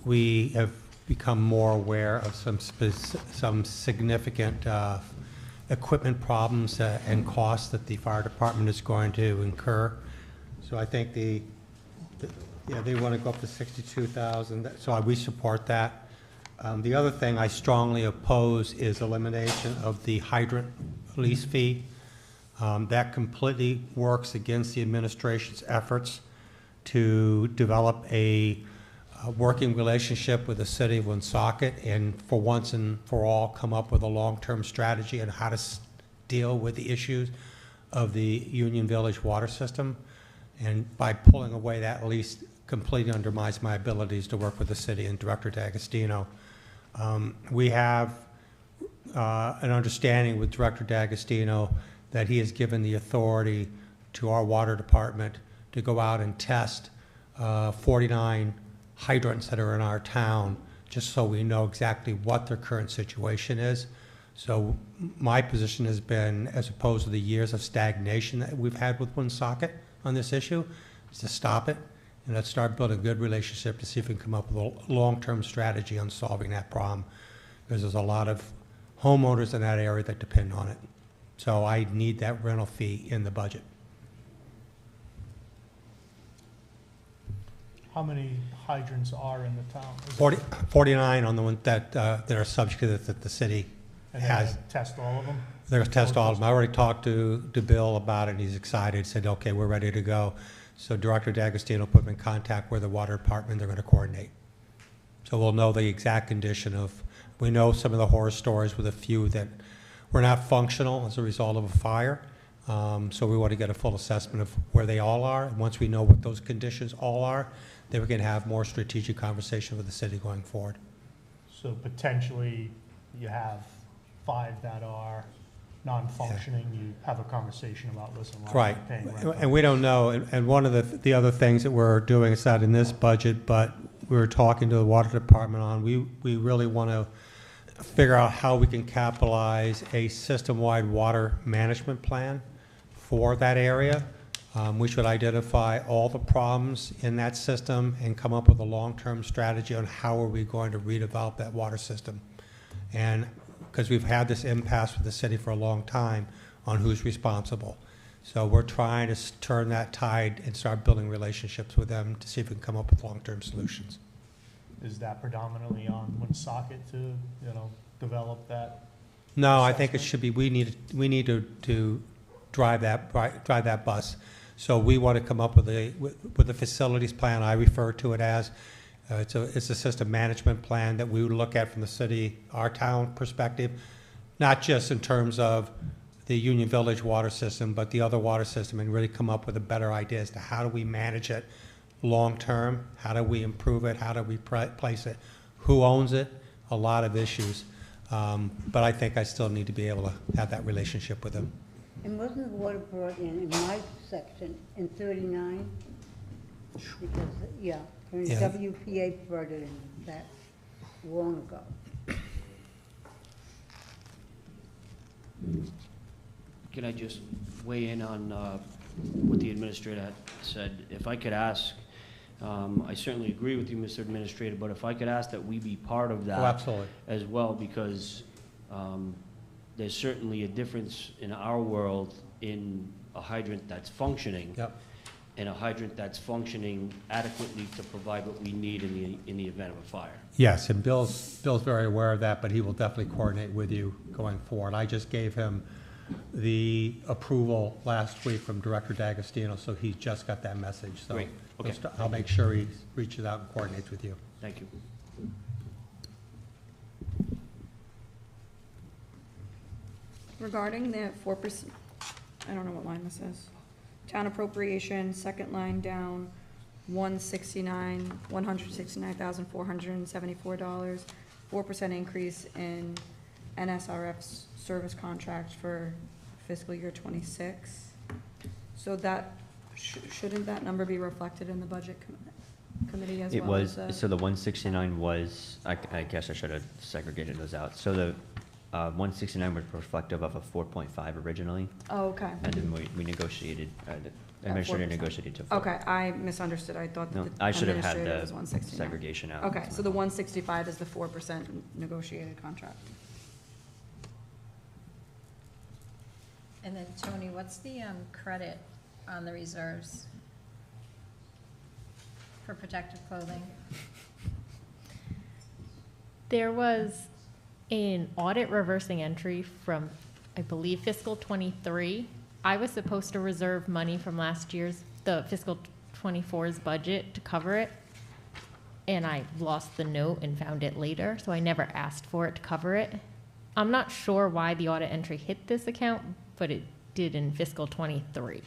we have become more aware of some significant equipment problems and costs that the fire department is going to incur. So I think they want to go up to 62,000, so we support that. The other thing I strongly oppose is elimination of the hydrant lease fee. That completely works against the administration's efforts to develop a working relationship with the city of Woonsocket and for once and for all come up with a long-term strategy on how to deal with the issues of the Union Village water system. And by pulling away that lease completely undermines my abilities to work with the city and Director D'Agostino. We have an understanding with Director D'Agostino that he has given the authority to our water department to go out and test 49 hydrants that are in our town, just so we know exactly what their current situation is. So my position has been, as opposed to the years of stagnation that we've had with Woonsocket on this issue, is to stop it and let's start building a good relationship to see if we can come up with a long-term strategy on solving that problem, because there's a lot of homeowners in that area that depend on it. So I need that rental fee in the budget. How many hydrants are in the town? Is it- 49 on the one that are subject to that the city And they're has. gonna test all of them? They're gonna test all of them. I already talked to Bill about it, and he's excited, said, okay, we're ready to go. So Director D'Agostino put him in contact with the water department, they're gonna coordinate. So we'll know the exact condition of, we know some of the horror stories with a few that were not functional as a result of a fire. So we want to get a full assessment of where they all are. And once we know what those conditions all are, then we can have more strategic conversation with the city going forward. So potentially you have 5 that are non-functioning, you have a conversation about, listen, why Right, aren't they paying rent? and we don't know, and one of the other things that we're doing, it's not in this budget, but we were talking to the water department on, we really want to figure out how we can capitalize a system-wide water management plan for that area. We should identify all the problems in that system and come up with a long-term strategy on how are we going to redevelop that water system. And because we've had this impasse with the city for a long time on who's responsible. So we're trying to turn that tide and start building relationships with them to see if we can come up with long-term solutions. Is that predominantly on Woonsocket to, develop that No, I think it should be, we need to drive that bus. So we want to come up with a facilities plan, I refer to it as. It's a system management plan that we would look at from the city, our town perspective, not just in terms of the Union Village water system, but the other water system, and really come up with a better idea as to how do we manage it long-term, how do we improve it, how do we place it, who owns it, a lot of issues. But I think I still need to be able to have that relationship with them. And wasn't the water brought in my section in 39? Because, yeah, Yeah. WPA brought it in that long ago. Can I just weigh in on what the administrator had said? If I could ask, I certainly agree with you, Mr. Administrator, but if I could ask that we be part of that. Oh, absolutely. As well, because there's certainly a difference in our world in a hydrant that's functioning. Yep. And a hydrant that's functioning adequately to provide what we need in the event of a fire. Yes, and Bill's very aware of that, but he will definitely coordinate with you going forward. I just gave him the approval last week from Director D'Agostino, so he just got that message. So Great. Okay. I'll make sure he reaches out and coordinates with you. Thank you. Regarding the 4%, I don't know what line this is. Town appropriation, second line down, $169,474, 4% increase in NSRF's service contract for fiscal year '26. So that, shouldn't that number be reflected in the budget committee as well? It was, as so the 169 was, I guess I should have segregated those out. So the 169 was reflective of a 4.5 originally. Oh, okay. And then we negotiated, the administrator 4%. negotiated to 4. Okay, I misunderstood. I thought No, that the I should have had administrator the was 169. segregation out. Okay, so the 165 is the 4% negotiated contract. And then, Tony, what's the credit on the reserves for protective clothing? There was an audit reversing entry from, I believe, fiscal '23. I was supposed to reserve money from last year's, the fiscal '24's budget to cover it. And I lost the note and found it later, so I never asked for it to cover it. I'm not sure why the audit entry hit this account, but it did in fiscal '23.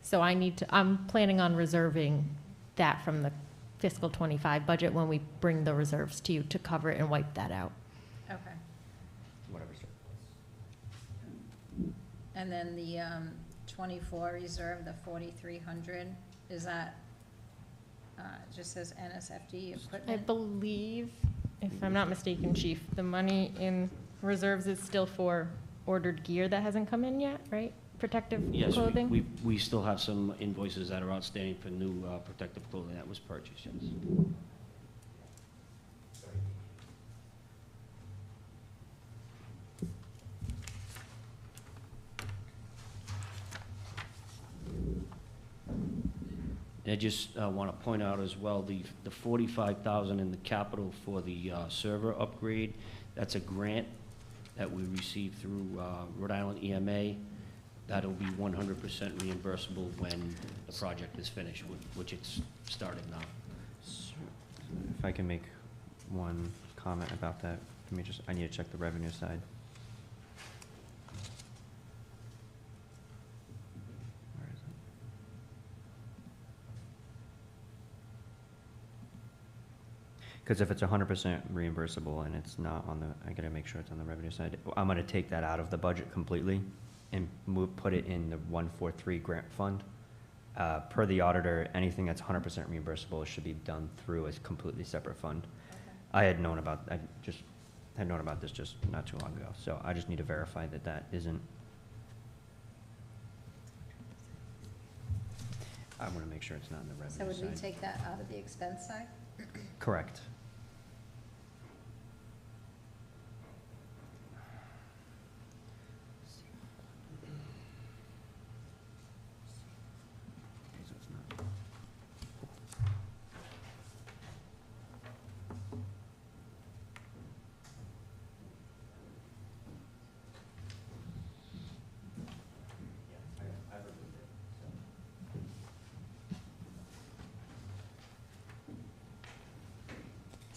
So I'm planning on reserving that from the fiscal '25 budget when we bring the reserves to you to cover it and wipe that out. Okay. Whatever, sir. And then the 24 reserve, the 4,300, is that, just says NSFD I equipment? believe, if I'm not mistaken, Chief, the money in reserves is still for ordered gear that hasn't come in yet, right? Protective Yes, clothing? we still have some invoices that are outstanding for new protective clothing that was purchased, yes. And I just want to point out as well, the 45,000 in the capital for the server upgrade, that's a grant that we received through Rhode Island EMA. That'll be 100% reimbursable when the project is finished, which it's started now. If I can make one comment about that, I need to check the revenue side. Where is it? Because if it's 100% reimbursable and it's not on the, I gotta make sure it's on the revenue side. I'm gonna take that out of the budget completely and put it in the 143 grant fund. Per the auditor, anything that's 100% reimbursable should be done through a completely separate fund. I had known about this just not too long ago, so I just need to verify that that isn't. I want to make sure it's not in the revenue So would we side. take that out of the expense side? Correct.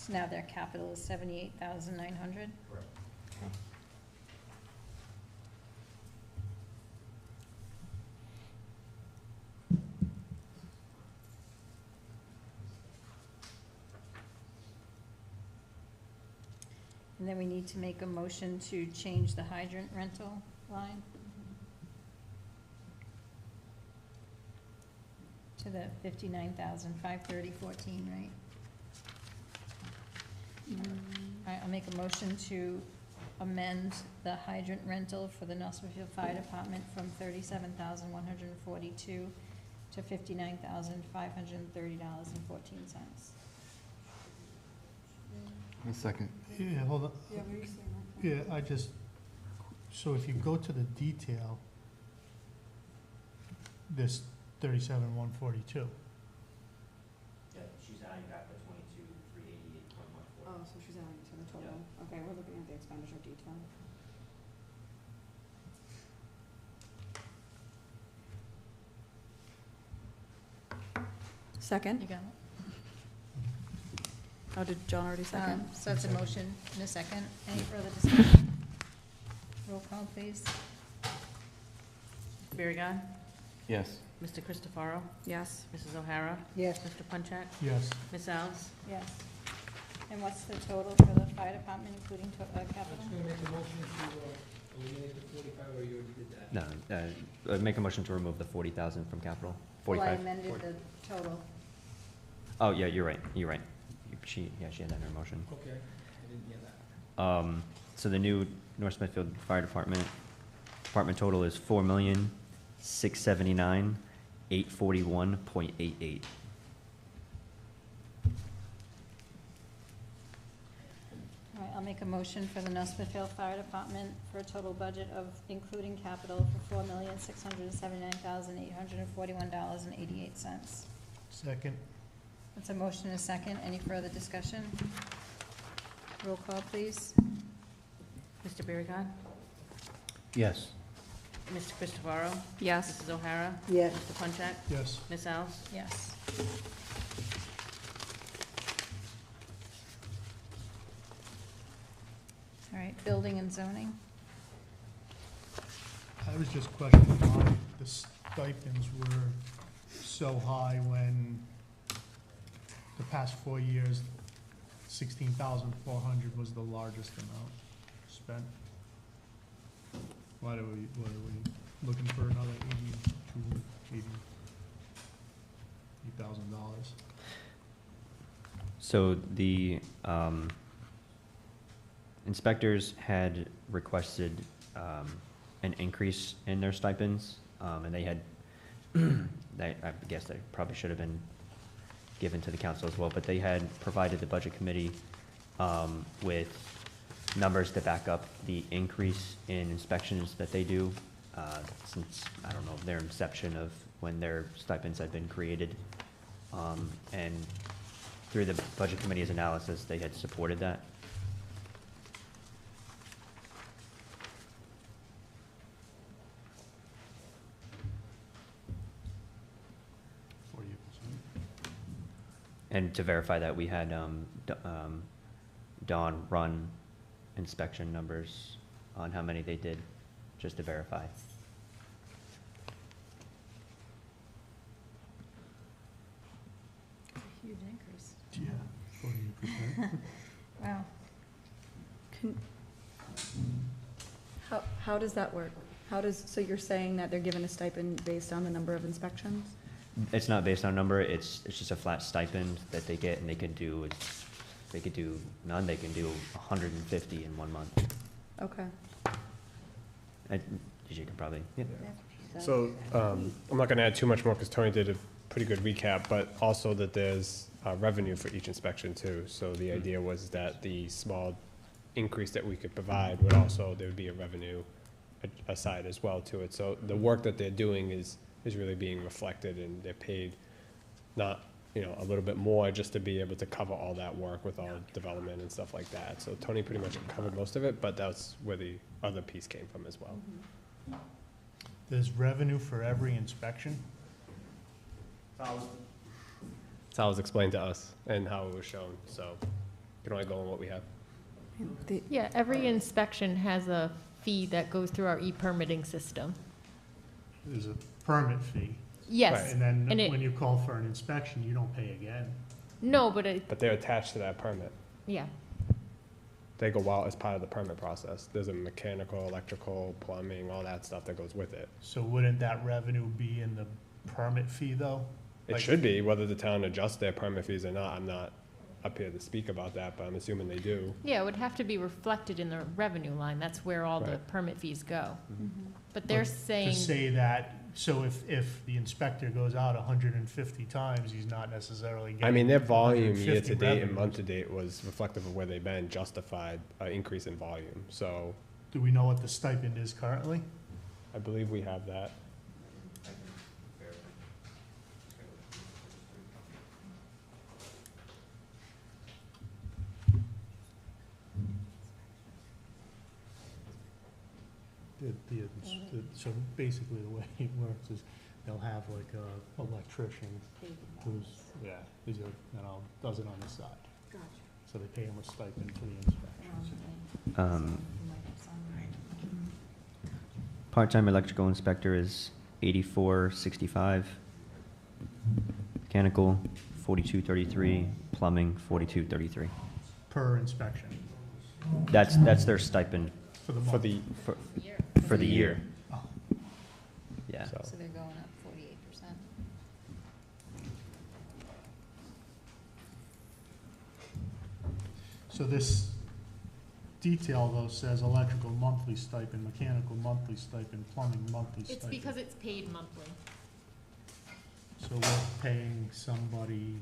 So now their capital is 78,900? Correct. And then we need to make a motion to change the hydrant rental line to the 59,530.14, right? All right, I'll make a motion to amend the hydrant rental for the North Smithfield Fire Department from $37,142 to $59,530.14. A second. Yeah, hold on. Yeah, so if you go to the detail, this 37,142. Yeah, she's adding back the 22,388.14. Oh, so she's adding it to the total. Okay, we're looking at the expenditure detail. Second? You got it? Oh, did John already second? So that's a motion and a second. Any further discussion? Roll call, please. Biragad. Yes. Mr. Christopherow. Yes. Mrs. O'Hara. Yes. Mr. Punchak. Yes. Ms. Alves. Yes. And what's the total for the fire department, including capital? Make a motion to eliminate the 45, or you already did that? No, make a motion to remove the 40,000 from capital. Well, I 45. amended the total. Oh, yeah, you're right. She had that in her motion. Okay, I didn't hear that. So the new North Smithfield Fire Department total is $4,679,841.88. All right, I'll make a motion for the North Smithfield Fire Department for a total budget of, including capital, for $4,679,841.88. Second. That's a motion and a second. Any further discussion? Roll call, please. Mr. Biragad. Yes. Mr. Christopherow. Yes. Mrs. O'Hara. Yes. Mr. Punchak. Yes. Ms. Alves. Yes. All right, building and zoning. I was just questioning why the stipends were so high when the past 4 years, 16,400 was the largest amount spent. What are we looking for another $80,000? So the inspectors had requested an increase in their stipends, and they had, I guess they probably should have been given to the council as well, but they had provided the budget committee with numbers to back up the increase in inspections that they do since, I don't know, their inception of when their stipends had been created. And through the budget committee's analysis, they had supported that. And to verify that, we had Dawn run inspection numbers on how many they did, just to verify. Huge increase. Yeah, 48%. Wow. How does that work? So you're saying that they're given a stipend based on the number of inspections? It's not based on number, it's just a flat stipend that they get, and they could do none, they can do 150 in 1 month. Okay. You can probably, yeah. So, I'm not gonna add too much more, because Tony did a pretty good recap, but also that there's revenue for each inspection too. So the idea was that the small increase that we could provide would also, there would be a revenue aside as well to it. So the work that they're doing is really being reflected, and they're paid not, a little bit more just to be able to cover all that work with all development and stuff like that. So Tony pretty much covered most of it, but that's where the other piece came from as well. There's revenue for every inspection? That's how it was explained to us and how it was shown, so. can only go on what we have. Yeah, every inspection has a fee that goes through our e-permitting system. There's a permit fee. Yes. And then and it- when you call for an inspection, you don't pay again. No, but it, But they're attached to that permit. yeah. They go out as part of the permit process. There's a mechanical, electrical, plumbing, all that stuff that goes with it. So wouldn't that revenue be in the permit fee, though? It should be, whether the town adjusts their permit fees or not. I'm not up here to speak about that, but I'm assuming they do. Yeah, it would have to be reflected in the revenue line. That's where all the Right. permit fees go. But they're To saying, say that, so if the inspector goes out 150 times, he's not necessarily getting. I mean, their volume 150 year to date and revenues. month to date was reflective of where they've been, justified an increase in volume. So Do we know what the stipend is currently? I believe we have that. So basically, the way it works is they'll have like a electrician who's, does it on the side. Gotcha. So they pay him a stipend for the inspections. Part-time electrical inspector is $84.65. Mechanical, $42.33. Plumbing, $42.33. Per inspection. That's their stipend For the For month. the, for the year. Oh. Yeah. So they're going up 48%. So this detail, though, says electrical monthly stipend, mechanical monthly stipend, plumbing monthly it's stipend. because it's paid monthly. So we're paying somebody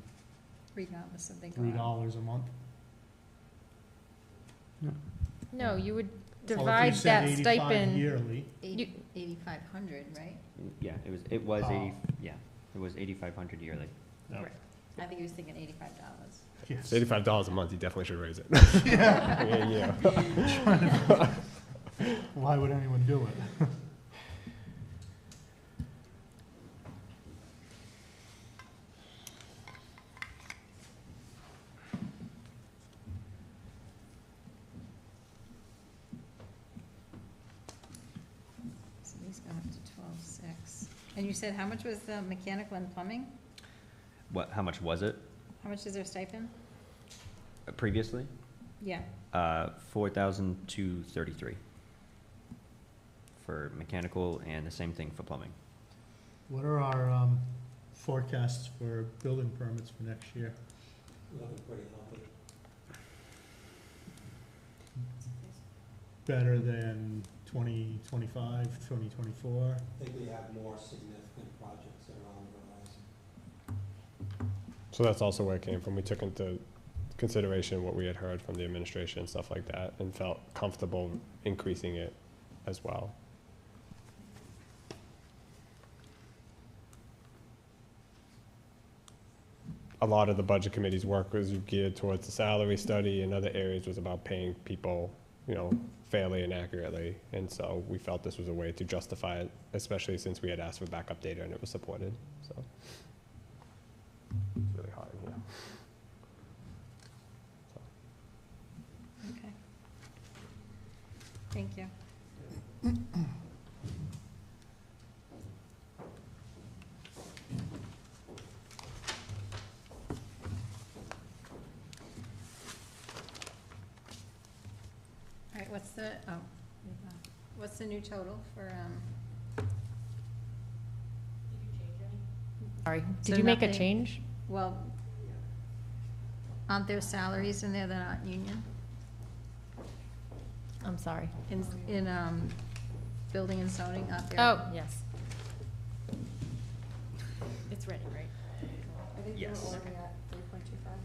Regardless if they go out. $3 a month? No, you would Well, if you divide said that 85 stipend. yearly, 8,500, right? Yeah, it was Oh. 80, yeah, it was 8,500 yearly. no. Right. I think he was thinking $85. Yes. it's $85 a month, you definitely should raise it. Yeah. Yeah. Why would anyone do it? So these go up to 12,600. And you said how much was the mechanical and plumbing? How much was it How much is their stipend? previously? Yeah. 4,233 for mechanical, and the same thing for plumbing. What are our forecasts for building permits for next year? Better than 2025, 2024? I think we have more significant projects that are on the horizon. So that's also where it came from. We took into consideration what we had heard from the administration and stuff like that, and felt comfortable increasing it as well. A lot of the budget committee's work was geared towards the salary study, and other areas was about paying people, fairly and accurately. And so we felt this was a way to justify it, especially since we had asked for backup data and it was supported, so. It's really hard, yeah. Okay. Thank you. All right, what's the new total for, Sorry, So did you make a nothing- change? well, aren't there salaries in there that aren't union? I'm sorry. In building and zoning, aren't there? Oh, yes. It's ready, right? I think Yes. we're already at 3.25.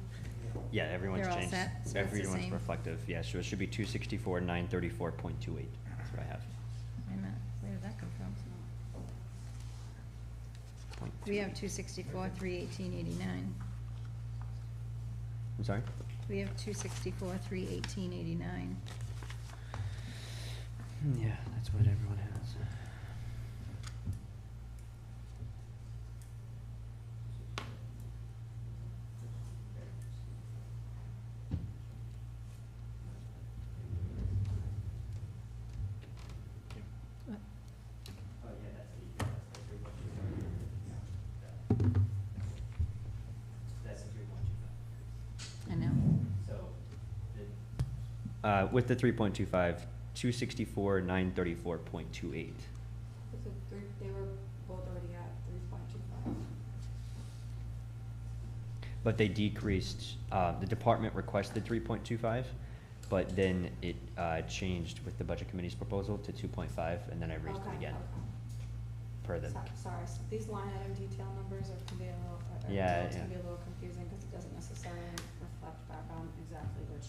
Yeah, everyone's They're all changed. set, so it's the Everyone's same. reflective, yeah, so it should be 264, 934.28, that's what I have. Wait a minute, where did that come from? Point We have 28. 264, 318.89. I'm sorry? We have 264, 318.89. Yeah, that's what everyone has. With the 3.25, 264,934.28. They were both already at 3.25. But they decreased, the department requested 3.25, but then it changed with the budget committee's proposal to 2.5, and then I raised it again. Per the, Sorry, these line item detail numbers can be a little, Yeah, can yeah. be a little confusing because it doesn't necessarily reflect back on exactly which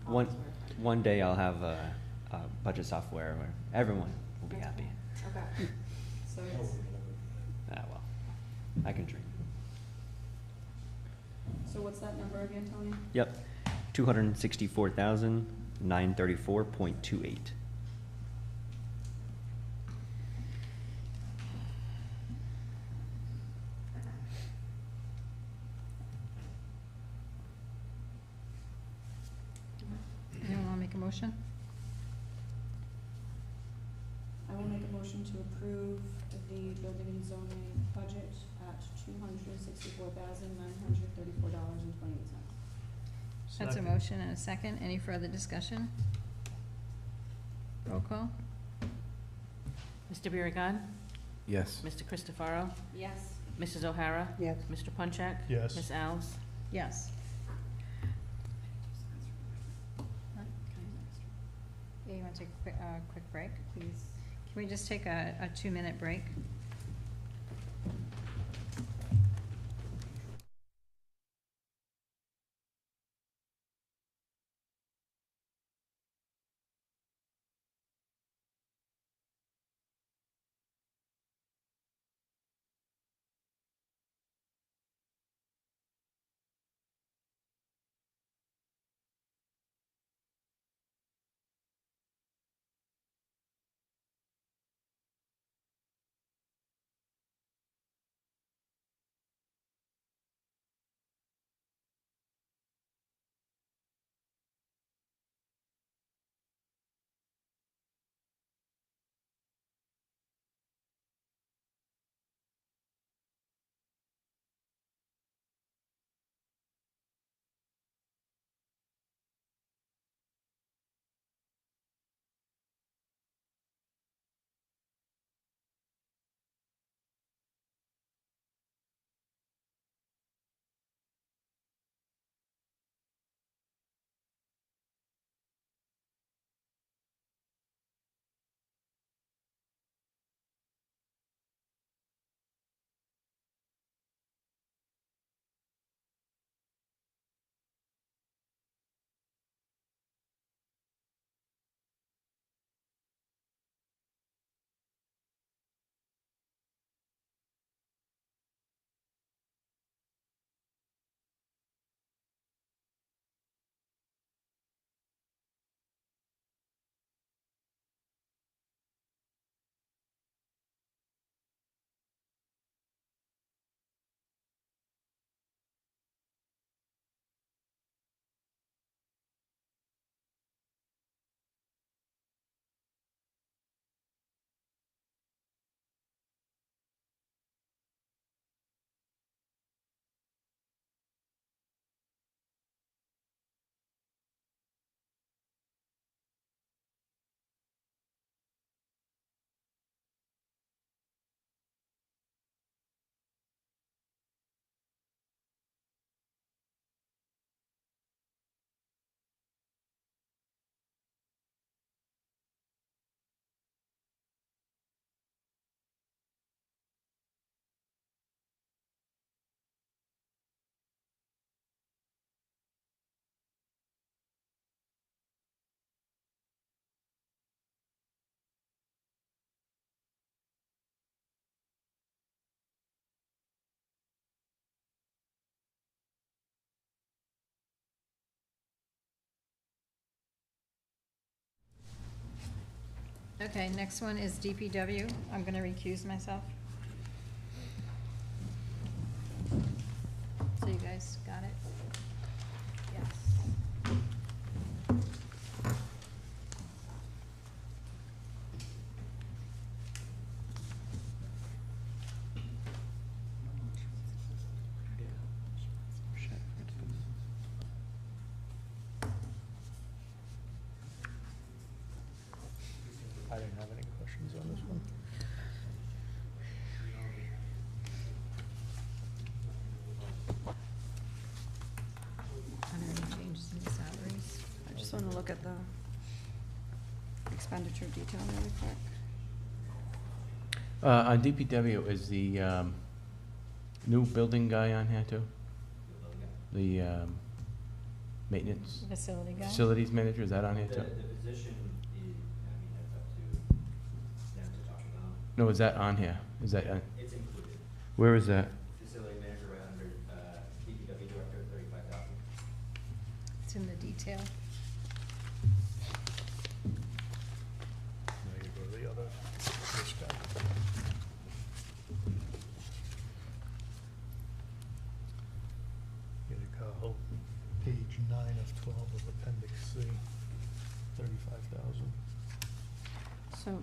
one, columns were. one day I'll have a budget software where everyone will be happy. Okay. So it's, Well, I can dream. so what's that number again, Tony? Yep, 264,934.28. Anyone want to make a motion? I will make a motion to approve the building and zoning budget at $264,934.28. That's a motion and a second. Any further discussion? Roll call? Mr. Biragad. Yes. Mr. Christopherow. Yes. Mrs. O'Hara. Yes. Mr. Punchak. Yes. Ms. Alves. Yes. Yeah, you want to take a quick break? Please. Can we just take a 2-minute break? Okay, next one is DPW. I'm going to recuse myself. So you guys got it? Yes. just want to look at the expenditure detail really quick. On DPW, is the new building guy on here too? The maintenance? Facility guy? Facilities manager, is that on here too? The position, that's up to them to talk about. No, is that on here? Is that, It's included. where is that? Facility manager right under DPW director, 35,000. It's in the detail. Now you go to the other, this guy. Here you go, page 9 of 12 of appendix C, 35,000. So,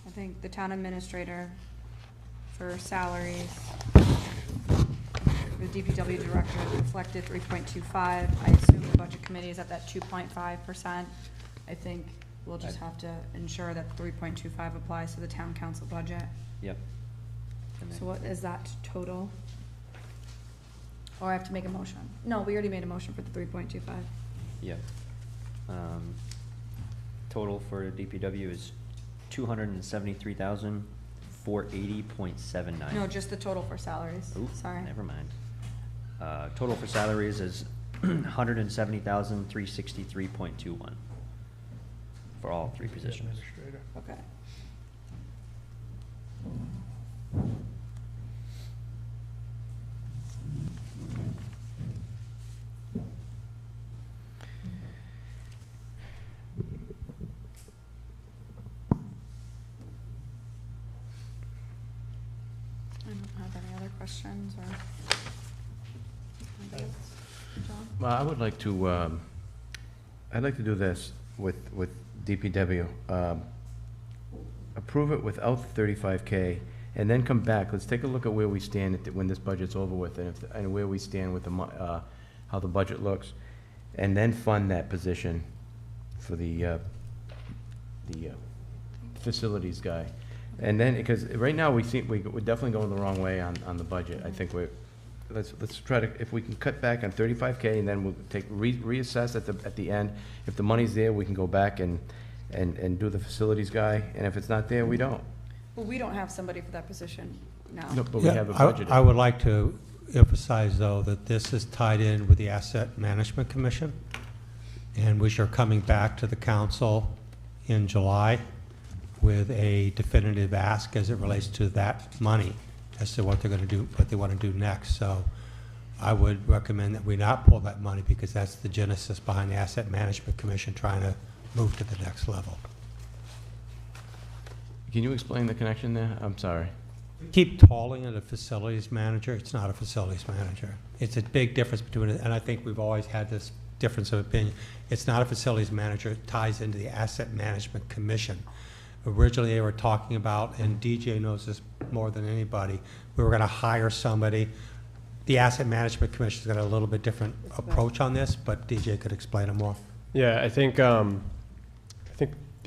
I think the town administrator for salaries, the DPW director reflected 3.25. I assume the budget committee is at that 2.5%. I think we'll just have to ensure that 3.25 applies to the town council budget. Yep. So what is that total? Or I have to make a motion? No, we already made a motion for the 3.25. Yep. Total for DPW is 273,480.79. No, just the total for salaries. Ooh, Sorry. never mind. Total for salaries is 170,363.21 for all three positions. Administrator. Okay. I don't have any other questions or anything else? John? Well, I would like to, I'd like to do this with DPW. Approve it without the 35K, and then come back. Let's take a look at where we stand when this budget's over with, and where we stand with how the budget looks, and then fund that position for the facilities guy. And then, because right now we're definitely going the wrong way on the budget. I think let's try to, if we can cut back on 35K, and then we'll reassess at the end. If the money's there, we can go back and do the facilities guy, and if it's not there, we don't. Well, we don't have somebody for that position now. No, but we have a budget. I would like to emphasize, though, that this is tied in with the Asset Management Commission, and we are coming back to the council in July with a definitive ask as it relates to that money, as to what they're going to do, what they want to do next. So I would recommend that we not pull that money, because that's the genesis behind the Asset Management Commission trying to move to the next level. Can you explain the connection there? I'm sorry. Keep calling it a facilities manager. It's not a facilities manager. It's a big difference between it, and I think we've always had this difference of opinion. It's not a facilities manager. It ties into the Asset Management Commission. Originally, they were talking about, and DJ knows this more than anybody, we were going to hire somebody. The Asset Management Commission's got a little bit different approach on this, but DJ could explain it more. Yeah, I think the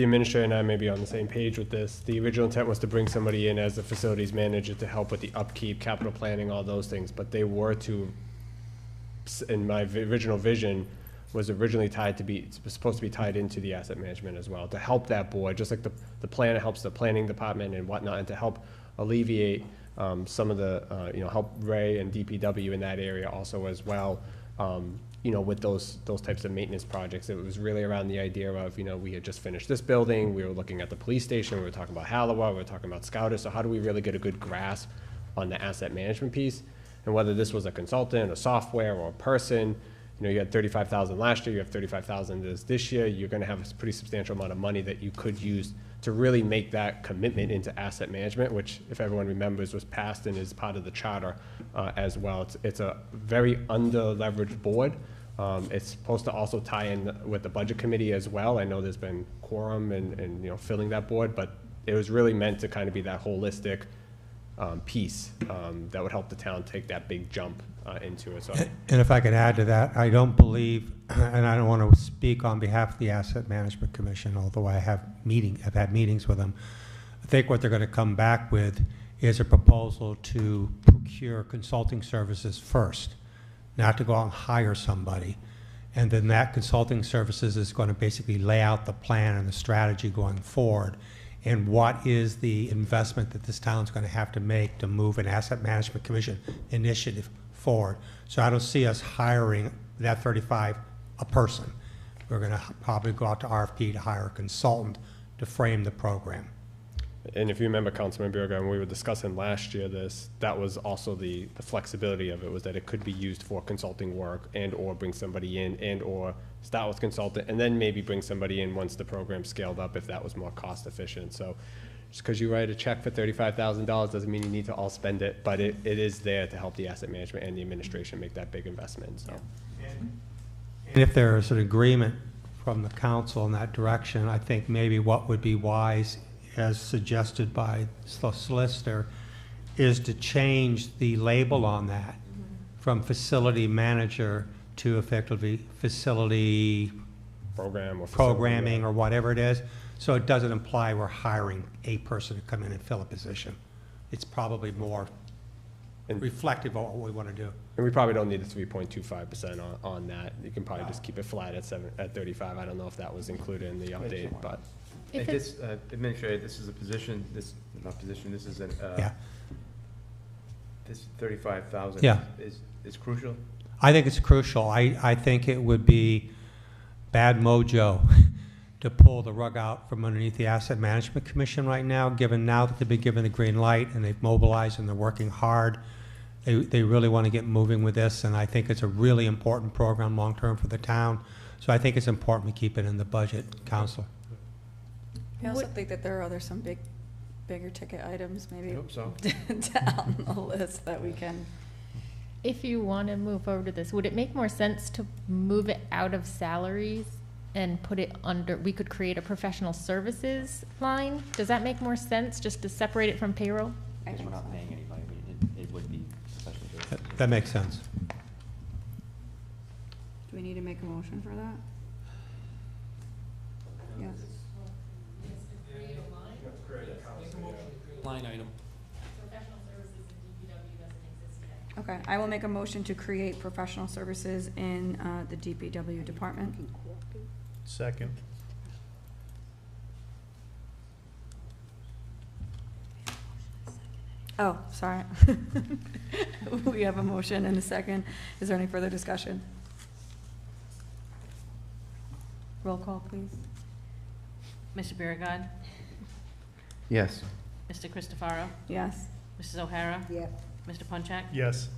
administrator and I may be on the same page with this. The original intent was to bring somebody in as the facilities manager to help with the upkeep, capital planning, all those things, but they were to, in my original vision, was originally supposed to be tied into the asset management as well, to help that board, just like the plan helps the planning department and whatnot, and to help alleviate some of the, help Ray and DPW in that area also as well, with those types of maintenance projects. It was really around the idea of, we had just finished this building, we were looking at the police station, we were talking about Halawa, we were talking about Scouter, so how do we really get a good grasp on the asset management piece? And whether this was a consultant, a software, or a person, you had 35,000 last year, you have 35,000 this year, you're gonna have a pretty substantial amount of money that you could use to really make that commitment into asset management, which, if everyone remembers, was passed and is part of the charter as well. It's a very under-leveraged board. It's supposed to also tie in with the budget committee as well. I know there's been quorum and filling that board, but it was really meant to kind of be that holistic piece that would help the town take that big jump into it. So, and if I could add to that, I don't believe, and I don't want to speak on behalf of the Asset Management Commission, although I've had meetings with them. I think what they're going to come back with is a proposal to procure consulting services first, not to go out and hire somebody. And then that consulting services is going to basically lay out the plan and the strategy going forward, and what is the investment that this town's going to have to make to move an asset management commission initiative forward. So I don't see us hiring that 35 a person. We're going to probably go out to RFP to hire a consultant to frame the program. And if you remember, Councilman Birga, when we were discussing last year this, that was also the flexibility of it, was that it could be used for consulting work and or bring somebody in and or start with consultant and then maybe bring somebody in once the program scaled up if that was more cost efficient. So just because you write a check for $35,000 doesn't mean you need to all spend it, but it is there to help the asset management and the administration make that big investment, so. And if there is an agreement from the council in that direction, I think maybe what would be wise, as suggested by the solicitor, is to change the label on that from facility manager to effectively facility program or programming or whatever it is, so it doesn't imply we're hiring a person to come in and fill a position. It's probably more reflective of what we want to do. And we probably don't need the 3.25% on that. You can probably just keep it flat at 35. I don't know if that was included in the update, but. If this, Administrator, this is a position, this is an, this 35,000 is crucial? I think it's crucial. I think it would be bad mojo to pull the rug out from underneath the Asset Management Commission right now, given now that they've been given the green light and they've mobilized and they're working hard. They really want to get moving with this, and I think it's a really important program long-term for the town. So I think it's important we keep it in the budget, Counselor. I also think that there are some bigger ticket items maybe I hope so. down the list that we can. If you want to move forward with this, would it make more sense to move it out of salaries and put it under, we could create a professional services line? Does that make more sense, just to separate it from payroll? Because we're not paying anybody, it would be professional services. That makes sense. Do we need to make a motion for that? Yes. Line item. Professional services in DPW doesn't exist yet. Okay, I will make a motion to create professional services in the DPW department. Second. Oh, sorry. We have a motion and a second. Is there any further discussion? Roll call, please. Mr. Biragad. Yes. Mr. Christopherow. Yes. Mrs. O'Hara. Yes. Mr. Punchak. Yes.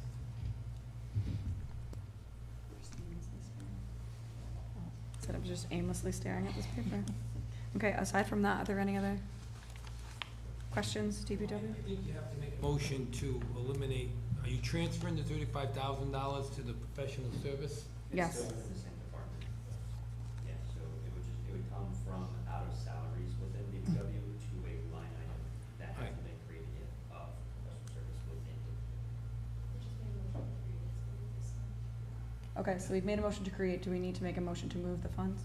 Instead of just aimlessly staring at this paper. Okay, aside from that, are there any other questions, DPW? I think you have to make a motion to eliminate, are you transferring the $35,000 to the professional service? Yes. Still within the same department. Yeah, so it would come from out of salaries within DPW to a line item that has been created of professional service within. Okay, so we've made a motion to create. Do we need to make a motion to move the funds?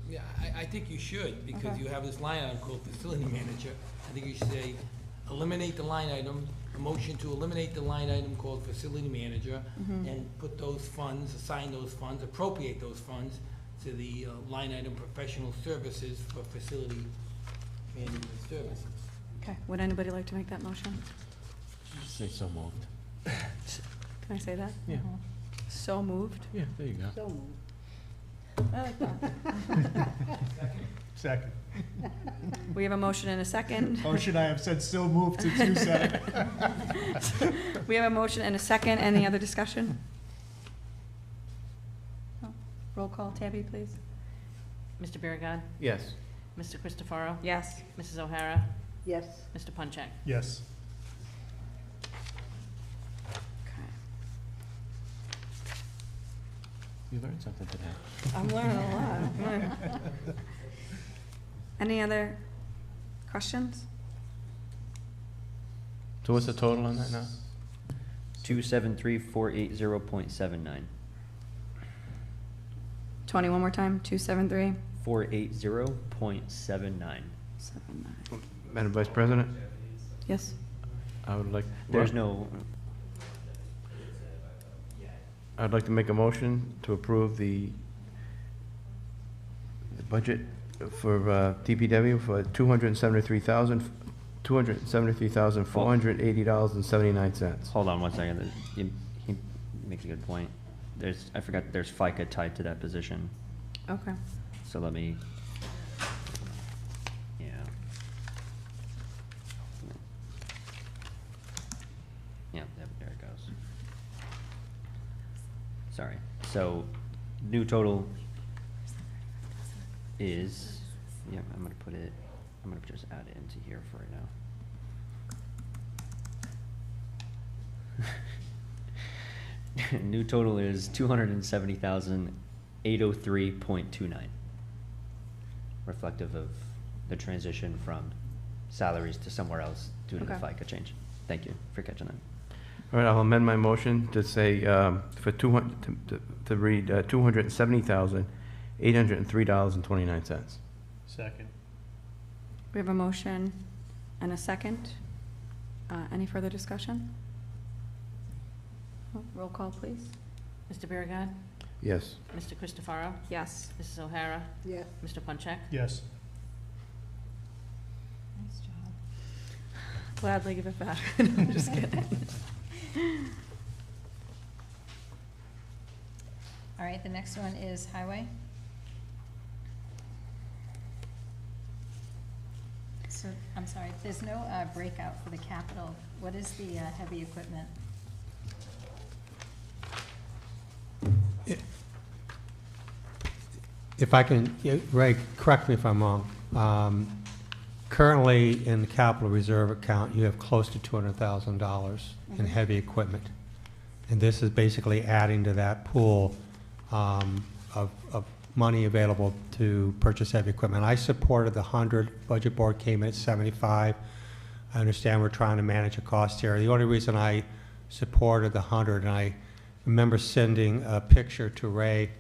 Yeah, I think you should, because Okay. you have this line item called facility manager. I think you should say, eliminate the line item, a motion to eliminate the line item called facility manager, and put those funds, assign those funds, appropriate those funds to the line item professional services for facility management services. Okay, would anybody like to make that motion? Say so moved. Can I say that? Yeah. So moved? Yeah, there you go. So moved. I like that. Second. We have a motion and a second. Or should I have said so moved since you said it? We have a motion and a second. Any other discussion? No. Roll call, Tabby, please. Mr. Biragad. Yes. Mr. Christopherow. Yes. Mrs. O'Hara. Yes. Mr. Punchak. Yes. You learned something today. I'm learning a lot. Any other questions? So what's the total on that now? 273,480.79. 20 one more time, 273. 480.79. Madam Vice President, Yes. I would like. There's no, I'd like to make a motion to approve the budget for DPW for $273,480.79. Hold on one second. He makes a good point. I forgot there's FICA tied to that position. Okay. So let me, yeah. Yeah, there it goes. Sorry. So new total is, yeah, I'm gonna just add it into here for right now. New total is 270,803.29. Reflective of the transition from salaries to somewhere else due to the Okay. FICA change. Thank you for catching that. All right, I'll amend my motion to say, to read $270,803.29. Second. We have a motion and a second. Any further discussion? Roll call, please. Mr. Biragad. Yes. Mr. Christopherow. Yes. Mrs. O'Hara. Yes. Mr. Punchak. Yes. Nice job. Gladly give it back. No, I'm just kidding. All right, the next one is highway. So, I'm sorry, there's no breakout for the capital. What is the heavy equipment? If I can, Ray, correct me if I'm wrong. Currently, in the capital reserve account, you have close to $200,000 in heavy equipment. And this is basically adding to that pool of money available to purchase heavy equipment. I supported the 100, budget board came in at 75. I understand we're trying to manage a cost here. The only reason I supported the 100, and I remember sending a picture to Ray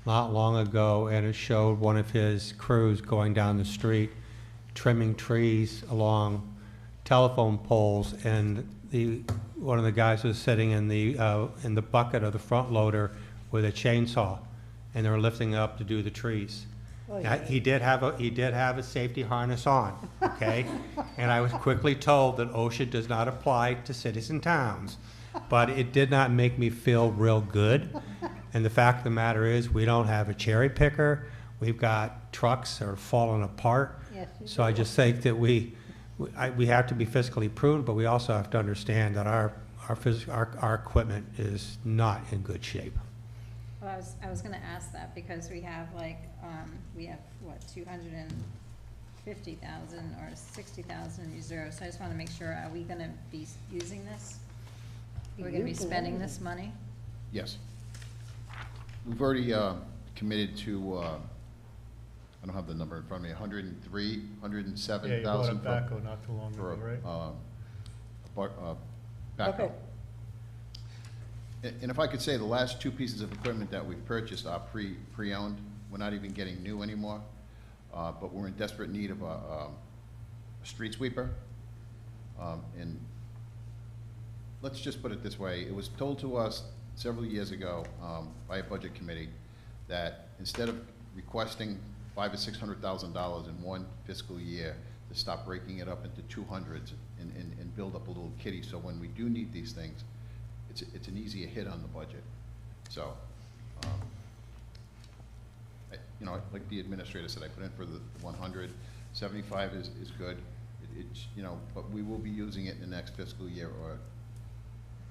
not long ago, and it showed one of his crews going down the street, trimming trees along telephone poles, and one of the guys was sitting in the bucket of the front loader with a chainsaw, and they were lifting up to do the trees. Oh, Now, he did have a safety harness on, okay? And I was quickly told that OSHA does not apply to cities and towns, but it did not make me feel real good. And the fact of the matter is, we don't have a cherry picker. We've got trucks that are falling apart. Yes, So I just think that we have to be fiscally prudent, but we also have to understand that our equipment is not in good shape. Well, I was gonna ask that because we have what, 250,000 or 60,000 in reserve, so I just wanna make sure, are we gonna be using this? We're gonna be spending this money? Yes. We've already committed to, I don't have the number in front of me, 103, 107,000. Yeah, you bought a backhoe not too long ago, right? Backhoe. Okay. And if I could say, the last two pieces of equipment that we've purchased are pre-owned. We're not even getting new anymore, but we're in desperate need of a street sweeper. And let's just put it this way, it was told to us several years ago by a budget committee that instead of requesting $500,000 or $600,000 in one fiscal year, to stop breaking it up into 200s and build up a little kitty, so when we do need these things, it's an easier hit on the budget. So, like the administrator said, I put in for the 100, 75 is good. It's, but we will be using it in the next fiscal year, or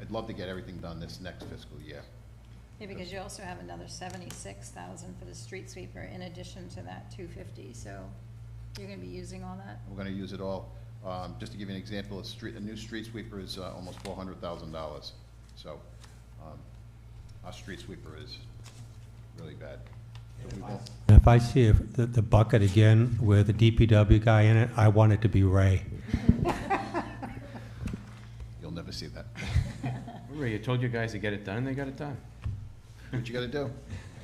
I'd love to get everything done this next fiscal year. Yeah, because you also have another 76,000 for the street sweeper in addition to that 250, so you're gonna be using all that? We're gonna use it all. Just to give you an example, a new street sweeper is almost $400,000. So, our street sweeper is really bad. So we won't- And if I see the bucket again with a DPW guy in it, I want it to be Ray. You'll never see that. Ray, you told your guys to get it done, and they got it done. Do what you gotta do.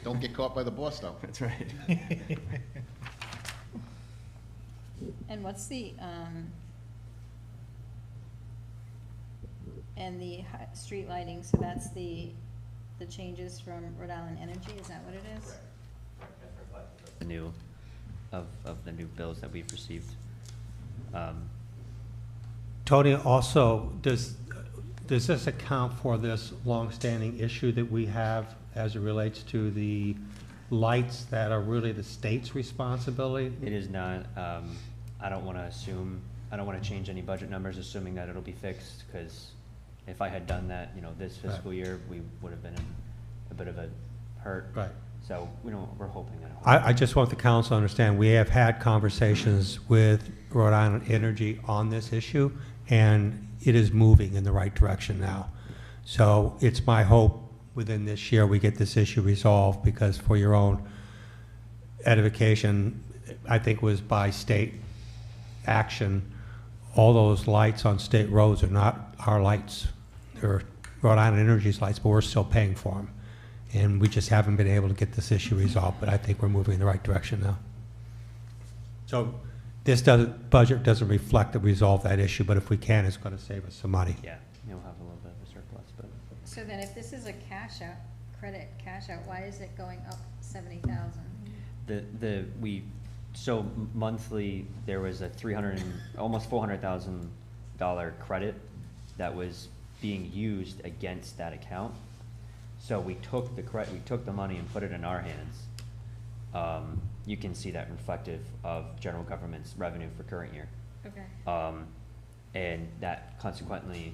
Don't get caught by the boss, though. That's right. And what's the street lighting, so that's the the changes from Rhode Island Energy, is that what it is? The new, of the new bills that we've received. Tony, also, does this account for this longstanding issue that we have as it relates to the lights that are really the state's responsibility? It is not, I don't want to assume, I don't want to change any budget numbers assuming that it'll be fixed, because if I had done that, you know, this fiscal year, we would have been in a bit of a hurt. Right. So, you know, we're hoping that. I just want the council to understand, we have had conversations with Rhode Island Energy on this issue, and it is moving in the right direction now. So it's my hope within this year we get this issue resolved, because for your own edification, I think it was by state action, all those lights on state roads are not our lights. They're Rhode Island Energy's lights, but we're still paying for them. And we just haven't been able to get this issue resolved, but I think we're moving in the right direction now. So this budget doesn't reflect to resolve that issue, but if we can, it's going to save us some money. Yeah, you'll have a little bit of a surplus, but. So then if this is a cash out, credit cash out, why is it going up 70,000? So monthly, there was a almost $400,000 credit that was being used against that account. So we took the money and put it in our hands. You can see that reflective of general government's revenue for current year. Okay. And that consequently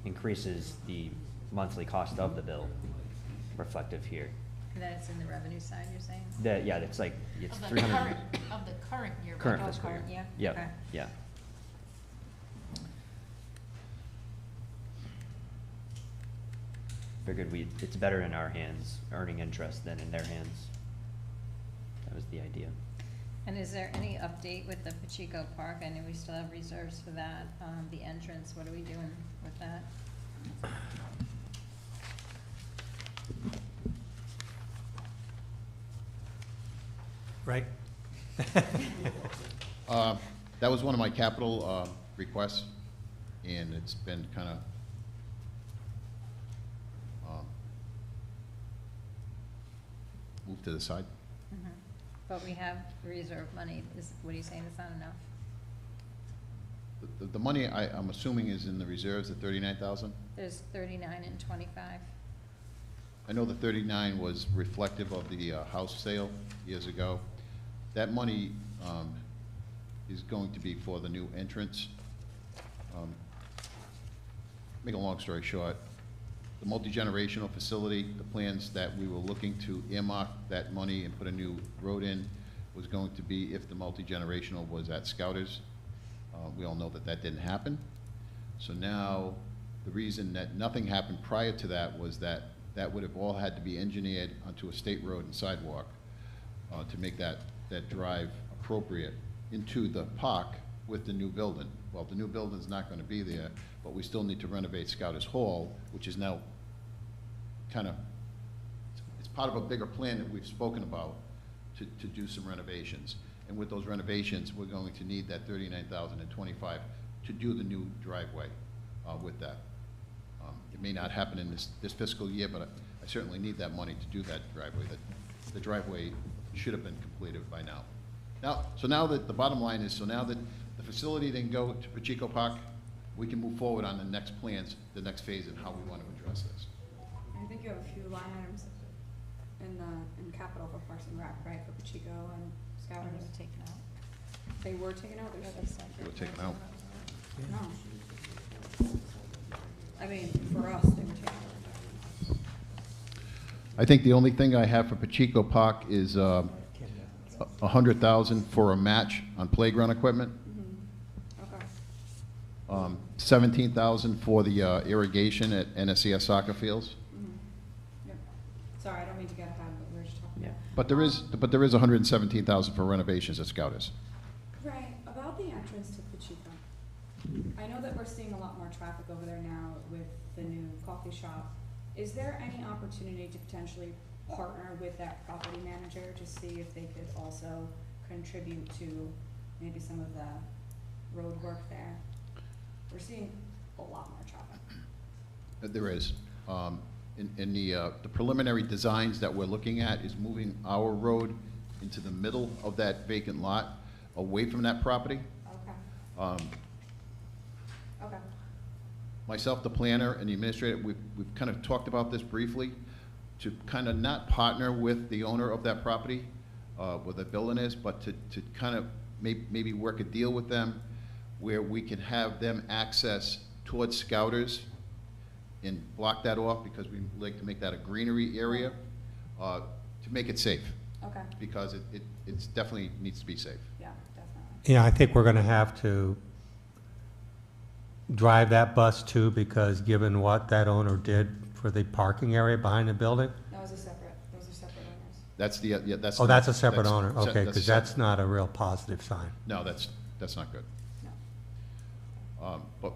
increases the monthly cost of the bill, reflective here. And then it's in the revenue side, you're saying? Yeah, it's like, it's Of the 300. current year. Current Oh, fiscal year. current year? Yep, Okay. yeah. Figured it's better in our hands, earning interest, than in their hands. That was the idea. And is there any update with the Pacheco Park? I know we still have reserves for that, the entrance, what are we doing with that? Right? That was one of my capital requests, and it's been kind of moved to the side. Mhm. But we have reserve money, what are you saying, it's not enough? The money I'm assuming is in the reserves, the 39,000? There's 39 and 25. I know the 39 was reflective of the house sale years ago. That money is going to be for the new entrance. Make a long story short, the multi-generational facility, the plans that we were looking to earmark that money and put a new road in was going to be if the multi-generational was at Scouters. We all know that that didn't happen. So now, the reason that nothing happened prior to that was that that would have all had to be engineered onto a state road and sidewalk to make that drive appropriate into the park with the new building. Well, the new building's not going to be there, but we still need to renovate Scouters Hall, which is now kind of, it's part of a bigger plan that we've spoken about to do some renovations. And with those renovations, we're going to need that 39,025 to do the new driveway with that. It may not happen in this fiscal year, but I certainly need that money to do that driveway. The driveway should have been completed by now. So now that the bottom line is, so now that the facility didn't go to Pacheco Park, we can move forward on the next plans, the next phase, and how we want to address this. I think you have a few line items in capital for Parks and Rec, right, for Pacheco and Scouters? They were taken out. They were taken out? They were taken out. No. I mean, for us, they were taken out. I think the only thing I have for Pacheco Park is $100,000 for a match on playground equipment. Okay. $17,000 for the irrigation at NSCS soccer fields. Yep. Sorry, I don't mean to get ahead, but we're just talking. Yeah. But there is $117,000 for renovations at Scouters. Right, about the entrance to Pacheco. I know that we're seeing a lot more traffic over there now with the new coffee shop. Is there any opportunity to potentially partner with that property manager to see if they could also contribute to maybe some of the road work there? We're seeing a lot more traffic. There is. in the preliminary designs that we're looking at is moving our road into the middle of that vacant lot, away from that property. Okay. Okay. Myself, the planner, and the administrator, we've kind of talked about this briefly, to kind of not partner with the owner of that property, where the building is, but to kind of maybe work a deal with them where we can have them access towards Scouters and block that off, because we like to make that a greenery area, to make it safe. Okay. Because it's definitely needs to be safe. Yeah, definitely. Yeah, I think we're going to have to drive that bus too, because given what that owner did for the parking area behind the building. Those are separate owners. That's the, yeah, that's. Oh, that's a separate owner, that's- okay, that's because that's not a real positive sign. No, that's not good. No. But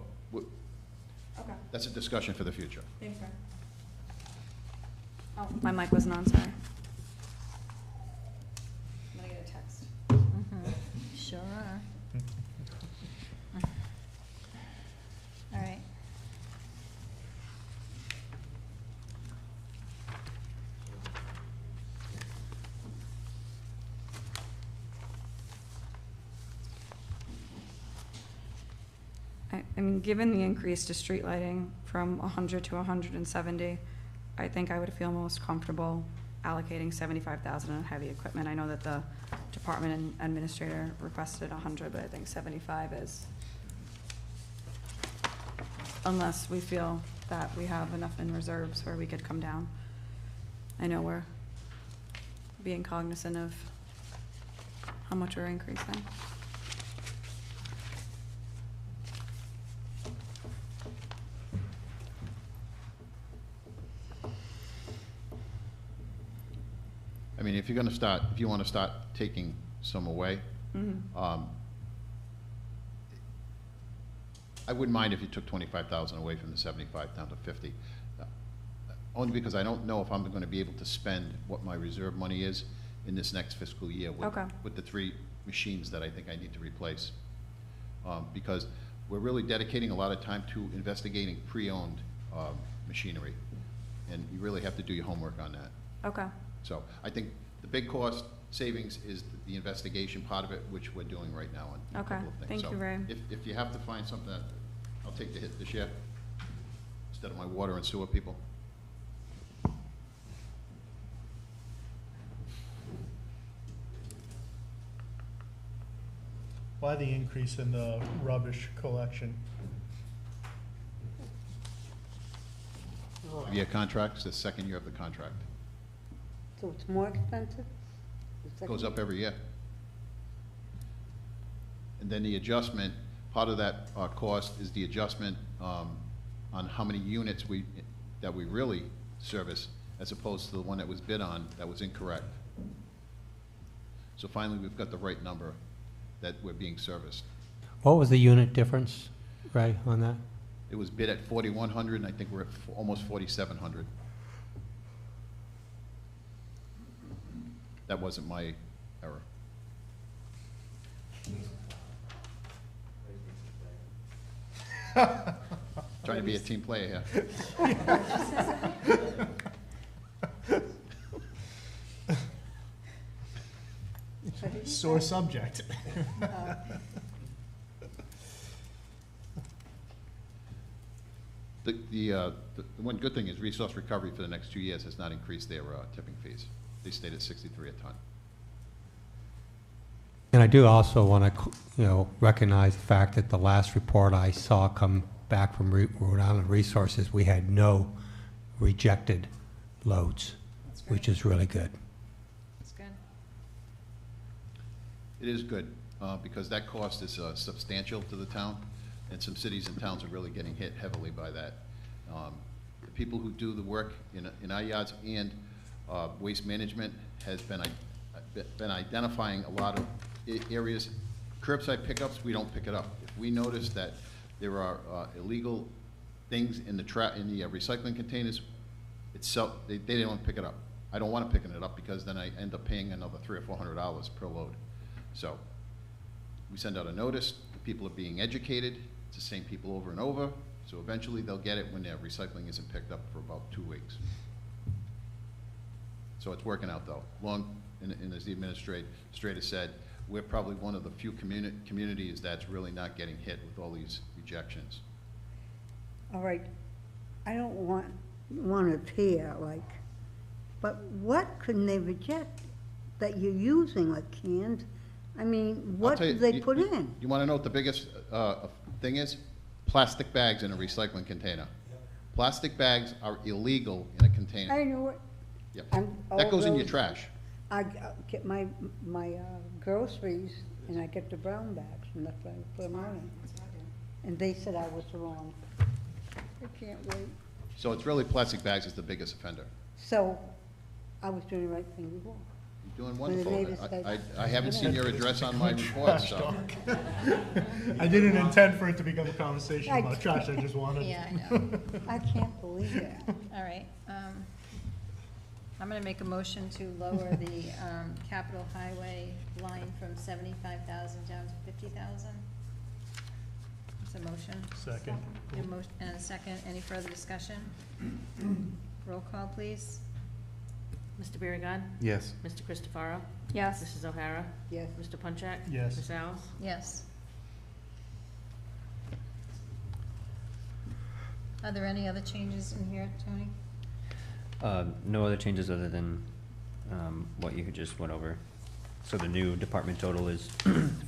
Okay. that's a discussion for the future. Thanks, Fran. Oh, my mic wasn't on, sorry. I'm gonna get a text. Sure are. All right. I mean, given the increase to street lighting from 100 to 170, I think I would feel most comfortable allocating 75,000 on heavy equipment. I know that the department administrator requested 100, but I think 75 is, unless we feel that we have enough in reserves where we could come down. I know we're being cognizant of how much we're increasing. I mean, if you want to start taking some away, I wouldn't mind if you took 25,000 away from the 75 down to 50. Only because I don't know if I'm going to be able to spend what my reserve money is in this next fiscal year with the 3 machines that I think I need to replace. Because we're really dedicating a lot of time to investigating pre-owned machinery, and you really have to do your homework on that. Okay. So I think the big cost savings is the investigation part of it, which we're doing right now on a Okay. couple of things. Thank So you, Ray. If you have to find something, I'll take the hit this year instead of my water and sewer people. Why the increase in the rubbish collection? Year contracts, the second year of the contract. So it's more expensive? Goes up every year. And then the adjustment, part of that cost is the adjustment on how many units that we really service, as opposed to the one that was bid on that was incorrect. So finally, we've got the right number that we're being serviced. What was the unit difference, Ray, on that? It was bid at 4,100, and I think we're at almost 4,700. That wasn't my error. Trying to be a team player here. Sore subject. The one good thing is Resource Recovery for the next 2 years has not increased their tipping fees. They stayed at 63 a ton. And I do also want to, recognize the fact that the last report I saw come back from Rhode Island Resources, we had no rejected loads, which is really good. That's good. It is good, because that cost is substantial to the town, and some cities and towns are really getting hit heavily by that. The people who do the work in our yards and waste management has been identifying a lot of areas. Curbside pickups, we don't pick it up. If we notice that there are illegal things in the recycling containers, they don't pick it up. I don't want to pick it up, because then I end up paying another $300 or $400 per load. So we send out a notice, the people are being educated, it's the same people over and over, So eventually they'll get it when their recycling isn't picked up for about 2 weeks. So it's working out though. And as the administrator said, we're probably one of the few communities that's really not getting hit with all these rejections. All right, I don't want to appear like, but what couldn't they reject that you're using, like cans? I mean, I'll what tell do you- they put in? You want to know what the biggest thing is? Plastic bags in a recycling container. Plastic bags are illegal in a container. I know what. Yep. I'm That goes in your always- trash. I get my groceries, and I get the brown bags, and that's why I put them on. And they said I was wrong. I can't wait. So it's really plastic bags is the biggest offender. So, I was doing the right thing before. You're doing When the wonderful. neighbors said- I haven't seen your address on my report, so. I didn't intend for it to become a conversation I about trash, I just wanted. Yeah, I know. I can't believe that. All right, I'm gonna make a motion to lower the, capital highway line from 75,000 down to 50,000. It's a motion. Second. And a second, any further discussion? Roll call, please. Mr. Biragad. Yes. Mr. Christopherow. Yes. Mrs. O'Hara. Yes. Mr. Punchak. Yes. Ms. Alves. Yes. Are there any other changes in here, Tony? No other changes other than what you just went over. So the new department total is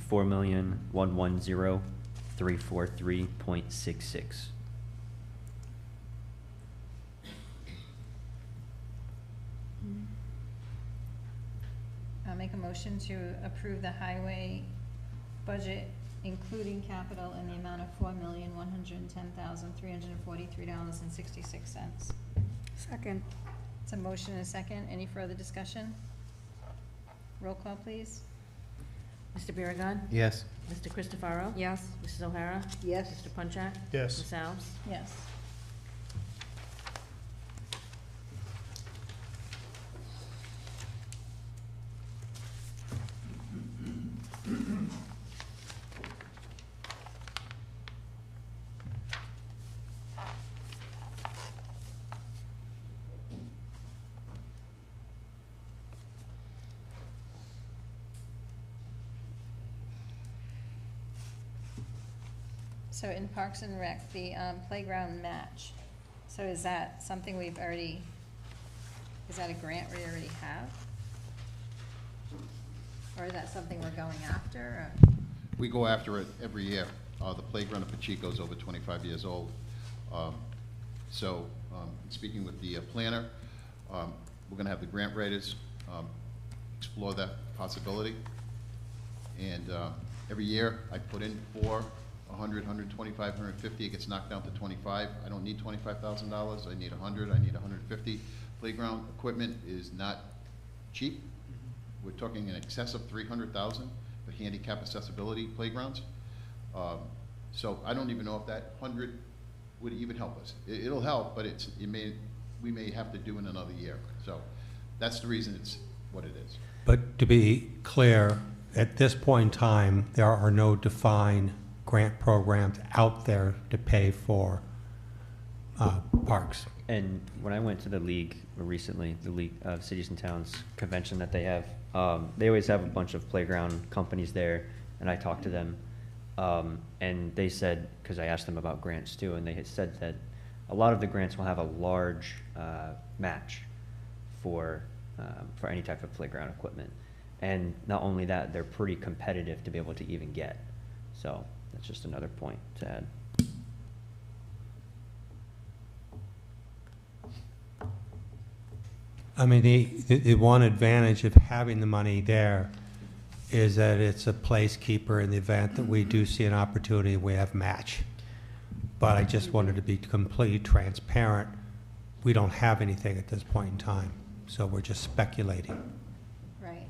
4,110,343.66. I'll make a motion to approve the highway budget, including capital, in the amount of $4,110,343.66. Second. It's a motion and a second. Any further discussion? Roll call, please. Mr. Biragad. Yes. Mr. Christopherow. Yes. Mrs. O'Hara. Yes. Mr. Punchak. Yes. Ms. Alves. Yes. So in Parks and Rec, the playground match, so is that something we've already, is that a grant we already have? Or is that something we're going after, or? We go after it every year. The playground at Pacheco is over 25 years old. Speaking with the planner, we're gonna have the grant writers explore that possibility. And every year, I put in 100, 125, 150, it gets knocked down to 25. I don't need $25,000, I need 100, I need 150. Playground equipment is not cheap. We're talking in excess of $300,000 for handicap accessibility playgrounds. So I don't even know if that 100 would even help us. It'll help, but we may have to do in another year. So that's the reason it's what it is. But to be clear, at this point in time, there are no defined grant programs out there to pay for parks. And when I went to the league recently, the League of Cities and Towns convention that they have, they always have a bunch of playground companies there, and I talked to them, and they said, because I asked them about grants too, and they had said that a lot of the grants will have a large match for any type of playground equipment. And not only that, they're pretty competitive to be able to even get. So that's just another point to add. I mean, the one advantage of having the money there is that it's a placekeeper in the event that we do see an opportunity, we have match. But I just wanted to be completely transparent. We don't have anything at this point in time, so we're just speculating. Right.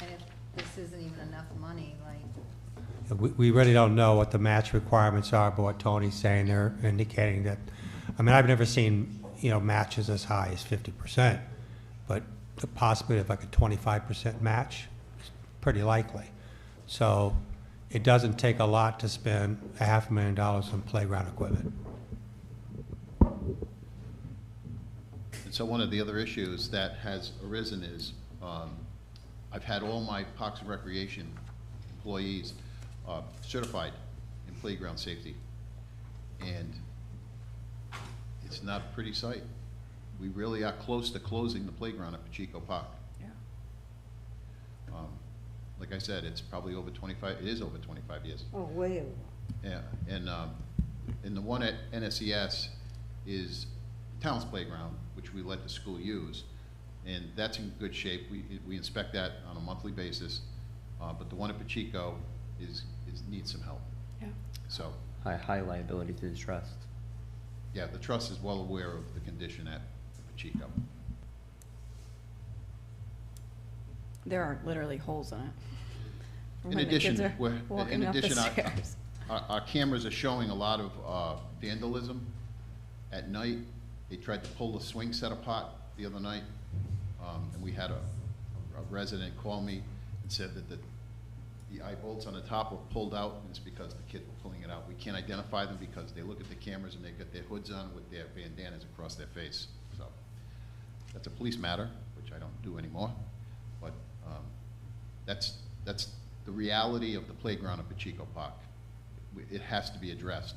And if this isn't even enough money, like, We really don't know what the match requirements are, but what Tony's saying, they're indicating that, I mean, I've never seen, matches as high as 50%, but the possibility of like a 25% match is pretty likely. So it doesn't take a lot to spend $500,000 on playground equipment. So one of the other issues that has arisen is, I've had all my Parks and Recreation employees certified in playground safety. And it's not a pretty sight. We really are close to closing the playground at Pacheco Park. Yeah. Like I said, it's probably over 25, it is over 25 years. Oh, way over. Yeah, and the one at NSES is town's playground, which we let the school use, and that's in good shape. We inspect that on a monthly basis, but the one at Pacheco needs some help. Yeah. So, High liability to the trust. yeah, the trust is well aware of the condition at Pacheco. There are literally holes in it. In When the addition, kids are walking up the stairs. our cameras are showing a lot of vandalism at night. They tried to pull the swing set apart the other night, and we had a resident call me and said that the eye bolts on the top were pulled out, and it's because the kids were pulling it out. We can't identify them because they look at the cameras and they got their hoods on with their bandanas across their face. So that's a police matter, which I don't do anymore, but that's the reality of the playground at Pacheco Park. It has to be addressed.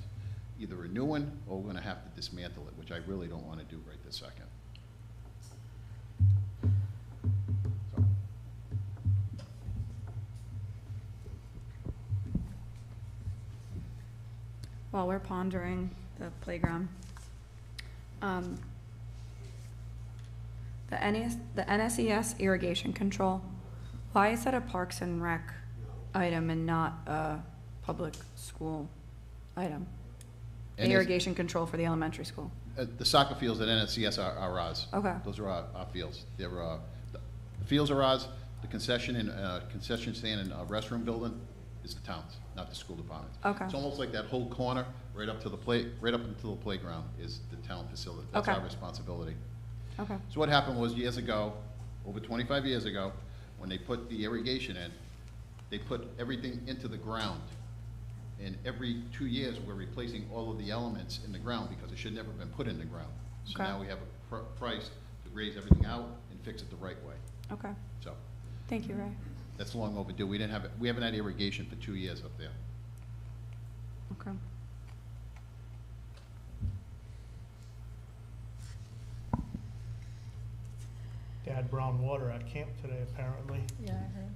Either a new one, or we're gonna have to dismantle it, which I really don't wanna do right this second. So. While we're pondering the playground, the NSES irrigation control, why is that a Parks and Rec item and not a public school item? The irrigation control for the elementary school. The soccer fields at NSCS are ours. Okay. Those are our fields. They're, the fields are ours, the concession stand and restroom building is the town's, not the school department. Okay. It's almost like that whole corner, right up until the playground is the town facility. That's Okay. our responsibility. Okay. So what happened was years ago, over 25 years ago, when they put the irrigation in, they put everything into the ground. And every 2 years, we're replacing all of the elements in the ground because it should never have been put in the ground. So Okay. now we have a price to raise everything out and fix it the right way. Okay. So Thank you, Ray. that's long overdue. We haven't had irrigation for 2 years up there. Okay. They had brown water at camp today, apparently, Yeah, I heard.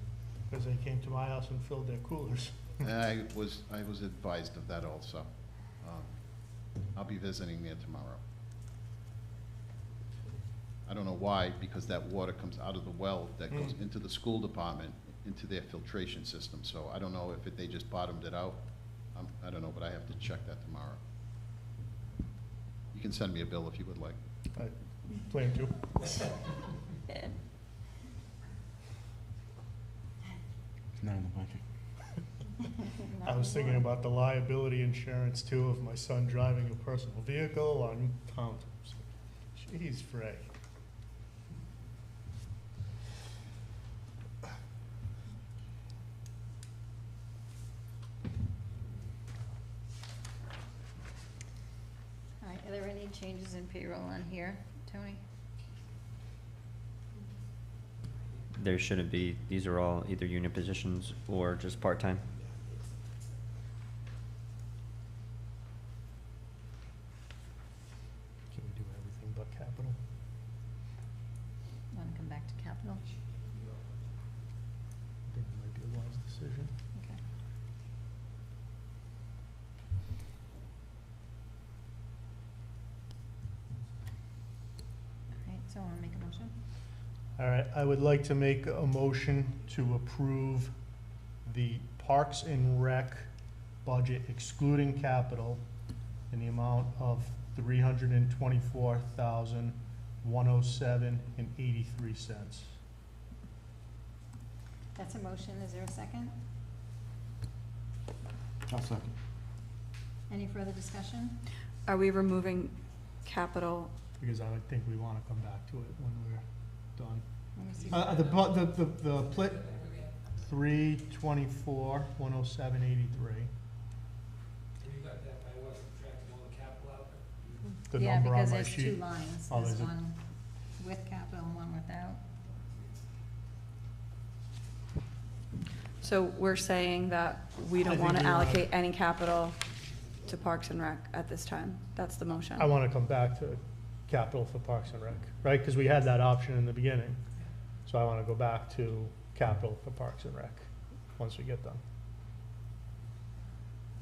because they came to my house and filled their coolers. I was advised of that also. I'll be visiting there tomorrow. I don't know why, because that water comes out of the well that goes into the school department, into their filtration system. So I don't know if they just bottomed it out. I don't know, but I have to check that tomorrow. You can send me a bill if you would like. I plan to. Not in the budget. I was thinking about the liability insurance too of my son driving a personal vehicle on town. Jeez, Frey. All right, are there any changes in payroll on here, Tony? There shouldn't be. These are all either union positions or just part-time. Can we do everything but capital? Want to come back to capital? I think it might be a wise decision. Okay. All right, so I want to make a motion? All right, I would like to make a motion to approve the Parks and Rec budget excluding capital in the amount of $324,107.83. That's a motion, is there a second? I'll second. Any further discussion? Are we removing capital? Because I would think we want to come back to it when we're done. Let me see. The plit, 324,107.83. The Yeah, number on because my there's sheet. two lines, Oh, there's there's a- one, with capital and one without. So we're saying that we I don't think want to we wanna- allocate any capital to Parks and Rec at this time. That's the motion. I want to come back to capital for Parks and Rec, right? Because we had that option in the beginning. So I want to go back to capital for Parks and Rec once we get done.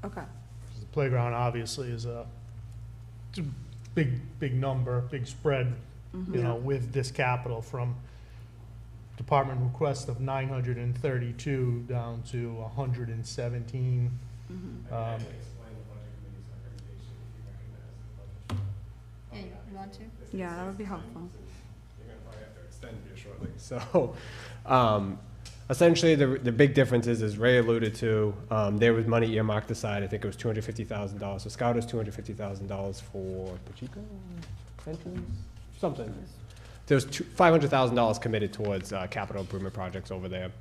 Okay. 'Cause the playground obviously is it's a big number, big spread, you know, with this capital from department request of 932 down to 117. Yeah, you want to? Yeah, that would be helpful. You're gonna probably have to extend here shortly. So, essentially, the big difference is, as Ray alluded to, there was money earmarked aside. I think it was $250,000. So Scout is $250,000 for Pacheco entrance, something. There was $500,000 committed towards capital improvement projects over there.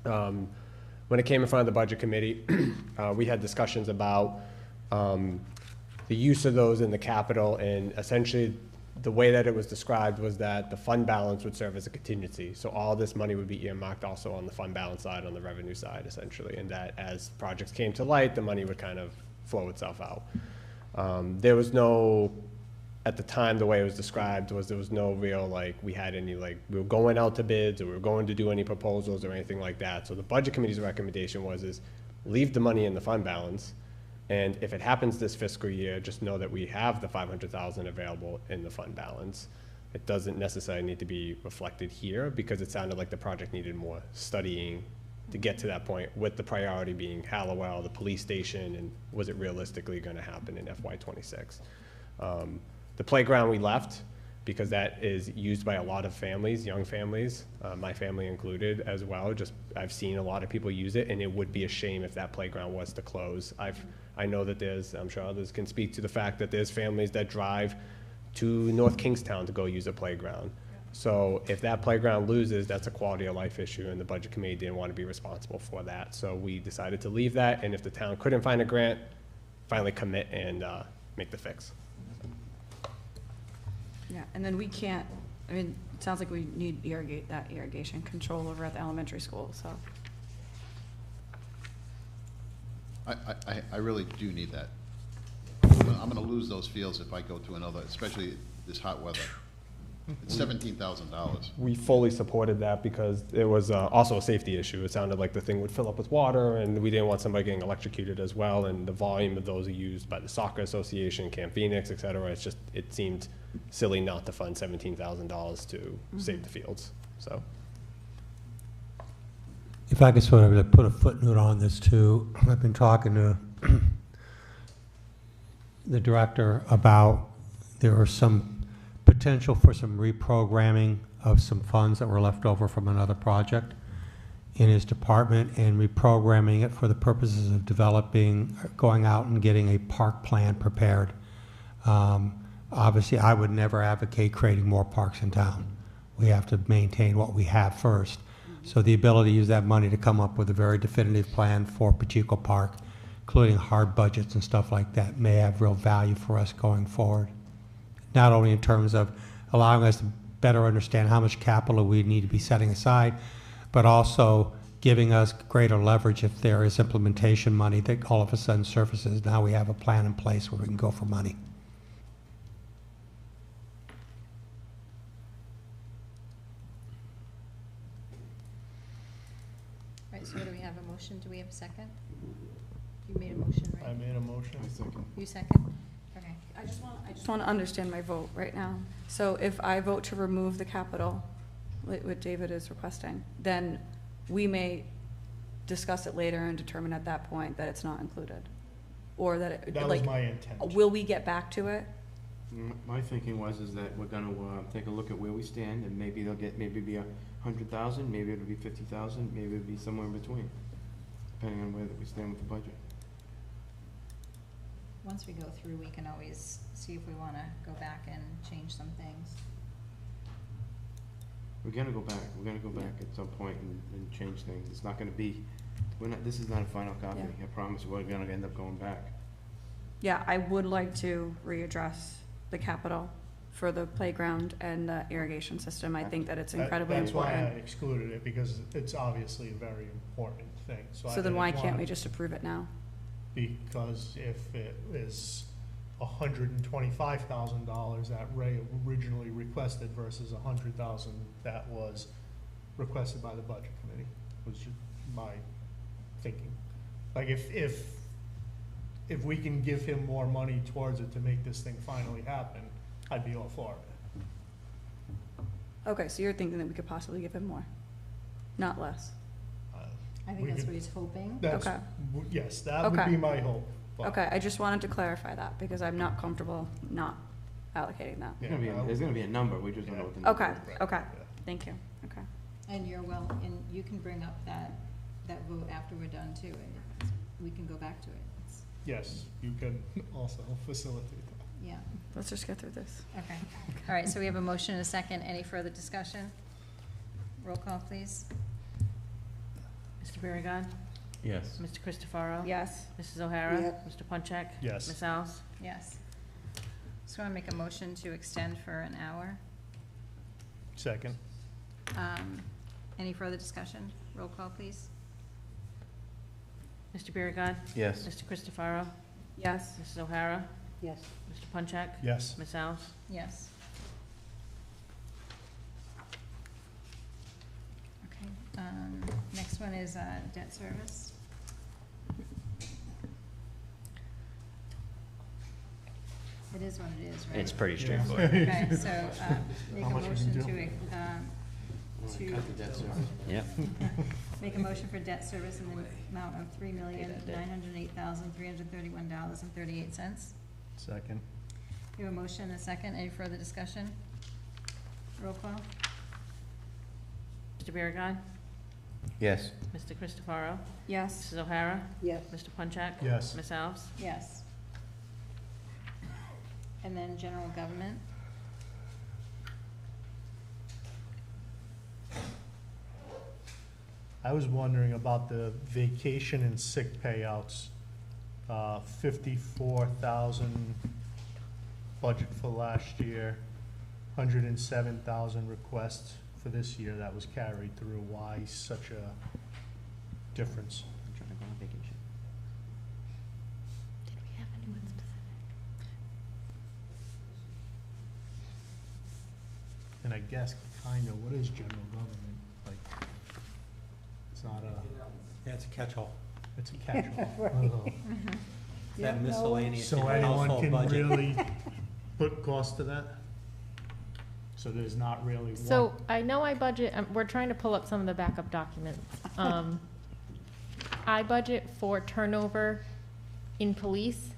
When it came in front of the budget committee, we had discussions about the use of those in the capital, and essentially the way that it was described was that the fund balance would serve as a contingency. So all this money would be earmarked also on the fund balance side, on the revenue side, essentially, and that as projects came to light, the money would kind of flow itself out. There was no, at the time, the way it was described was there was no real, like, we had any, like, we were going out to bids or we were going to do any proposals or anything like that. So the budget committee's recommendation was leave the money in the fund balance, and if it happens this fiscal year, just know that we have the $500,000 available in the fund balance. It doesn't necessarily need to be reflected here because it sounded like the project needed more studying to get to that point, with the priority being Hallowell, the police station, and was it realistically going to happen in FY26? The playground we left because that is used by a lot of families, young families, my family included as well. Just I've seen a lot of people use it, and it would be a shame if that playground was to close. I know that I'm sure others can speak to the fact that there's families that drive to North Kingstown to go use a playground. So if that playground loses, that's a quality of life issue, and the budget committee didn't want to be responsible for that. So we decided to leave that, and if the town couldn't find a grant, finally commit and make the fix. Yeah, and then we can't, I mean, it sounds like we need irrigation control over at the elementary school, so. I really do need that. I'm gonna lose those fields if I go to another, especially this hot weather. It's $17,000. We fully supported that because it was also a safety issue. It sounded like the thing would fill up with water, and we didn't want somebody getting electrocuted as well, and the volume of those are used by the Soccer Association, Camp Phoenix, et cetera. It's just, it seemed silly not to fund $17,000 to save the fields, so. If I could sort of put a footnote on this too, I've been talking to the director about there are some potential for some reprogramming of some funds that were left over from another project in his department and reprogramming it for the purposes of going out and getting a park plan prepared. Obviously, I would never advocate creating more parks in town. We have to maintain what we have first. So the ability to use that money to come up with a very definitive plan for Pacheco Park, including hard budgets and stuff like that, may have real value for us going forward. Not only in terms of allowing us to better understand how much capital we need to be setting aside, but also giving us greater leverage if there is implementation money that all of a sudden surfaces. Now we have a plan in place where we can go for money. Right, so do we have a motion? Do we have a second? You made a motion, right? I made a motion. I second. You second? Okay. I just want to understand my vote right now. So if I vote to remove the capital, what David is requesting, then we may discuss it later and determine at that point that it's not included. Or that it, That like, was my intent. will we get back to it? My thinking was that we're gonna take a look at where we stand, and maybe maybe be 100,000, maybe it'll be 50,000, maybe it'll be somewhere in between, depending on where we stand with the budget. Once we go through, we can always see if we want to go back and change some things. We're gonna go back. We're gonna go back at some point and change things. It's not gonna be. This is not a final copy. Yeah. I promise. We're gonna end up going back. Yeah, I would like to readdress the capital for the playground and the irrigation system. I think that it's incredibly That's why I important. excluded it, because it's obviously a very important thing, so I So then didn't why can't want- we just approve it now? Because if it is $125,000 that Ray originally requested versus $100,000 that was requested by the budget committee, was just my thinking. Like, if we can give him more money towards it to make this thing finally happen, I'd be all for it. Okay, so you're thinking that we could possibly give him more, not less? I We think that's could- what he's hoping. That's, Okay. yes, that would Okay. be my hope. but- Okay, I just wanted to clarify that, because I'm not comfortable not allocating that. There's gonna be a number, we just don't know what the number Okay, is. okay, thank you, okay. And and you can bring up that vote after we're done too, and we can go back to it. Yes, you can also facilitate that. Yeah. Let's just get through this. Okay. All right, so we have a motion and a second. Any further discussion? Roll call, please. Mr. Biragad. Yes. Mr. Christopherow. Yes. Mrs. O'Hara. Yes. Mr. Punchak. Yes. Ms. Alves. Yes. So I want to make a motion to extend for an hour. Second. Any further discussion? Roll call, please. Mr. Biragad. Yes. Mr. Christopherow. Yes. Mrs. O'Hara. Yes. Mr. Punchak. Yes. Ms. Alves. Yes. Okay, next one is debt service. It is what it is, right? It's pretty Yeah. straightforward. Okay, so make How a much we motion can to, do? Cut the debt service. Yep. make a motion for debt service in the amount of $3,908,331.38. Second. We have a motion and a second. Any further discussion? Roll call? Mr. Biragad. Yes. Mr. Christopherow. Yes. Mrs. O'Hara. Yes. Mr. Punchak. Yes. Ms. Alves. Yes. And then general government. I was wondering about the vacation and sick payouts. 54,000 budget for last year, 107,000 requests for this year that was carried through. Why such a difference? I'm trying to go on vacation. Did we have anyone specific? And I guess kind of, what is general government? Like, it's not a, Yeah, it's a catch-all. it's a catch-all. Right. Oh. It's that miscellaneous So anyone household can budget. really put cost to that? So there's not really one? So I know I budget, we're trying to pull up some of the backup documents. I budget for turnover in police,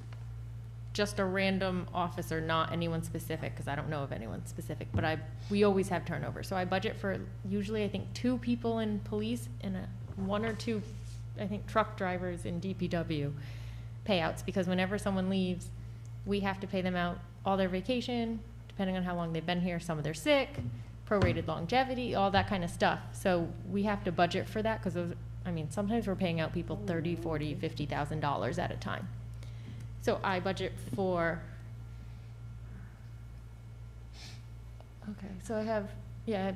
just a random officer, not anyone specific, because I don't know of anyone specific, but we always have turnover. So I budget for usually, I think, 2 people in police and 1 or 2, I think, truck drivers in DPW payouts, because whenever someone leaves, we have to pay them out all their vacation, depending on how long they've been here, some of their sick, prorated longevity, all that kind of stuff. So we have to budget for that, because those, I mean, sometimes we're paying out people $30,000, $40,000, $50,000 at a time. So I budget for, okay, so I have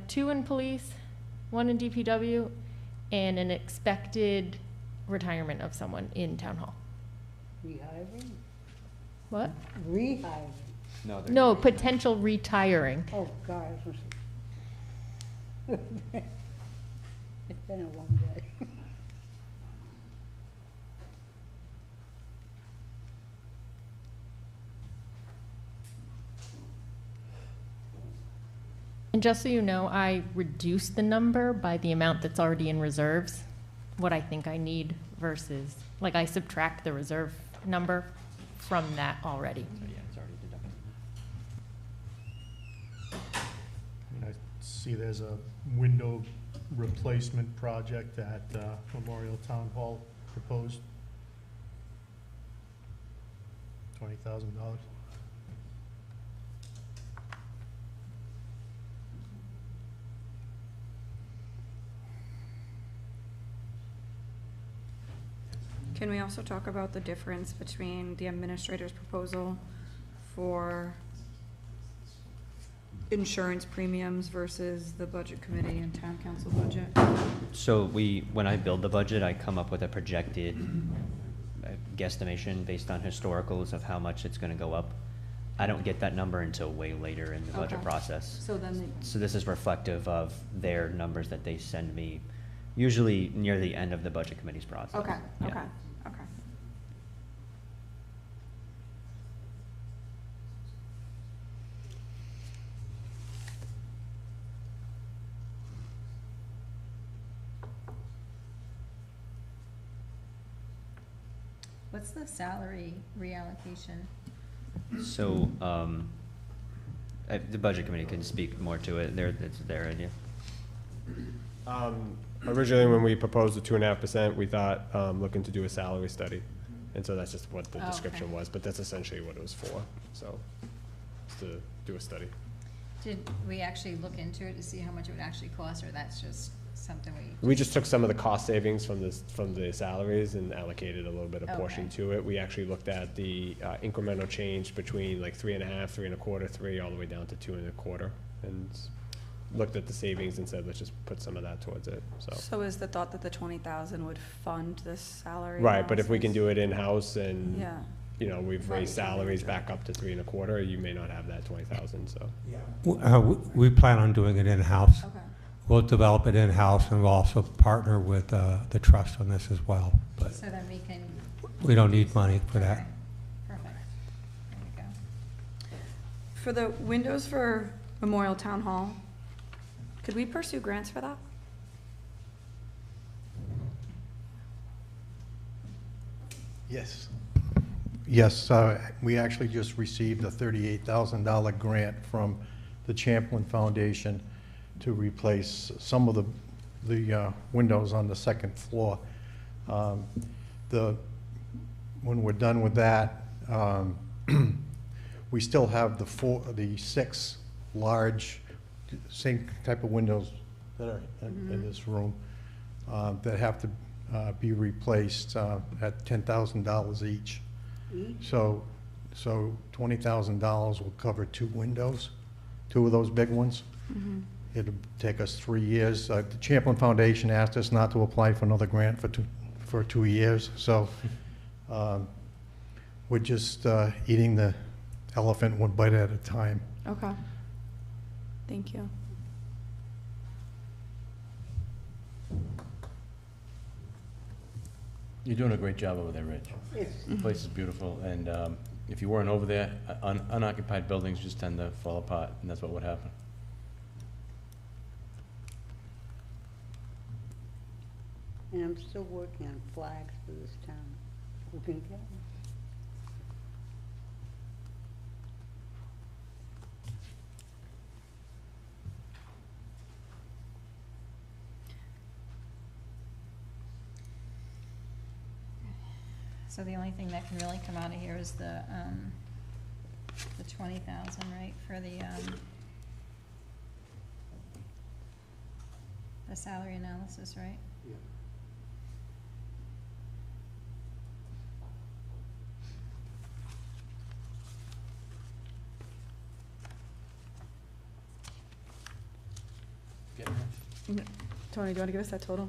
2 in police, 1 in DPW, and an expected retirement of someone in town hall. Rehiring? What? Rehiring. No, potential retiring. Oh, God. It's been a long day. And just so you know, I reduced the number by the amount that's already in reserves, what I think I need versus, like, I subtract the reserve number from that already. So yeah, it's already deducted. I mean, I see there's a window replacement project that Memorial Town Hall proposed. $20,000. Can we also talk about the difference between the administrator's proposal for insurance premiums versus the budget committee and town council budget? So when I build the budget, I come up with a projected guesstimation based on historicals of how much it's gonna go up. I don't get that number until way later in the budget Okay. process. So then, So this is reflective of their numbers that they send me, usually near the end of the budget committee's process. okay, Yeah. okay, okay. What's the reallocation? So, the budget committee can speak more to it, it's their idea. Originally, when we proposed the 2.5%, we thought, looking to do a salary study. And so that's just what the Oh, description okay. was, but that's essentially what it was for, so, it's to do a study. Did we actually look into it to see how much it would actually cost, or that's just something we? We just took some of the cost savings from the salaries and allocated a little bit of portion Okay. to it. We actually looked at the incremental change between like 3.5, 3.25, 3, all the way down to 2.25, and looked at the savings and said, let's just put some of that towards it, so. So is the thought that the 20,000 would fund this salary? Right, but if we can analysis? do it in-house and, Yeah. you know, we've Right. raised salaries back up to 3.25, you may not have that 20,000, so. We plan on doing it in-house. Okay. We'll develop it in-house, and we'll also partner with the trust on this as well. But So then we can. we don't need money for that. Okay, perfect. There we go. For the windows for Memorial Town Hall, could we pursue grants for that? Yes. Yes, we actually just received a $38,000 grant from the Champlin Foundation to replace some of the windows on the second floor. When we're done with that, we still have the 6 large, same type of windows that are in this room that have to be replaced at $10,000 each. So $20,000 will cover 2 windows, 2 of those big ones. It'll take us 3 years. The Champlin Foundation asked us not to apply for another grant for 2 years, so we're just eating the elephant one bite at a time. Okay. Thank you. You're doing a great job over there, Rich. The place is beautiful, and if you weren't over there, unoccupied buildings just tend to fall apart, and that's what would happen. And I'm still working on flags for this town. We can get them. So the only thing that can really come out of here is the 20,000, right, for the salary analysis, right? Yeah. Tony, do you want to give us that total?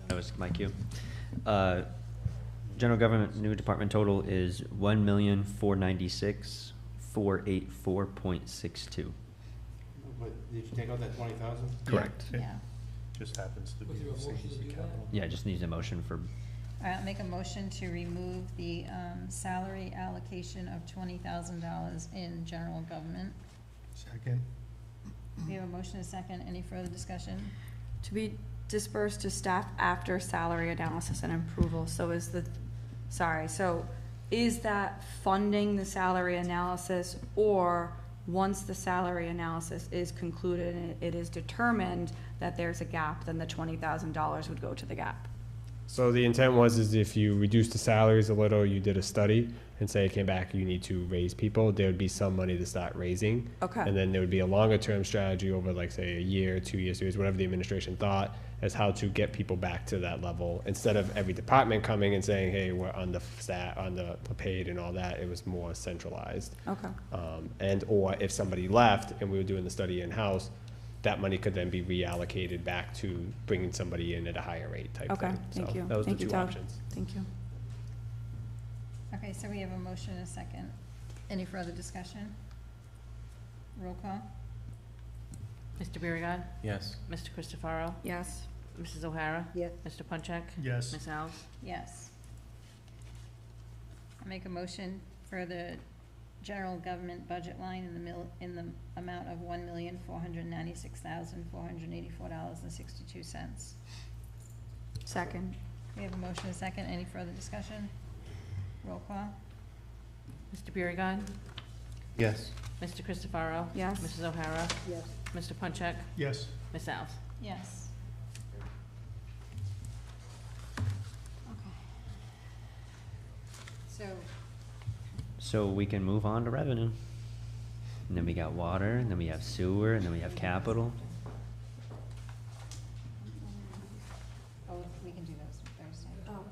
That was my cue. General government new department total is 1,496,484.62. But did you take out that 20,000? Correct. Yeah. Just happens to be the same as the capital. Yeah, it just needs a motion for, All right, I'll make a motion to remove the salary allocation of $20,000 in general government. Second. We have a motion and a second. Any further discussion? To be dispersed to staff after salary analysis and approval. So is that funding the salary analysis, or once the salary analysis is concluded and it is determined that there's a gap, then the $20,000 would go to the gap? So the intent was is if you reduce the salaries a little, you did a study and say it came back, you need to raise people, there would be some money to start raising. Okay. And then there would be a longer term strategy over like say a year, 2 years, 3 years, whatever the administration thought as how to get people back to that level. Instead of every department coming and saying, hey, we're on the paid and all that, it was more centralized. Okay. And or if somebody left and we were doing the study in-house, that money could then be reallocated back to bringing somebody in at a higher rate type Okay, thing. thank So you. those are Thank the you, two Doug. options. Thank you. Okay, so we have a motion and a second. Any further discussion? Roll call? Mr. Biragad. Yes. Mr. Christopherow. Yes. Mrs. O'Hara. Yes. Mr. Punchak. Yes. Ms. Alves. Yes. I make a motion for the general government budget line in the amount of $1,496,484.62. Second. We have a motion and a second. Any further discussion? Roll call? Mr. Biragad. Yes. Mr. Christopherow. Yes. Mrs. O'Hara. Yes. Mr. Punchak. Yes. Ms. Alves. Yes. Okay. So we can move on to revenue. And then we got water, and then we have sewer, and then we have capital. Oh, we can do those Thursday. Oh.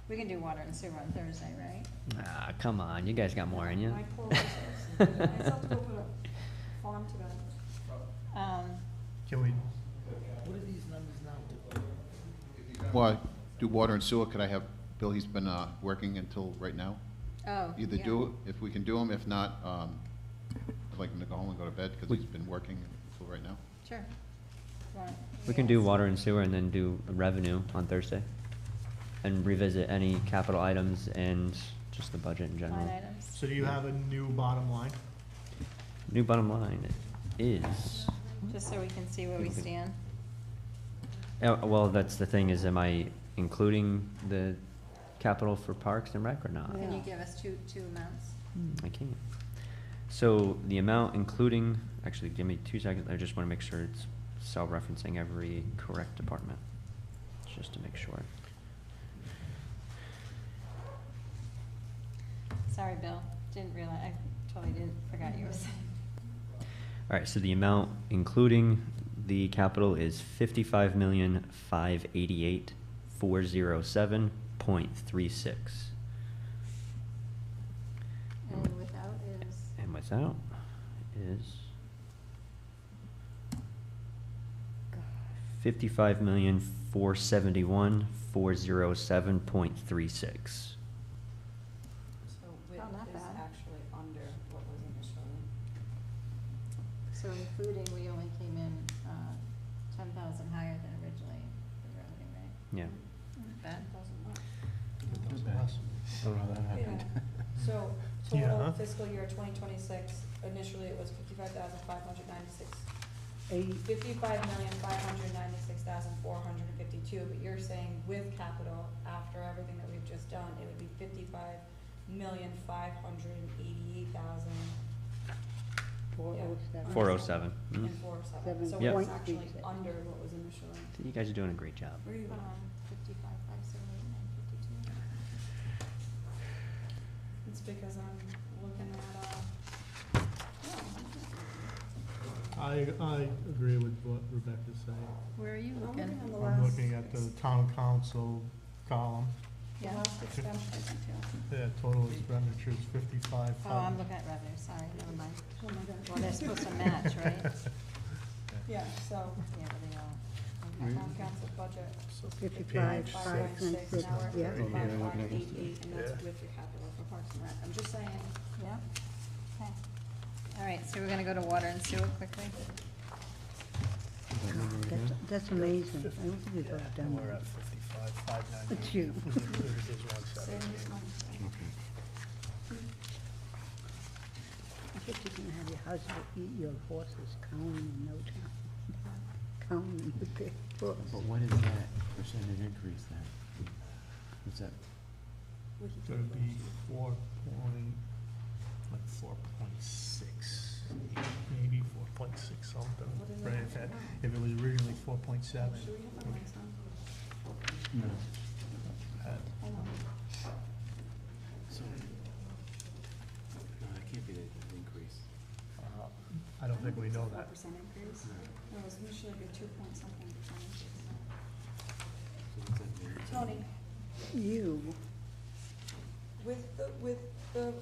We can do water and sewer on Thursday, right? Ah, come on, you guys got more in you. Can we, What are these numbers now? Well, do water and sewer, could I have, Bill, he's been working until right now? Oh, Either yeah. do, if we can do them, if not, I'd like him to go home and go to bed, because he's been working until right now. Sure. We can do water and sewer and then do revenue on Thursday. And revisit any capital items and just the budget in general. Line items? so do you have a new bottom line? New bottom line is, Just so we can see where we stand. well, that's the thing is, am I including the capital for Parks and Rec or not? Can you give us two amounts? I can't. So the amount including, actually, give me 2 seconds, I just wanna make sure it's self-referencing every correct department, just to make sure. Sorry, Bill. Didn't realize, I totally forgot you were saying. All right, so the amount including the capital is 55,588,407.36. And without is? And without is 55,471,407.36. So with is actually under what was initially. So including, we only came in, 10,000 higher than originally the revenue, right? Yeah. Not bad. I don't know how that happened. So, Yeah. total fiscal year 2026, initially it was 55,596, 55,596,452, but you're saying with capital, after everything that we've just done, it would be 55,588,000. 407. 407. And Mhm. 407, so Yep. it's actually under what was initially. You guys are doing a great job. Where are you going? 55,578,952. It's because I'm looking at, I agree with what Rebecca's saying. Where are you I'm looking? looking on the I'm last. looking at the town council column. The Yeah. last expense. Yeah, total expenditures 55. Oh, I'm looking at revenue, sorry, never mind. Oh my God. Well, they're supposed to match, right? Yeah, so, Yeah, but they all. town council budget. 55,596, Now we're at yeah. 55,588, and that's Yeah. with your capital for Parks and Rec. I'm just saying. Yeah. Okay. All right, so we're gonna go to water and sewer quickly. That's amazing. I don't think we've ever done We're that. at 55,598. It's you. It is 170. I bet you're gonna have your husband eat your horses counting in no time. Counting them with their horse. But what is that percentage increase then? What's that? It's gonna be 4.6, maybe 4.6 something. Right, if it was originally 4.7. Should we have that next time? No. Hold on. So, no, that can't be the increase. I don't think we know that. 4% increase? No, it was usually like a 2 point something percentage. Tony, You, with the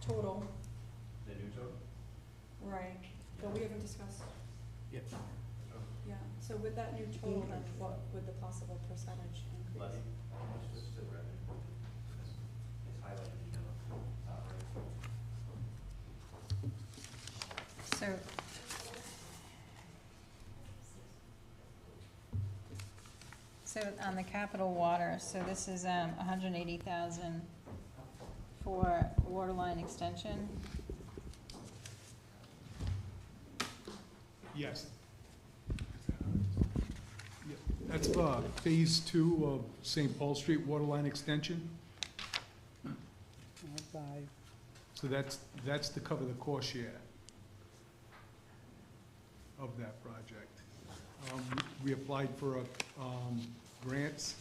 total, The new total? right, but we haven't discussed, Yep. yeah, so with that new total, then what would the possible percentage increase? Levy, how much is the revenue? It's highlighted in yellow, top right. So, on the capital water, so this is, 180,000 for water line extension. Yes. Yeah, that's phase 2 of St. Paul Street Waterline Extension. So that's to cover the cost share of that project. We applied for grants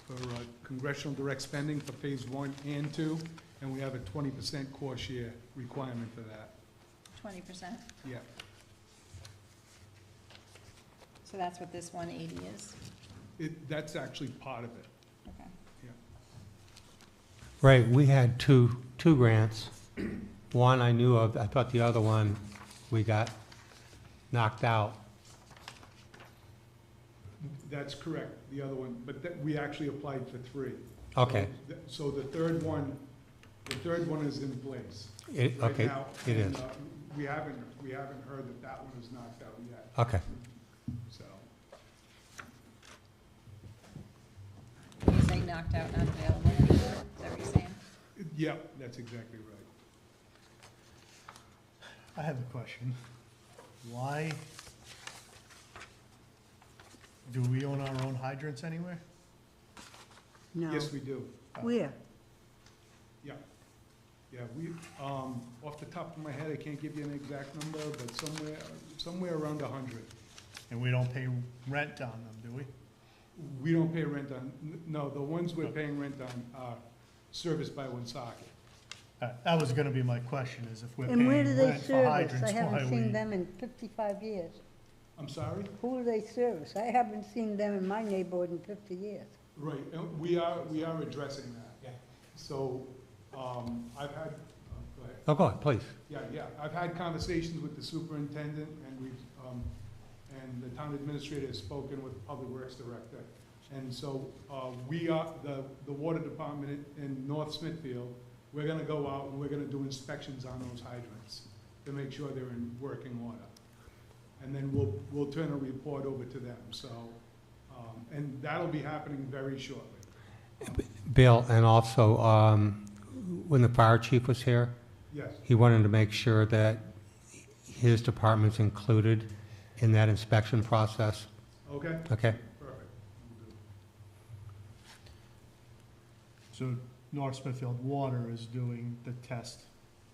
for congressional direct spending for phase 1 and 2, and we have a 20% cost share requirement for that. 20%. Yeah. So that's what this 180 is. That's actually part of it. Okay. Yeah. Right, we had two grants. One I knew of, I thought the other one we got knocked out. That's correct, the other one, but we actually applied for 3. Okay. So the third one is in place. It- right okay, now, it and, is. We haven't heard that one is knocked out yet. Okay. So, You say knocked out, not available, is that what you're saying? yeah, that's exactly right. I have a question. Why do we own our own hydrants anywhere? no. Yes, we do. Where? Yeah. Yeah, we, off the top of my head, I can't give you an exact number, but somewhere around 100. And we don't pay rent on them, do we? We don't pay rent on, no, the ones we're paying rent on are serviced by Woonsocket. That was gonna be my question, is if we're And where paying do they rent for service? hydrants, I why haven't we? seen them in 55 years. I'm sorry? Who do they service? I haven't seen them in my neighborhood in 50 years. Right, and we are addressing that. Yeah. So, I've had, go ahead. Oh, go ahead, please. Yeah, I've had conversations with the superintendent, and we've, and the town administrator has spoken with the public works director. And so, we are, the water department in North Smithfield, we're gonna go out and we're gonna do inspections on those hydrants to make sure they're in working order. And then we'll turn a report over to them, so, and that'll be happening very shortly. Bill, and also, when the fire chief was here, Yes. he wanted to make sure that his department's included in that inspection process. Okay? Okay? Perfect. So North Smithfield Water is doing the test,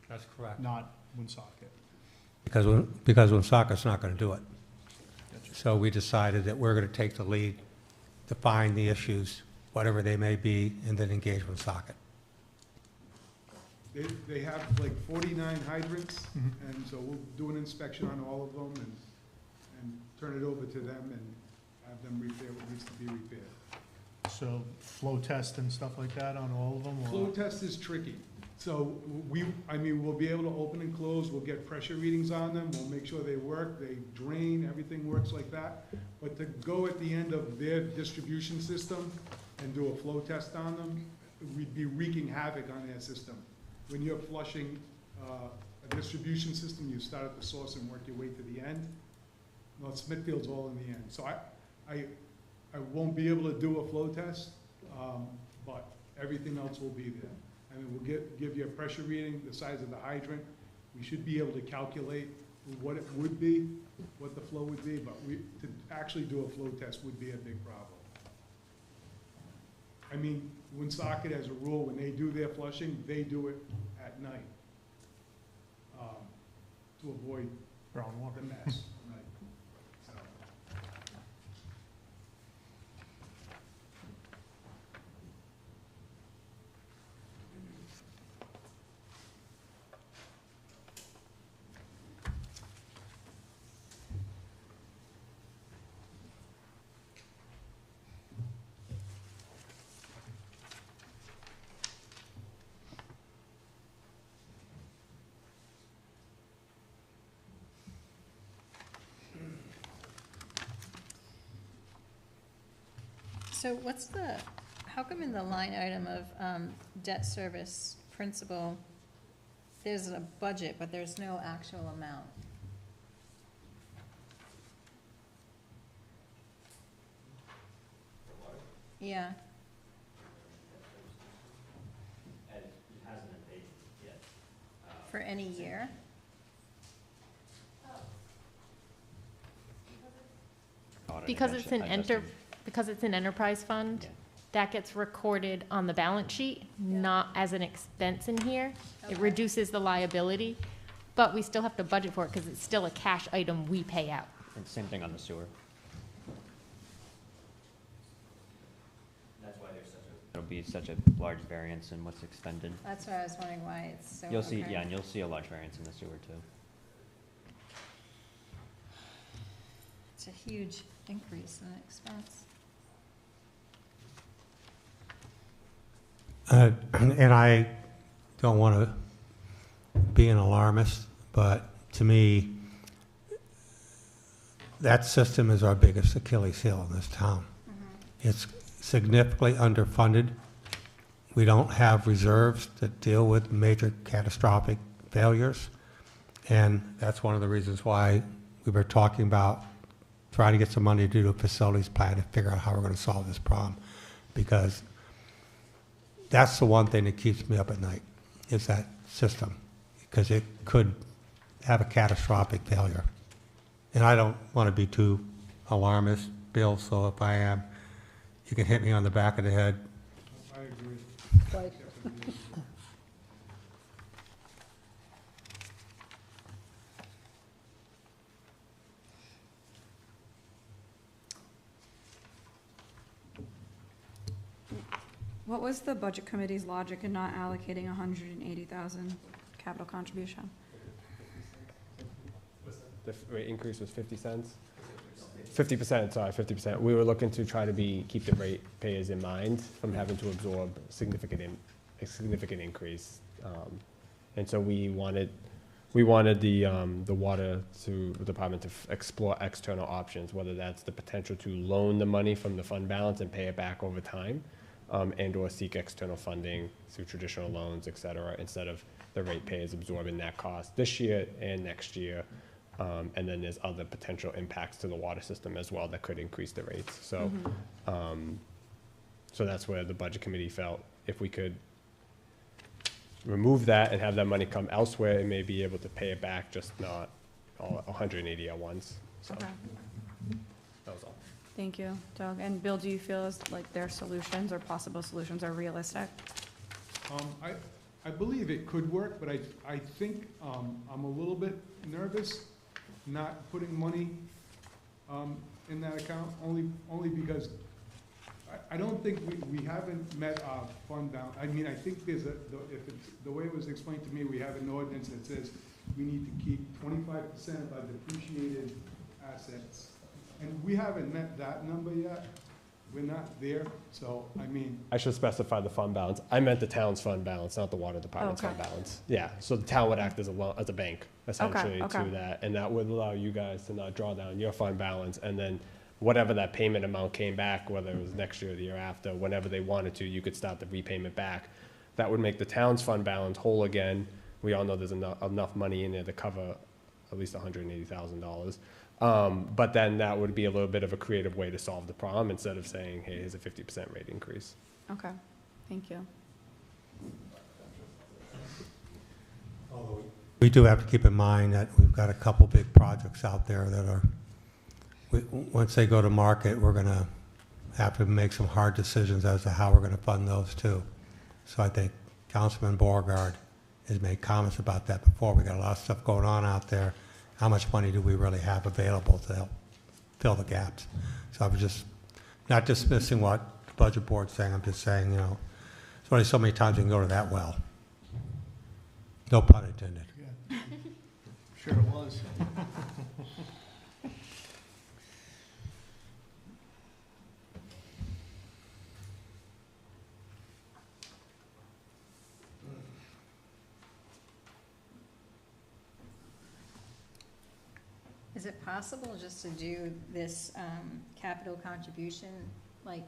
That's correct. not Woonsocket. Because Woonsocket's not gonna do it. So we decided that we're gonna take the lead, define the issues, whatever they may be, and then engage Woonsocket. They have like 49 hydrants, and so we'll do an inspection on all of them and turn it over to them and have them repair what needs to be repaired. So flow test and stuff like that on all of them? or- Flow test is tricky. So we'll be able to open and close, we'll get pressure readings on them, we'll make sure they work, they drain, everything works like that. But to go at the end of their distribution system and do a flow test on them, we'd be wreaking havoc on their system. When you're flushing a distribution system, you start at the source and work your way to the end. Well, Smithfield's all in the end. So I won't be able to do a flow test, but everything else will be there. I mean, we'll give you a pressure reading, the size of the hydrant. We should be able to calculate what it would be, what the flow would be, but to actually do a flow test would be a big problem. I mean, Woonsocket has a rule, when they do their flushing, they do it at night to avoid Groundwater. the mess. Right. So, So what's the, how come in the line item of debt service principal, there's a budget, but there's no actual amount? Yeah. It hasn't been paid yet. For any year? Because it's an enterprise fund, that gets recorded on the balance sheet, not as an expense in here. It reduces the liability, but we still have to budget for it because it's still a cash item we pay out. And same thing on the sewer. That's why there'll be such a large variance in what's expended. That's why I was wondering why it's so. You'll see, okay. yeah, and you'll see a large variance in the sewer too. It's a huge increase in expense. And I don't want to be an alarmist, but to me, that system is our biggest Achilles heel in this town. It's significantly underfunded. We don't have reserves that deal with major catastrophic failures. And that's one of the reasons why we were talking about trying to get some money to do a facilities plan to figure out how we're going to solve this problem. Because that's the one thing that keeps me up at night, is that system. Because it could have a catastrophic failure. And I don't want to be too alarmist, Bill, so if I am, you can hit me on the back of the head. I agree. Twice. What was the budget committee's logic in not allocating 180,000 capital contribution? The rate increase was 50 cents? 50%, sorry, 50%. We were looking to try to keep the rate payers in mind from having to absorb a significant increase. And so we wanted the water department to explore external options, whether that's the potential to loan the money from the fund balance and pay it back over time, and or seek external funding through traditional loans, et cetera, instead of the rate payers absorbing that cost this year and next year. And then there's other potential impacts to the water system as well that could increase the rates. So, so that's where the budget committee felt if we could remove that and have that money come elsewhere, and may be able to pay it back, just not all 180 at once. So Okay. that was all. Thank you, Doug. And Bill, do you feel as like their solutions or possible solutions are realistic? I believe it could work, but I think I'm a little bit nervous not putting money in that account, only because I don't think we haven't met our fund balance. I mean, I think there's the way it was explained to me, we have an ordinance that says we need to keep 25% of our depreciated assets. And we haven't met that number yet. We're not there, so, I mean. I should specify the fund balance. I meant the town's fund balance, not the water department's fund balance. Yeah, so the town would act as a bank, essentially, to that. And that would allow you guys to not draw down your fund balance, and then whatever that payment amount came back, whether it was next year or the year after, whenever they wanted to, you could start the repayment back. That would make the town's fund balance whole again. We all know there's enough money in there to cover at least $180,000. But then that would be a little bit of a creative way to solve the problem, instead of saying, hey, here's a 50% rate increase. Okay, thank you. We do have to keep in mind that we've got a couple big projects out there that are, once they go to market, we're going to have to make some hard decisions as to how we're going to fund those too. So I think Councilman Beauregard has made comments about that before. We got a lot of stuff going on out there. How much money do we really have available to help fill the gaps? So I was just not dismissing what the budget board's saying. I'm just saying, you know, there's only so many times you can go to that well. No pun intended. Yeah. Sure it was. Is it possible just to do this capital contribution, like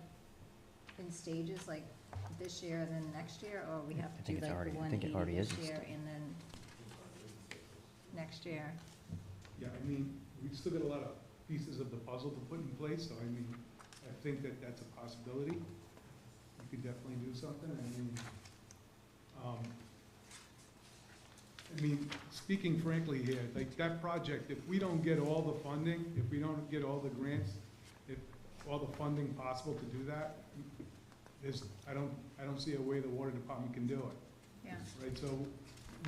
in stages, like this year and then next year, or we have I to think do it's like already- the I one think it eighty already this is in year stage. and then next year? Yeah, I mean, we've still got a lot of pieces of the puzzle to put in place, so I mean, I think that that's a possibility. We could definitely do something, I mean, speaking frankly here, like that project, if we don't get all the funding, if we don't get all the grants, if all the funding possible to do that, I don't see a way the water department can do it. Yeah. Right, so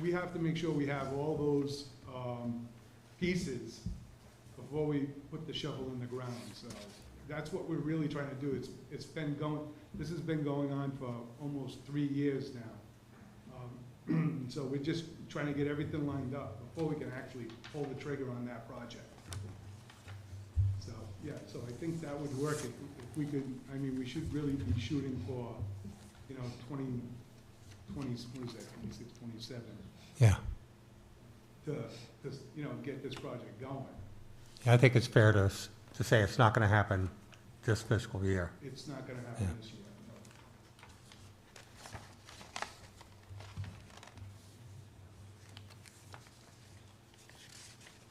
we have to make sure we have all those, pieces before we put the shovel in the ground, so that's what we're really trying to do. This has been going on for almost 3 years now. So we're just trying to get everything lined up before we can actually pull the trigger on that project. So, yeah, so I think that would work if we could, I mean, we should really be shooting for, 20, what is that, 26, 27, Yeah. to get this project going. I think it's fair to say it's not going to happen this fiscal year. It's not gonna happen Yeah. this year.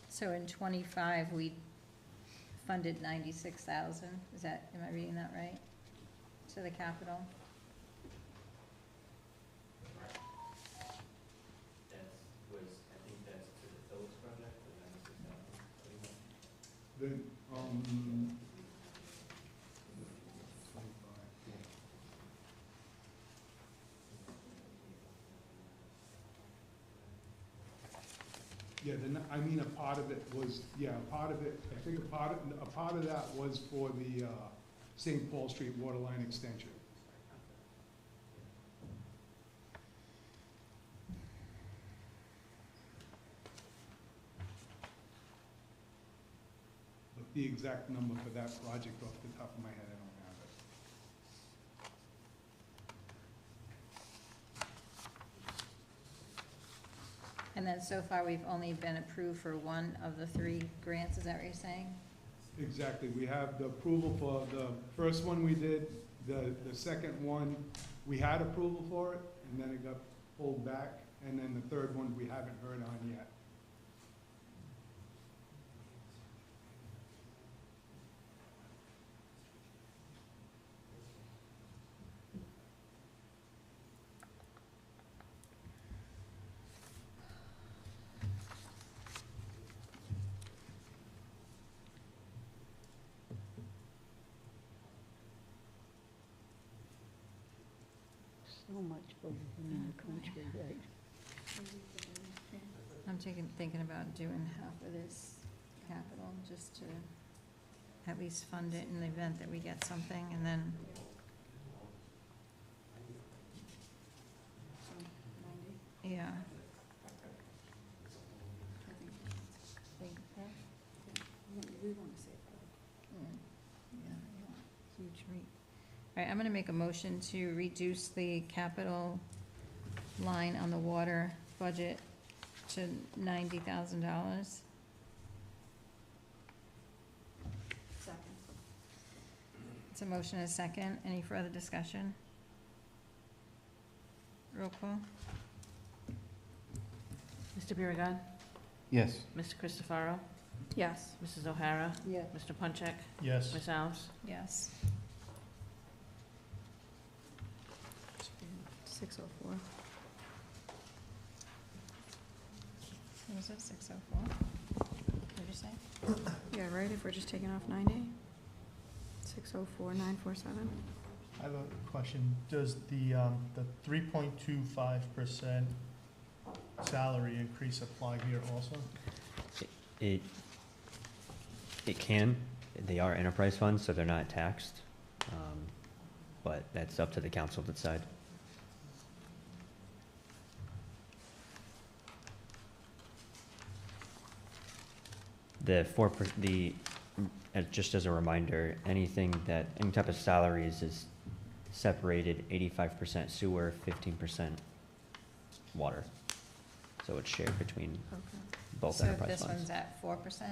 So in '25, we funded 96,000, am I reading that right? To the capital? Then, yeah, I mean, a part of it was, I think a part of that was for the, St. Paul Street water line extension. But the exact number for that project off the top of my head, I don't have it. And then so far, we've only been approved for one of the 3 grants, is that what you're saying? Exactly, we have the approval for the first one we did, the second one, we had approval for it, and then it got pulled back, and then the third one we haven't heard on yet. So much going on in the country, right? I'm thinking about doing half of this capital, just to at least fund it in the event that we get something, and then, yeah. We want to save Huge rate. All right, I'm gonna make a motion to reduce the capital line on the water budget to $90,000. Second. It's a motion and a second. Any further discussion? Roll call? Mr. Biragad. Yes. Mr. Christopherow. Yes. Mrs. O'Hara. Yes. Mr. Punchak. Yes. Ms. Alves. Yes. 604. What was it, 604? What did you say? Yeah, right, if we're just taking off 90? 604, 947? I have a question. Does the 3.25% salary increase apply here also? It can. They are enterprise funds, so they're not taxed. But that's up to the council to decide. Just as a reminder, any type of salaries is separated 85% sewer, 15% water. So it's shared between both enterprise So funds. this one's at 4%?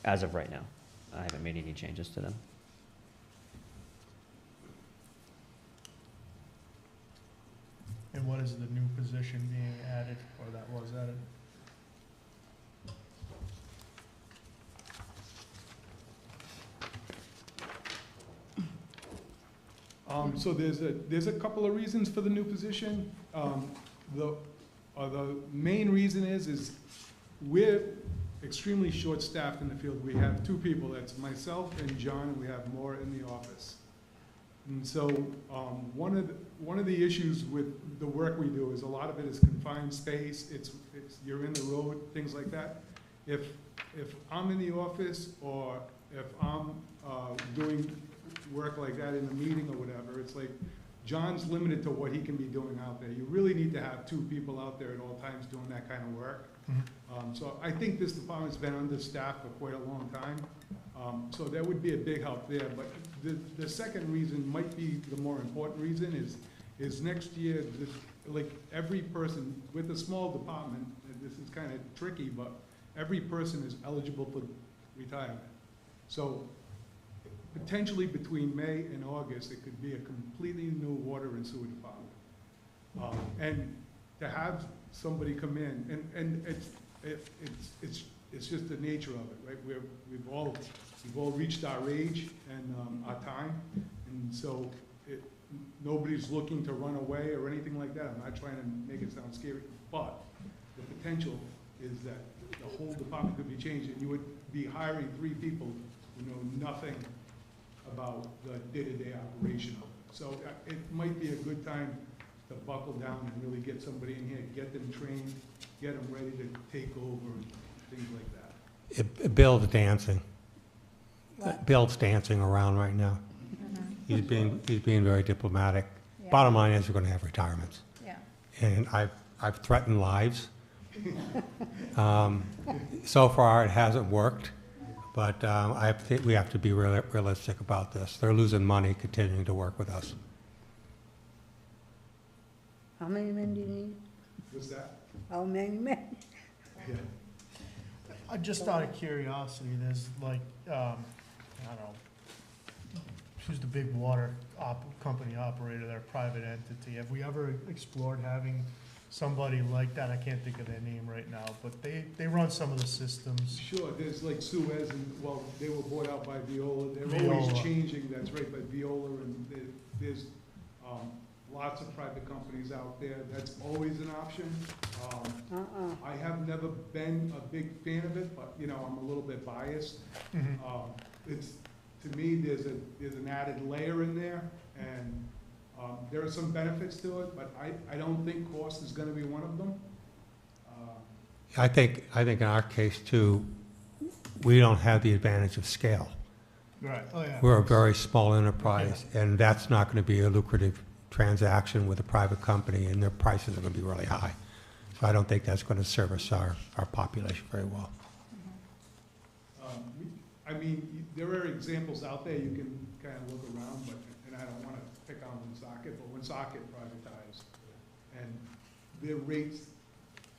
As of right now, I haven't made any changes to them. And what is the new position being added, or that was added? So there's a couple of reasons for the new position. The main reason is we're extremely short-staffed in the field. We have two people, that's myself and John, and we have more in the office. And so one of the issues with the work we do is a lot of it is confined space. It's you're in the road, things like that. If I'm in the office or if I'm doing work like that in a meeting or whatever, it's like John's limited to what he can be doing out there. You really need to have two people out there at all times doing that kind of work. So I think this department's been understaffed for quite a long time. So that would be a big help there. But the second reason might be the more important reason is next year, like every person with a small department, and this is kind of tricky, but every person is eligible for retirement. So potentially between May and August, it could be a completely new water and sewer department. And to have somebody come in, and it's just the nature of it, right? We've all reached our age and our time, and so nobody's looking to run away or anything like that. I'm not trying to make it sound scary, but the potential is that the whole department could be changed, and you would be hiring 3 people who know nothing about the day-to-day operation of it. So it might be a good time to buckle down and really get somebody in here, get them trained, get them ready to take over and things like that. Bill's dancing. What? Bill's dancing around right now. He's being very diplomatic. Yeah. Bottom line is we're going to have retirements. Yeah. And I've threatened lives. So far, it hasn't worked, but I think we have to be realistic about this. They're losing money continuing to work with us. How many men do you need? What's that? How many men? Yeah. Just out of curiosity, there's like, I don't know, who's the big water company operator, they're a private entity. Have we ever explored having somebody like that? I can't think of their name right now, but they run some of the systems. Sure, there's like Suez, and well, they were bought out by Viola. They're always changing, that's right, by Viola, and there's lots of private companies out there. That's always an option. I have never been a big fan of it, but, you know, I'm a little bit biased. It's, to me, there's an added layer in there, and there are some benefits to it, but I don't think cost is gonna be one of them. I think in our case too, we don't have the advantage of scale. Right, oh yeah. We're a very small enterprise, and that's not going to be a lucrative transaction with a private company, and their prices are going to be really high. So I don't think that's going to service our population very well. I mean, there are examples out there you can kind of look around, but, and I don't want to pick on Woonsocket, but Woonsocket privatized, and their rates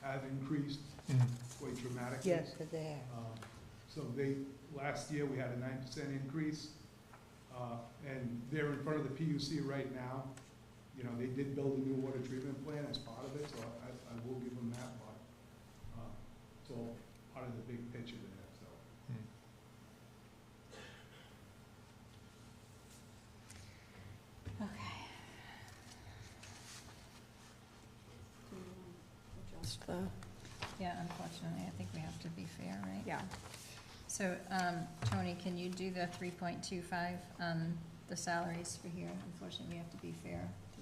have increased quite dramatically. Yes, they have. So last year we had a 9% increase, and they're in front of the PUC right now. You know, they did build a new water treatment plant as part of it, so I will give them that, but it's all part of the big picture there, so. Okay. Just the, Yeah, unfortunately, I think we have to be fair, right? yeah. So, Tony, can you do the 3.25 on the salaries for here? Unfortunately, we have to be fair to,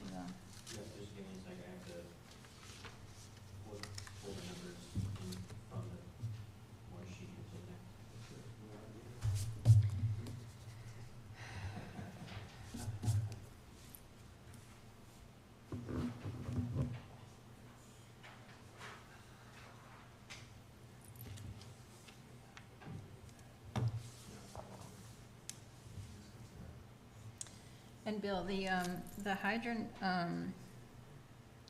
Just give me a second, I have to pull the numbers from the one sheet that's in there. And Bill, the hydrant,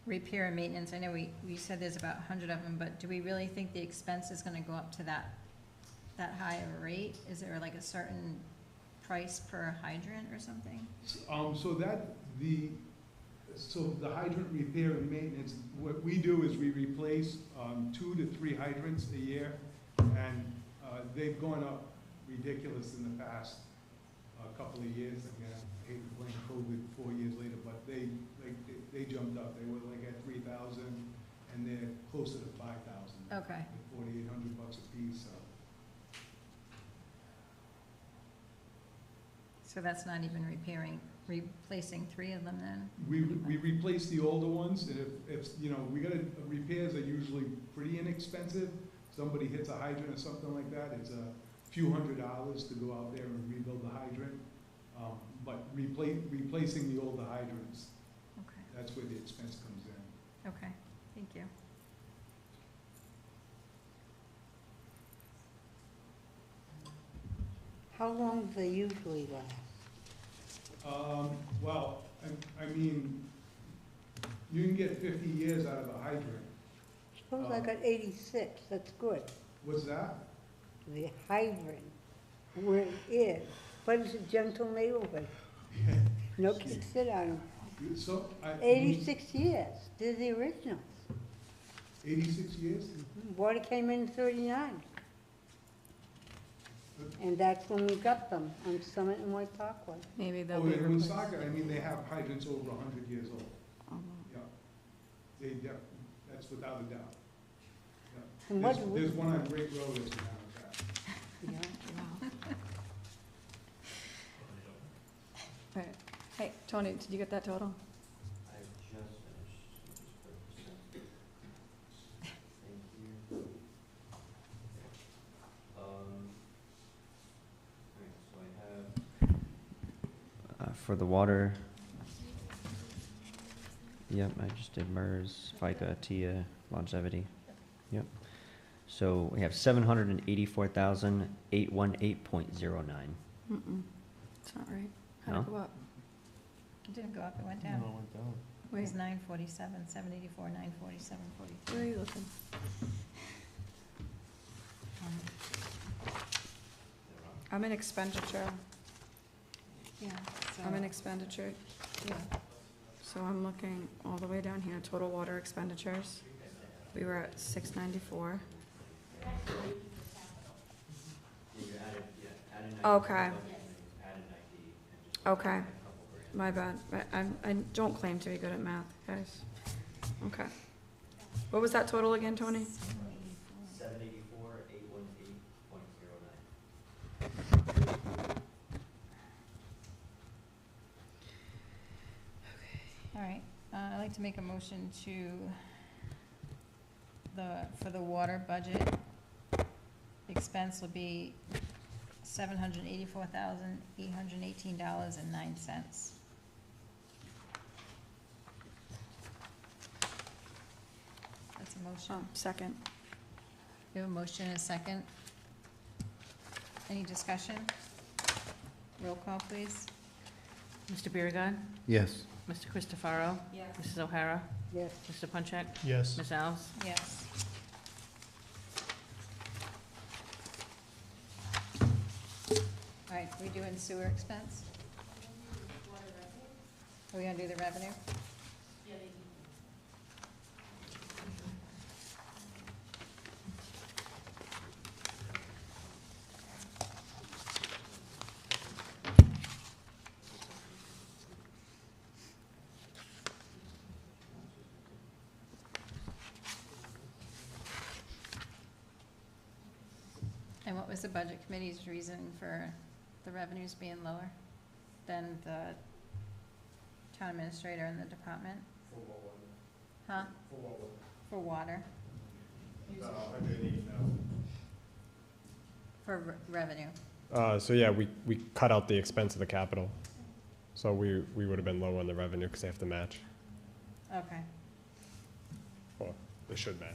repair and maintenance, I know we said there's about 100 of them, but do we really think the expense is gonna go up to that high of a rate? Is there like a certain price per hydrant or something? So that, So the hydrant repair and maintenance, what we do is we replace 2 to 3 hydrants a year, and they've gone up ridiculous in the past couple of years. Again, I hate to blame COVID 4 years later, but they jumped up. They were like at 3,000, and they're closer to 5,000. Okay. At $4,800 a piece. So that's not even replacing 3 of them then? We replace the older ones, and if you know, repairs are usually pretty inexpensive. Somebody hits a hydrant or something like that, it's a few $100s to go out there and rebuild the hydrant. But replacing the older hydrants, Okay. that's where the expense comes in. Okay, thank you. How long do they usually last? Well, I mean, you can get 50 years out of a hydrant. Suppose I got 86, that's good. What's that? The hydrant, where it is, but it's a gentle neighborhood. No kids sit on them. So, 86 years, they're the originals. 86 years? Water came in 39. And that's when we got them, on Summit and White Parkway. Maybe Oh, they'll be in replaced. Woonsocket, I mean, they have hydrants over 100 years old. Yeah. That's without a doubt. Yeah. And what do we- There's one on Great Road, as a matter of fact. Yeah, wow. Right. Hey, Tony, did you get that total? I just finished. Thank you. Alright, so I have, for the water, yep, I just did MERS, FICA, TIA, longevity, yep. So we have 784,818.09. It's not right. How'd No? it go up? It didn't go up, it went down. No, it went down. It was 947, 784, 947, 43. Where are you looking? I'm in expenditure. Yeah, so. I'm in expenditure. Yeah. So I'm looking all the way down here, total water expenditures. We were at 694. Okay. Okay. My bad. I don't claim to be good at math, guys. Okay. What was that total again, Tony? 784,818.09. All right, I'd like to make a motion for the water budget. The expense will be $784,818.09. That's a motion. Second. We have a motion and a second. Any discussion? Roll call, please. Mr. Biragad. Yes. Mr. Christopherow. Yes. Mrs. O'Hara. Yes. Mr. Punchak. Yes. Ms. Alves. Yes. All right, we doing sewer expense? Are we gonna do the revenue? And what was the budget committee's reason for the revenues being lower than the town administrator and the department? For what one? Huh? For what one? For water? 180,000. For revenue? So yeah, we cut out the expense of the capital. So we would have been low on the revenue because they have to match. Okay. Well, they should match.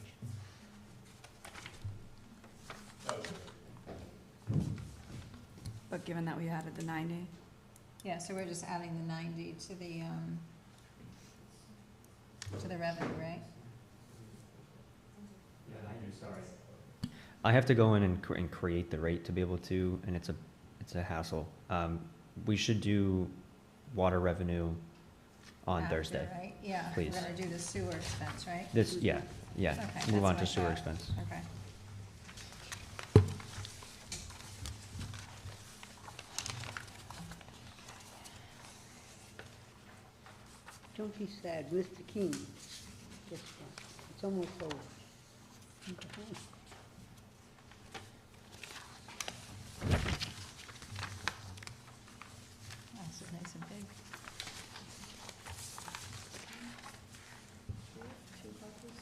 But given that we added the 90, Yeah, so we're just adding the 90 to the revenue, right? I have to go in and create the rate to be able to, and it's a hassle. We should do water revenue on after, Thursday. right? Yeah, Please. we're gonna do the sewer expense, right? This, yeah, Okay, that's move on what to I sewer thought. expense. Okay. Don't be sad, Mr. King. Just one. It's almost over. Okay. Oh, so nice and big. Two copies?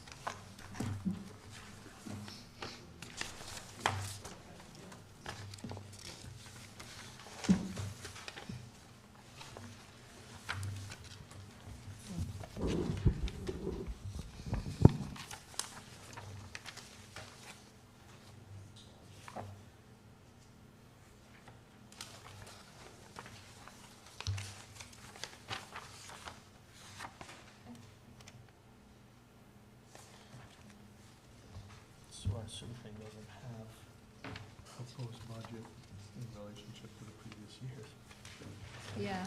So our sewer thing doesn't have proposed budget in relationship to the previous years. Yeah.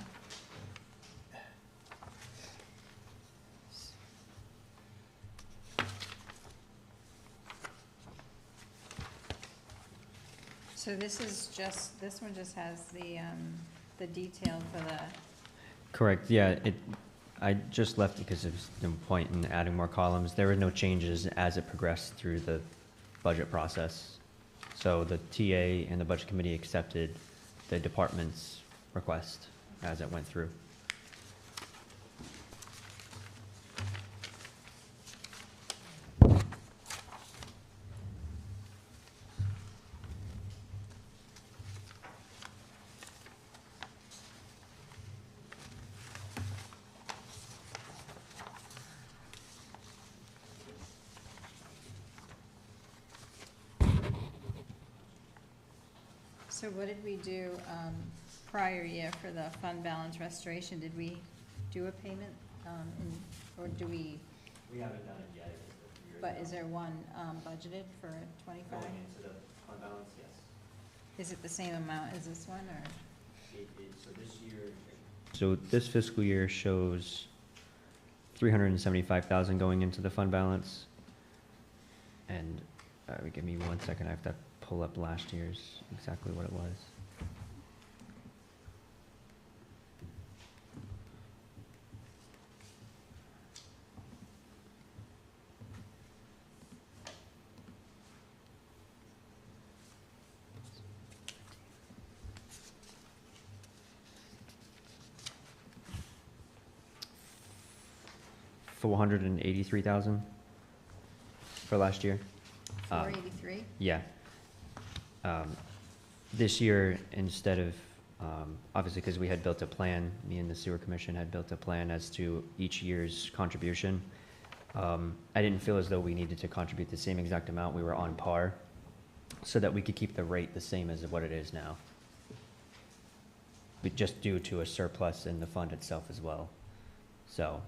So this is just, this one just has the detail for the, Correct, yeah, I just left because there's no point in adding more columns. There were no changes as it progressed through the budget process. So the TA and the budget committee accepted the department's request as it went through. so what did we do prior year for the fund balance restoration? Did we do a payment, or do we, We haven't done it yet. but is there one budgeted for 25? Going into the fund balance, yes. Is it the same amount as this one, or? So this year. So this fiscal year shows 375,000 going into the fund balance. And, give me 1 second, I have to pull up last year's, exactly what it was. $483,000 for last year. 483? Yeah. This year, instead of, obviously, because we had built a plan, me and the sewer commission had built a plan as to each year's contribution. I didn't feel as though we needed to contribute the same exact amount. We were on par, so that we could keep the rate the same as what it is now. But just due to a surplus in the fund itself as well. So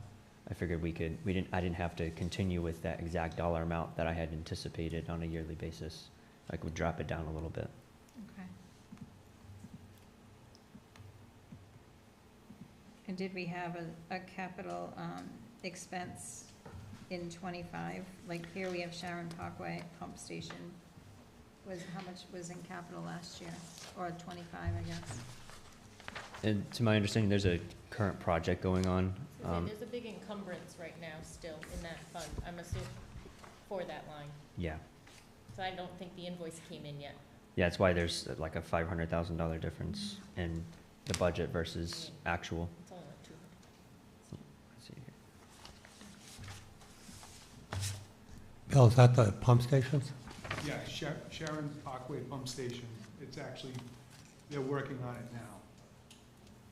I figured I didn't have to continue with that exact dollar amount that I had anticipated on a yearly basis. I could drop it down a little bit. Okay. And did we have a capital expense in 25? Like here we have Sharon Parkway Pump Station. How much was in capital last year? Or 25, I guess? And to my understanding, there's a current project going on. There's a big encumbrance right now still in that fund, I'm assuming, for that line. Yeah. So I don't think the invoice came in yet. Yeah, that's why there's like a $500,000 difference in the budget versus actual. It's only like 200. Let's see here. Bill, is that the pump stations? Yeah, Sharon Parkway Pump Station, it's actually, they're working on it now.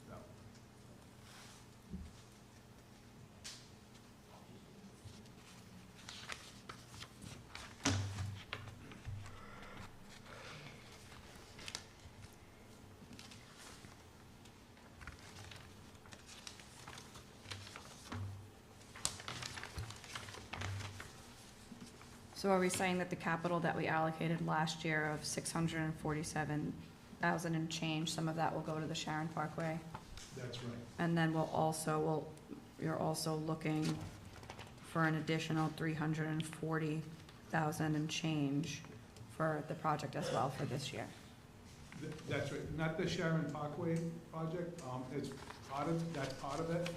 So, So are we saying that the capital that we allocated last year of 647,000 and change, some of that will go to the Sharon Parkway? that's right. And then we'll you're also looking for an additional 340,000 and change for the project as well for this year. That's right, not the Sharon Parkway project, it's part of, that's part of it,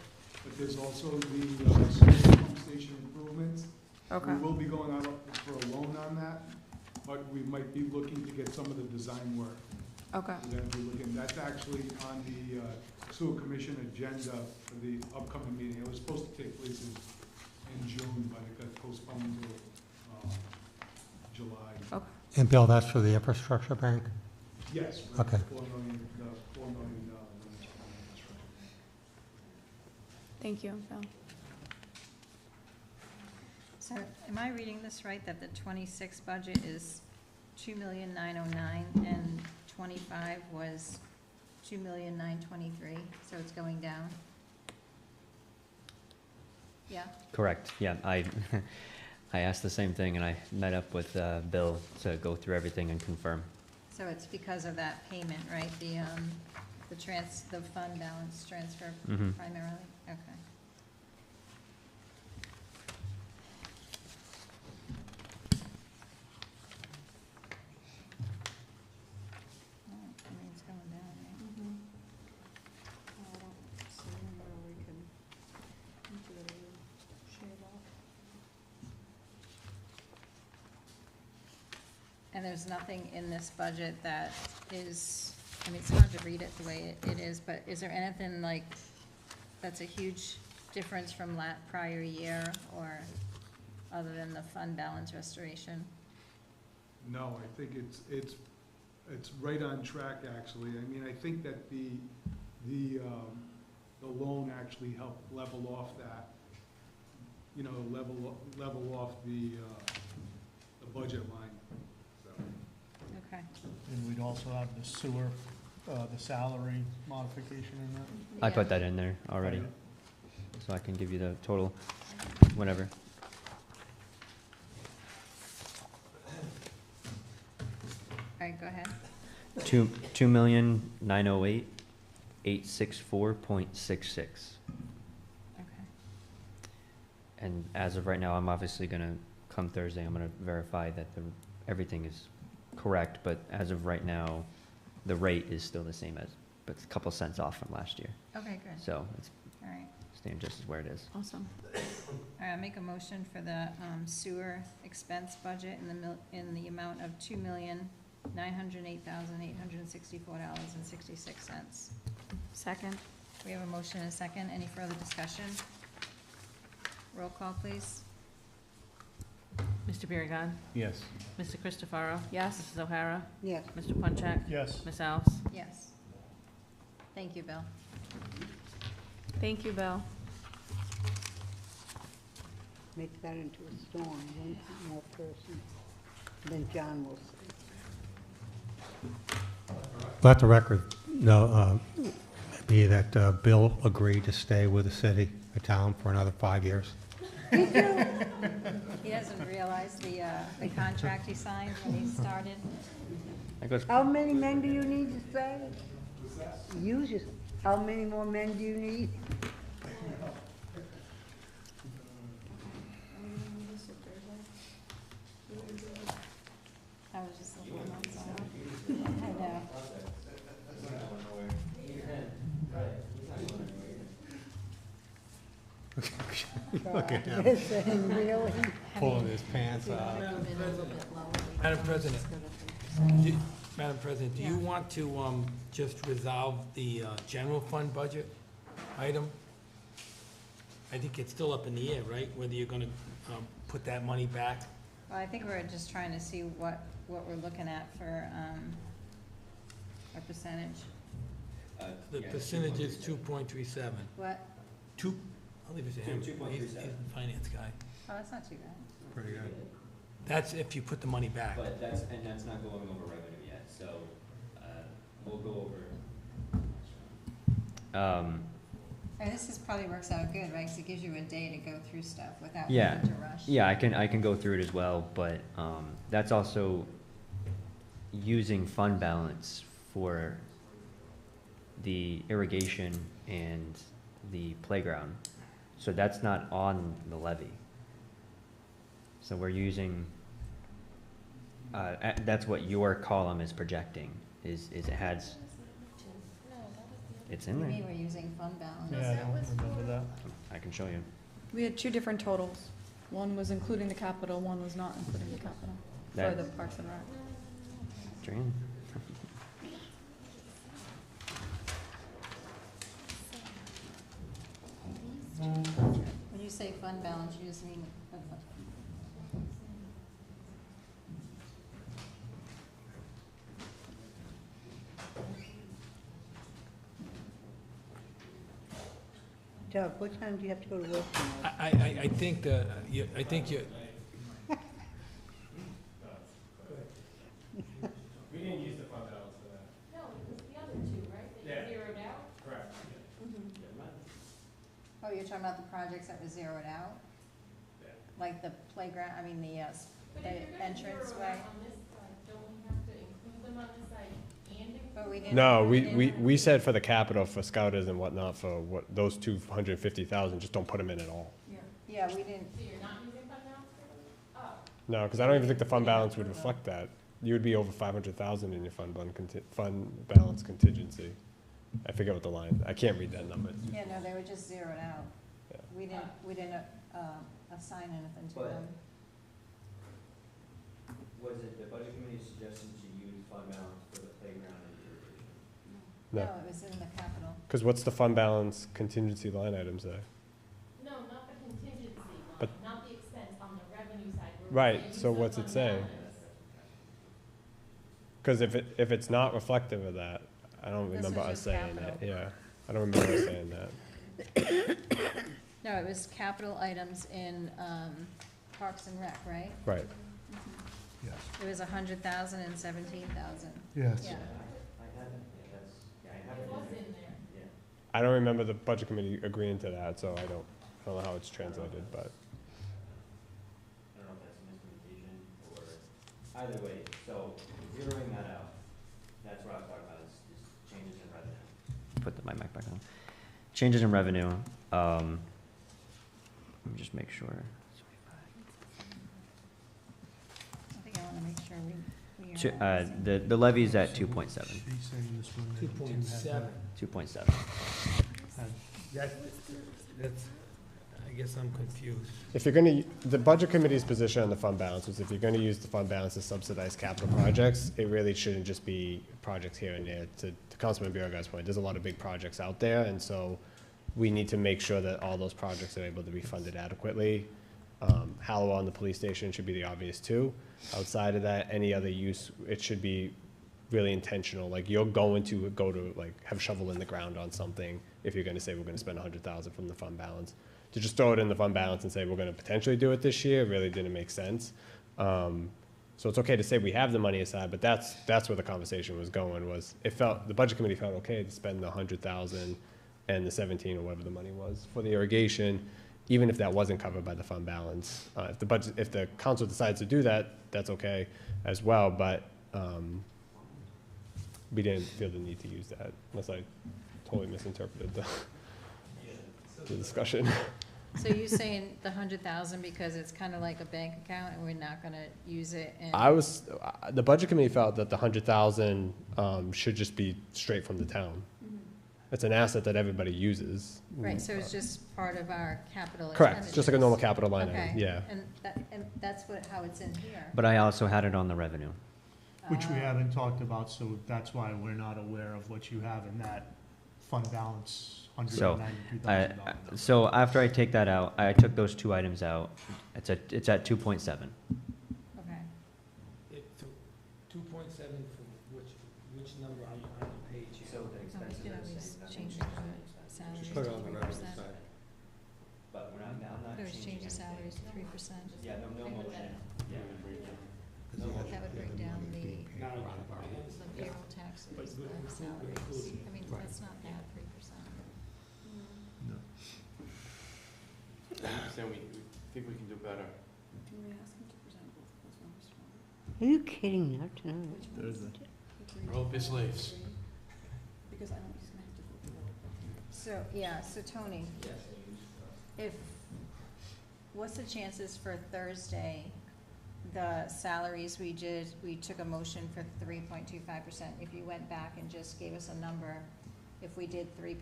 but there's also the school pump station improvements. Okay. We will be going out for a loan on that, but we might be looking to get some of the design work. Okay. We're gonna be looking, that's actually on the sewer commission agenda for the upcoming meeting. It was supposed to take place in June, but it got postponed until July. Okay. And Bill, that's for the infrastructure bank? Yes. Okay. $4 million infrastructure. Thank you, Bill. So am I reading this right, that the 26 budget is 2,909,000 and 25 was 2,923,000, so it's going down? Yeah? Correct, yeah, I asked the same thing, and I met up with Bill to go through everything and confirm. So it's because of that payment, right? The fund balance transfer Mhm. primarily? Okay. Oh, I mean, it's going down, right? And there's nothing in this budget that is, I mean, it's hard to read it the way it is, but is there anything like, that's a huge difference from prior year, or other than the fund balance restoration? No, I think it's right on track, actually. I mean, I think that the loan actually helped level off that, you know, level off the budget line, so. Okay. And we'd also have the sewer, the salary modification in that. I put that in there already, so I can give you the total whenever. All right, go ahead. 2,908,864.66. Okay. And as of right now, I'm obviously gonna, come Thursday, I'm gonna verify that everything is correct, but as of right now, the rate is still the same as, but it's a couple cents off from last year. Okay, good. So it's All right. staying just as where it is. Awesome. All right, I'll make a motion for the sewer expense budget in the amount of $2,908,864.66. Second. We have a motion and a second. Any further discussion? Roll call, please. Mr. Biragad. Yes. Mr. Christopherow. Yes. Mrs. O'Hara. Yes. Mr. Punchak. Yes. Ms. Alves. Yes. Thank you, Bill. Thank you, Bill. Make that into a storm, one more person, then John will say. Let the record be that Bill agreed to stay with the city, the town, for another 5 years. He doesn't realize the contract he signed when he started. How many men do you need to say? Use it. How many more men do you need? I was just looking outside. I know. Look at him. Listen, really? Pulling his pants up. Madam President, Madam President, do you want to just resolve the general fund budget item? I think it's still up in the air, right, whether you're gonna put that money back? Well, I think we're just trying to see what we're looking at for our percentage. The percentage is 2.37. What? I'll leave it to him. He's the finance guy. Oh, that's not too bad. Pretty good. That's if you put the money back. But that's not going over revenue yet, so, we'll go over. And this probably works out good, right? Because it gives you a day to go through stuff without Yeah, having to rush. yeah, I can go through it as well, but, that's also using fund balance for the irrigation and the playground. So that's not on the levy. So we're using, that's what your column is projecting, is it has, it's in To me, there. we're using fund balance. Yeah, I don't remember that. I can show you. We had two different totals. One was including the capital, one was not including the capital, for That- the Parks and Rec. Dream. When you say fund balance, you just mean, Doug, what time do you have to go to work tomorrow? I think I think you, We didn't use the fund balance for that. No, it was the other two, right, that you zeroed out? Correct. oh, you're talking about the projects that were zeroed out? Yeah. Like the playground, I mean, the But if you're gonna entrance zero way? out on this side, don't we have to include them on this side and include? But we didn't. No, didn't- we said for the capital, for scouters and whatnot, for what, those 250,000, just don't put them in at all. Yeah, we didn't, So you're not using fund balance for those? Oh. No, because I don't even think the fund balance would reflect that. You would be over 500,000 in your fund balance contingency. I forget what the line, I can't read that number. yeah, no, they were just zeroed out. Yeah. We didn't assign anything to But- them. Was it the budget committee's suggestion to use fund balance for the playground and irrigation? No, No, it was in the capital. because what's the fund balance contingency line items there? No, not the contingency line, But- not the expense on the revenue side. We're Right, saying so use the what's it fund say? balance. Because if it's not reflective of that, I don't This remember was us just saying that, capital. yeah. I don't remember us saying that. No, it was capital items in Parks and Rec, right? Right. Yes. It was 100,000 and 17,000. Yes. Yeah. It was in there. I don't remember the budget committee agreeing to that, so I don't know how it's translated, but. I don't know if that's a miscommunication or, either way, so zeroing that out, that's what I was talking about, is changes in revenue. Put my mic back on. Changes in revenue, let me just make sure. I think I want to make sure we are. The levy's at 2.7. 2.7. 2.7. That's, I guess I'm confused. If you're gonna, the budget committee's position on the fund balance was if you're gonna use the fund balance to subsidize capital projects, it really shouldn't just be projects here and there. To Councilman Biragad's point, there's a lot of big projects out there, and so we need to make sure that all those projects are able to be funded adequately. Hallowell and the police station should be the obvious two. Outside of that, any other use, it should be really intentional, like you're going to go to, like, have a shovel in the ground on something if you're gonna say we're gonna spend 100,000 from the fund balance. To just throw it in the fund balance and say we're gonna potentially do it this year really didn't make sense. So it's okay to say we have the money aside, but that's where the conversation was going, was it felt, the budget committee felt okay to spend the 100,000 and the 17 or whatever the money was for the irrigation, even if that wasn't covered by the fund balance. If the council decides to do that, that's okay as well, but, we didn't feel the need to use that, unless I totally misinterpreted the discussion. So you're saying the 100,000 because it's kind of like a bank account and we're not going to use it in? The budget committee felt that the 100,000 should just be straight from the town. It's an asset that everybody uses. Right, so it's just part of our capital Correct, just like a normal capital line Okay, item, yeah. And that's how it's in here. But I also had it on the revenue. Which we haven't talked about, so that's why we're not aware of what you have in that fund balance, So, $192,000. so after I take that out, I took those two items out, it's at 2.7. Okay. It's 2.7 for which number on the page here? So the expenses are the same, salaries Just put it on the to revenue 3%. side. But we're not, I'm not There was change changing of salaries to anything. 3%. Yeah, no motion. Yeah. That would bring down the payroll taxes, the salaries. I mean, that's not bad, 3%. So we think we can do better. Are you kidding, not tonight? Roll up your sleeves. Because I don't use So, yeah, so Tony, What's the chances for Thursday, the salaries we took a motion for 3.25%, if you went back and just gave us a number, if we did 3%?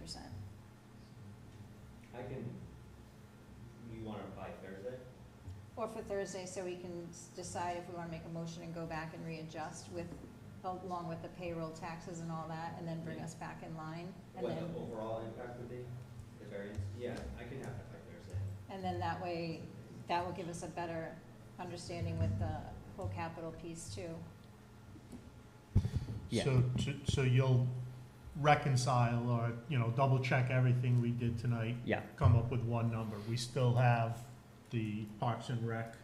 I can, you want to by Thursday? Or for Thursday, so we can decide if we wanna make a motion and go back and readjust along with the payroll taxes and all that, and then bring us back in line, and What then. the overall impact would be, the variance? Yeah, I can have that by Thursday. And then that way, that will give us a better understanding with the whole capital piece too. Yeah. So you'll reconcile or, double check everything we did tonight? Yeah. Come up with one number. We still have the Parks and Rec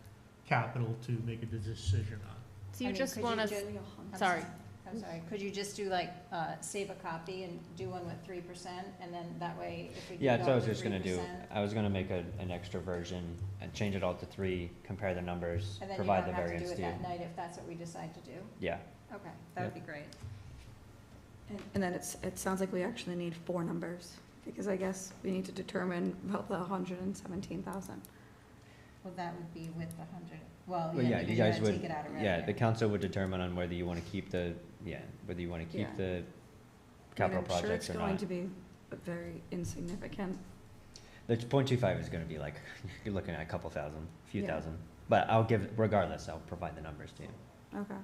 capital to make a decision on. So you just could want us, I'm sorry. I'm sorry, could you just do save a copy and do one with 3%, and then that way, if we do Yeah, that's go what I was with just gonna do. 3%, I was gonna make an extra version and change it all to 3, compare the numbers, and then you provide don't the have to variance do to it you. that night if that's what we decide to do? Yeah. Okay, that would be great. And then it sounds like we actually need 4 numbers, because I guess we need to determine about the 117,000. Well, that would be with the 100, well, Well, yeah, yeah, because you you're guys gonna would, take it out of yeah, revenue. the council would determine on whether you wanna keep the Yeah. capital I'm sure projects or it's going not. to be very insignificant. The 0.25 is gonna be like, you're looking at a couple thousand, a few Yeah. thousand. But regardless, I'll provide the numbers to you. Okay.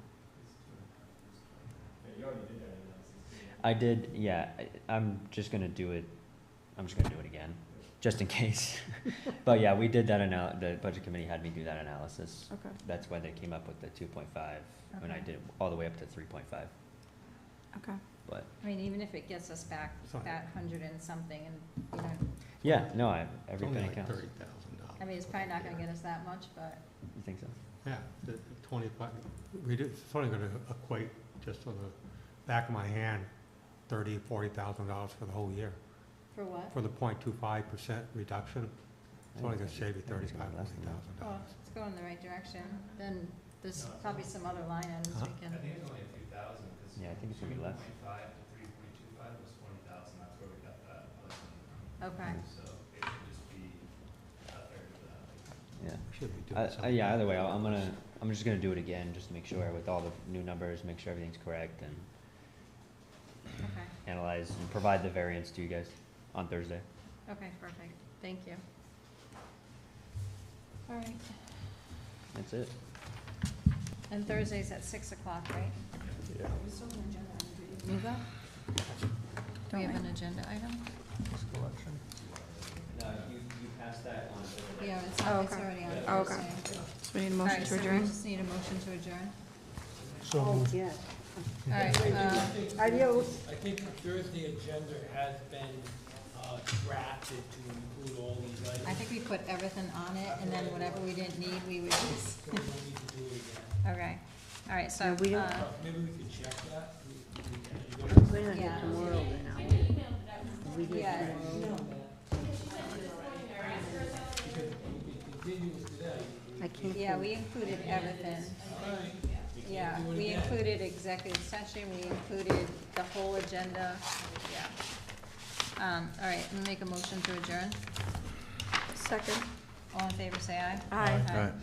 I did, yeah, I'm just gonna do it again, just in case. But yeah, we did that the budget committee had me do that analysis. Okay. That's why they came up with the 2.5, when I Okay. did it all the way up to 3.5. Okay. But, I mean, even if it gets us back that 100 and something, and, yeah, no, every Only penny like counts. I mean, it's probably not gonna get us that much, but. You think so? Yeah, the 25, it's only gonna equate, just on the back of my hand, $40,000 for the whole year. For what? For the 0.25% reduction, it's only gonna save you I think it's $35,000, less than that. Well, it's going in the right direction. Then there's probably some other line items we can. I think it's only a few thousand, because. Yeah, I think it's gonna be less. 3.5 to 3.25 was 20,000, that's where we got that lesson from. Okay. So it should just be a third of that. Yeah. Should be doing something. Yeah, either way, I'm just gonna do it again, just to make sure with all the new numbers, make sure everything's correct and Okay. analyze and provide the variance to you guys on Thursday. Okay, perfect. Thank you. All right. That's it. And Thursday's at 6 o'clock, right? Yeah. Move that? Do we have an agenda item? No, you passed that on to Yeah, it's Oh, it's okay. already on Oh, okay. Thursday. So we need a All motion right, to so we adjourn? just need a motion to adjourn. So moved. Yes. All right, Adios. I think the Thursday agenda has been drafted to include all these items. I think we put everything on it, and then whatever we didn't need, we would just, So we don't need to do it again. okay. All right, so, Yeah, we don't- Maybe we could check that. We're not here tomorrow then, are we? We Yeah. here tomorrow? I can't. yeah, we included everything. Yeah, we included executive session, we included the whole agenda, yeah. All right, I'm gonna make a motion to adjourn. Second. All in favor, say aye. Aye. All right.